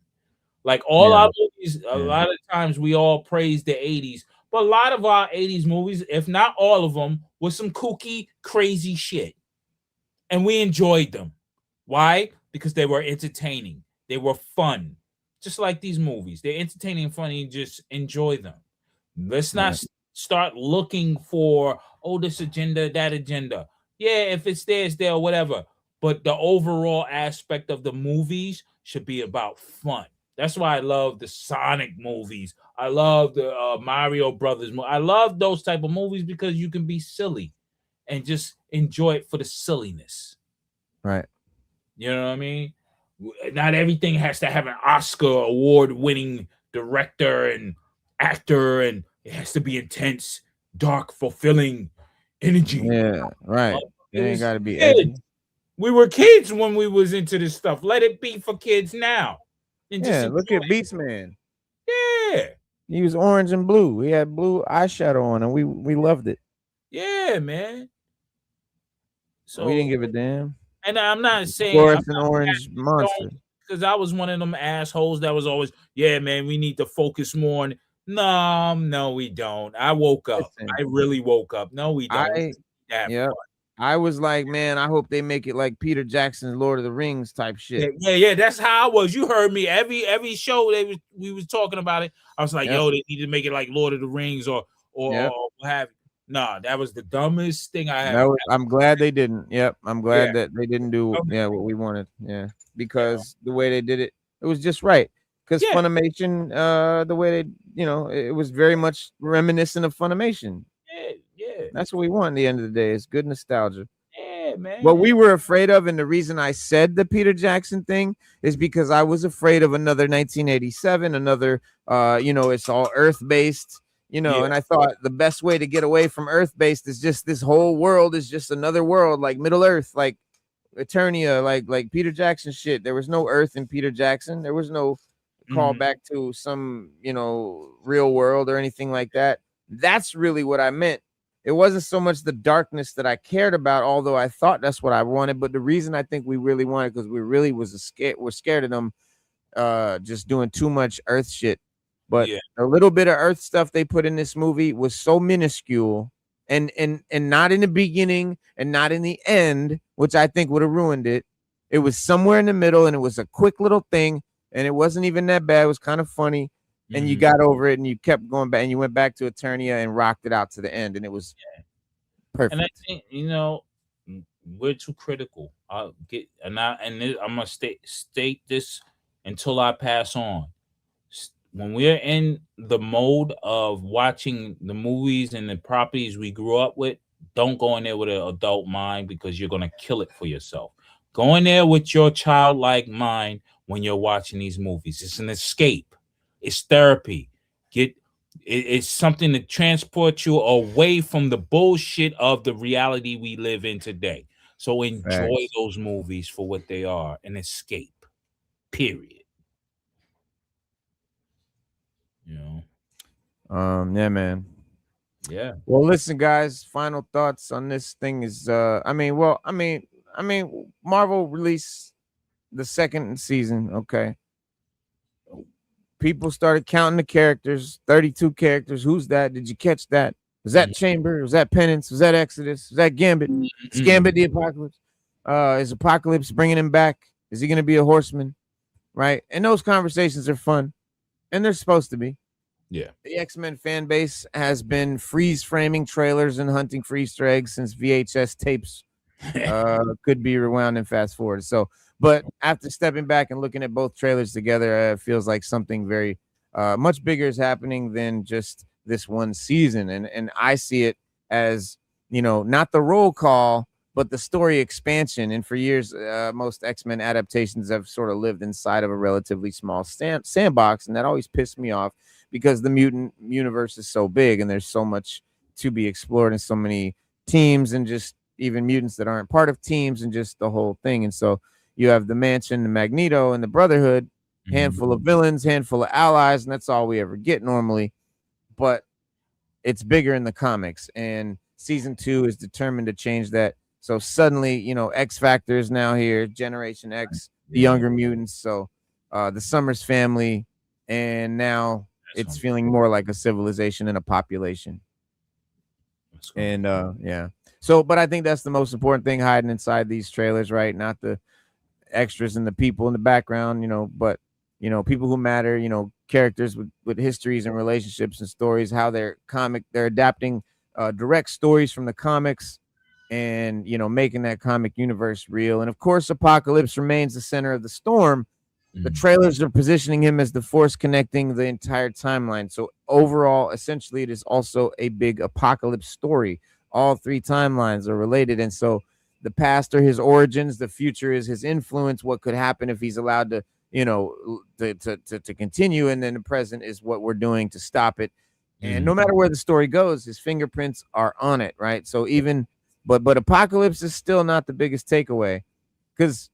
Like all our movies, a lot of times we all praise the 80s, but a lot of our 80s movies, if not all of them, was some kooky, crazy shit. And we enjoyed them. Why? Because they were entertaining. They were fun. Just like these movies. They're entertaining and funny. Just enjoy them. Let's not start looking for, this agenda, that agenda. Yeah, if it's there, it's there, whatever. But the overall aspect of the movies should be about fun. That's why I love the Sonic movies. I love the Mario Brothers. I love those type of movies because you can be silly and just enjoy it for the silliness. Right. You know what I mean? Not everything has to have an Oscar award-winning director and actor, and it has to be intense, dark, fulfilling energy. Yeah, right. It ain't got to be edgy. We were kids when we was into this stuff. Let it be for kids now. And look at Beastman. Yeah. He was orange and blue. He had blue eyeshadow on, and we loved it. Yeah, man. So we didn't give a damn. And I'm not saying fluorescent orange monster, because I was one of them assholes that was always, man, we need to focus more on. No, we don't. I woke up. I really woke up. No, we don't. I was like, man, I hope they make it like Peter Jackson's Lord of the Rings type shit. Yeah. That's how I was. You heard me. Every show we was talking about it. I was like, yo, they need to make it like Lord of the Rings or what have you. Nah, that was the dumbest thing I had. I'm glad they didn't. Yep, I'm glad that they didn't do what we wanted. Yeah, because the way they did it, it was just right. Because Funimation, the way they, it was very much reminiscent of Funimation. Yeah. That's what we want at the end of the day. It's good nostalgia. Yeah, man. What we were afraid of, and the reason I said the Peter Jackson thing is because I was afraid of another 1987, another, it's all Earth-based. And I thought the best way to get away from Earth-based is just this whole world is just another world, like Middle Earth, like Eternia, like Peter Jackson shit. There was no Earth in Peter Jackson. There was no call back to some, real world or anything like that. That's really what I meant. it wasn't so much the darkness that I cared about, although I thought that's what I wanted. But the reason I think we really wanted, because we really we're scared of them just doing too much Earth shit. But a little bit of Earth stuff they put in this movie was so minuscule, and not in the beginning and not in the end, which I think would have ruined it. It was somewhere in the middle, and it was a quick little thing, and it wasn't even that bad. It was kind of funny, and you got over it, and you kept going back, and you went back to Eternia and rocked it out to the end, and it was perfect. And I think, you know, we're too critical. I'm gonna state this until I pass on. When we're in the mode of watching the movies and the properties we grew up with, don't go in there with an adult mind, because you're gonna kill it for yourself. Go in there with your childlike mind when you're watching these movies. It's an escape. It's therapy. It's something to transport you away from the bullshit of the reality we live in today. So enjoy those movies for what they are, an escape. Period. You know. Yeah, man. Yeah. Well, listen, guys. Final thoughts on this thing is, Marvel released the second season. Okay. People started counting the characters. 32 characters. Who's that? Did you catch that? Was that Chamber? Was that Penance? Was that Exodus? Was that Gambit? Is Gambit the Apocalypse? Is Apocalypse bringing him back? Is he going to be a horseman? Right. And those conversations are fun. And they're supposed to be. Yeah. The X-Men fan base has been freeze framing trailers and hunting for Easter eggs since VHS tapes could be rewound and fast forward. So, but after stepping back and looking at both trailers together, it feels like something very much bigger is happening than just this one season. And I see it as, you know, not the roll call, but the story expansion. And for years, most X-Men adaptations have sort of lived inside of a relatively small sandbox. And that always pissed me off, because the mutant universe is so big and there's so much to be explored, and so many teams, and just even mutants that aren't part of teams, and just the whole thing. And so you have the Mansion, the Magneto, and the Brotherhood, handful of villains, handful of allies, and that's all we ever get normally. But it's bigger in the comics, and season 2 is determined to change that. So suddenly, you know, X Factor is now here, Generation X, the younger mutants. So the Summers family, and now it's feeling more like a civilization and a population. And yeah. So, but I think that's the most important thing hiding inside these trailers, right? Not the extras and the people in the background, you know, but, you know, people who matter, you know, characters with histories and relationships and stories, how they're adapting direct stories from the comics, and, you know, making that comic universe real. And of course, Apocalypse remains the center of the storm. The trailers are positioning him as the force connecting the entire timeline. So overall, essentially, it is also a big Apocalypse story. All 3 timelines are related. And so the past are his origins, the future is his influence, what could happen if he's allowed to, you know, to continue, and then the present is what we're doing to stop it. And no matter where the story goes, his fingerprints are on it, right? So even, but Apocalypse is still not the biggest takeaway, because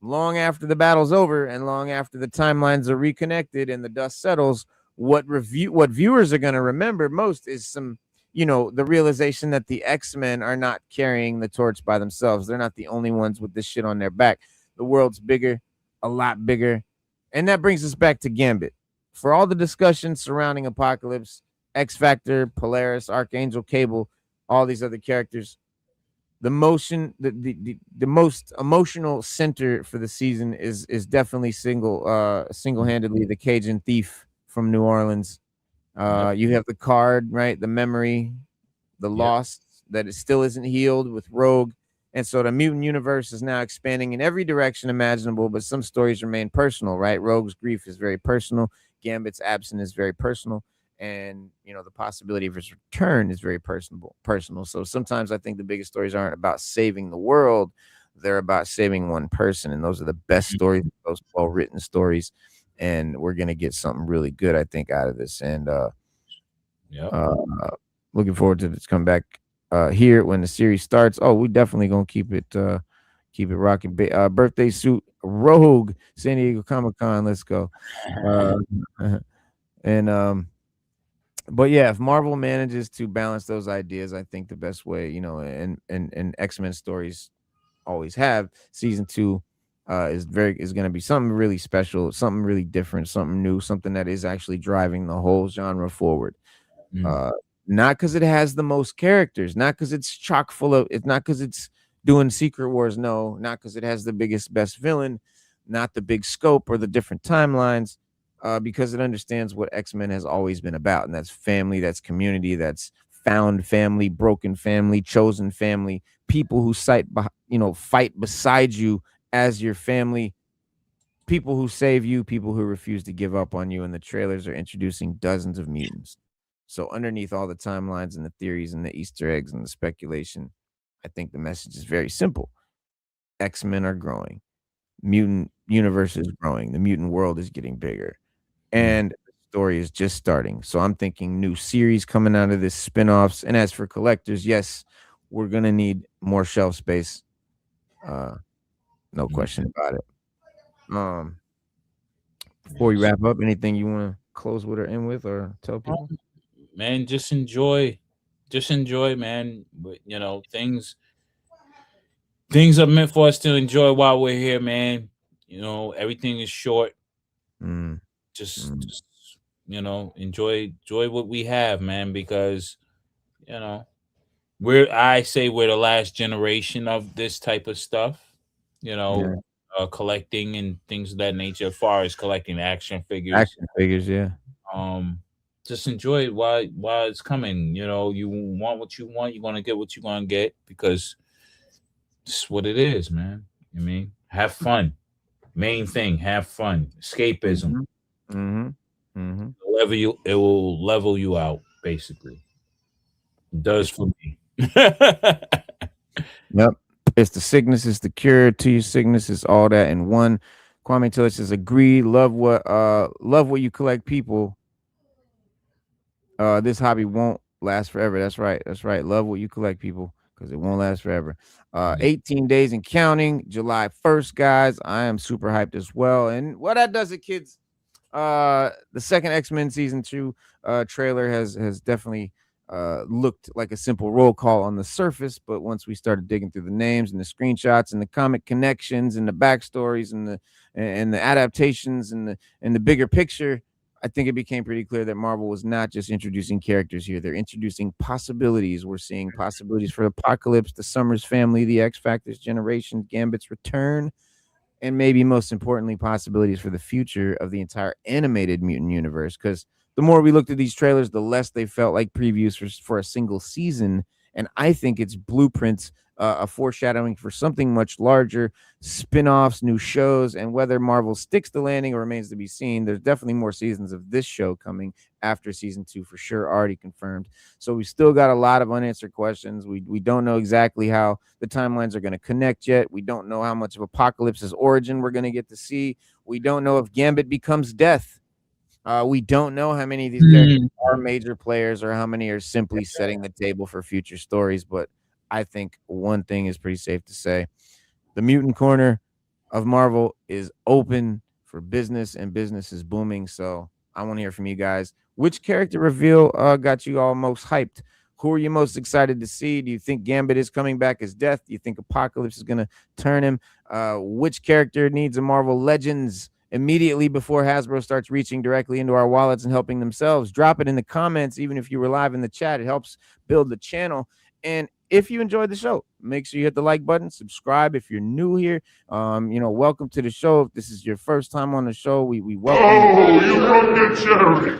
long after the battle's over and long after the timelines are reconnected and the dust settles, what viewers are going to remember most is some, you know, the realization that the X-Men are not carrying the torch by themselves. They're not the only ones with this shit on their back. The world's bigger, a lot bigger. And that brings us back to Gambit. For all the discussion surrounding Apocalypse, X Factor, Polaris, Archangel, Cable, all these other characters, the most emotional center for the season is definitely single-handedly the Cajun thief from New Orleans. You have the card, right? The memory, the loss that it still isn't healed with Rogue. And so the mutant universe is now expanding in every direction imaginable, but some stories remain personal, right? Rogue's grief is very personal. Gambit's absence is very personal. And, you know, the possibility of his return is very personal. So sometimes I think the biggest stories aren't about saving the world. They're about saving one person. And those are the best stories, those well-written stories. And we're going to get something really good, I think, out of this. And looking forward to this comeback here when the series starts. Oh, we definitely going to keep it rocking. Birthday suit, Rogue, San Diego Comic-Con. Let's go. And But yeah, if Marvel manages to balance those ideas, I think the best way, and X-Men stories always have, season 2 is going to be something really special, something really different, something new, something that is actually driving the whole genre forward. Not because it has the most characters, not because it's chock full of it's not because it's doing Secret Wars, no, not because it has the biggest, best villain, not the big scope or the different timelines, because it understands what X-Men has always been about, and that's family, that's community, that's found family, broken family, chosen family, people who fight beside you as your family, people who save you, people who refuse to give up on you. And the trailers are introducing dozens of mutants. So underneath all the timelines and the theories and the Easter eggs and the speculation, I think the message is very simple. X-Men are growing. Mutant universe is growing. The mutant world is getting bigger. And the story is just starting. So I'm thinking new series coming out of this, spin-offs. And as for collectors, yes, we're going to need more shelf space. No question about it. Before we wrap up, anything you want to close with or end with or tell people? Man, just enjoy, man. But, things are meant for us to enjoy while we're here, man. Everything is short. Just enjoy what we have, man, because we're the last generation of this type of stuff, collecting and things of that nature, as far as collecting action figures, yeah. Just enjoy it while it's coming. You want what you want, you're gonna get what you're gonna get, because it's what it is, man. I mean, have fun. Main thing, have fun. Escapism. It will level you out, basically. It does for me. Yep. It's the sickness, it's the cure to your sickness, it's all that in one. Kwame Tiller says, agree, love what you collect, people. This hobby won't last forever. That's right. Love what you collect, people, because it won't last forever. 18 days and counting, July 1st, guys. I am super hyped as well. And what that does it, kids. The second X-Men season 2 trailer has definitely looked like a simple roll call on the surface, but once we started digging through the names and the screenshots and the comic connections and the backstories and the adaptations and the bigger picture, I think it became pretty clear that Marvel was not just introducing characters here. They're introducing possibilities. We're seeing possibilities for Apocalypse, the Summers family, the X Factors generation, Gambit's return, and maybe most importantly, possibilities for the future of the entire animated mutant universe. Because the more we looked at these trailers, the less they felt like previews for a single season. And I think it's blueprints, a foreshadowing for something much larger, spin-offs, new shows, and whether Marvel sticks the landing or remains to be seen. There's definitely more seasons of this show coming after season 2 for sure, already confirmed. So we still got a lot of unanswered questions. We don't know exactly how the timelines are going to connect yet. We don't know how much of Apocalypse's origin we're going to get to see. We don't know if Gambit becomes Death. We don't know how many of these characters are major players or how many are simply setting the table for future stories. But I think one thing is pretty safe to say. The mutant corner of Marvel is open for business, and business is booming. So I want to hear from you guys. Which character reveal got you all most hyped? Who are you most excited to see? Do you think Gambit is coming back as Death? Do you think Apocalypse is going to turn him? Which character needs a Marvel Legends immediately before Hasbro starts reaching directly into our wallets and helping themselves? Drop it in the comments. Even if you were live in the chat, it helps build the channel. And if you enjoyed the show, make sure you hit the like button, subscribe if you're new here. Welcome to the show. If this is your first time on the show, we welcome you. You run the charity.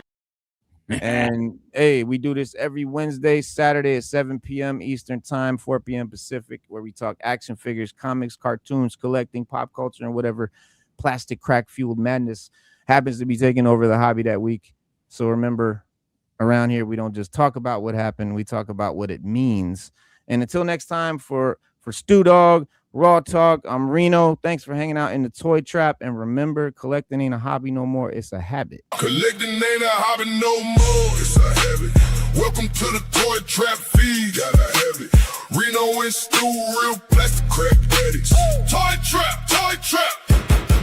And hey, we do this every Wednesday, Saturday at 7 p.m. Eastern time, 4 p.m. Pacific, where we talk action figures, comics, cartoons, collecting, pop culture, and whatever plastic crack fueled madness happens to be taking over the hobby that week. So remember, around here, we don't just talk about what happened, we talk about what it means. And until next time, for Stu Dog, Raw Talk, I'm Reno. Thanks for hanging out in the toy trap. And remember, collecting ain't a hobby no more, it's a habit. Collecting ain't a hobby no more, it's a habit. Welcome to the toy trap feed, gotta have it. Reno and Stu, real plastic crack addicts. Toy trap, toy trap.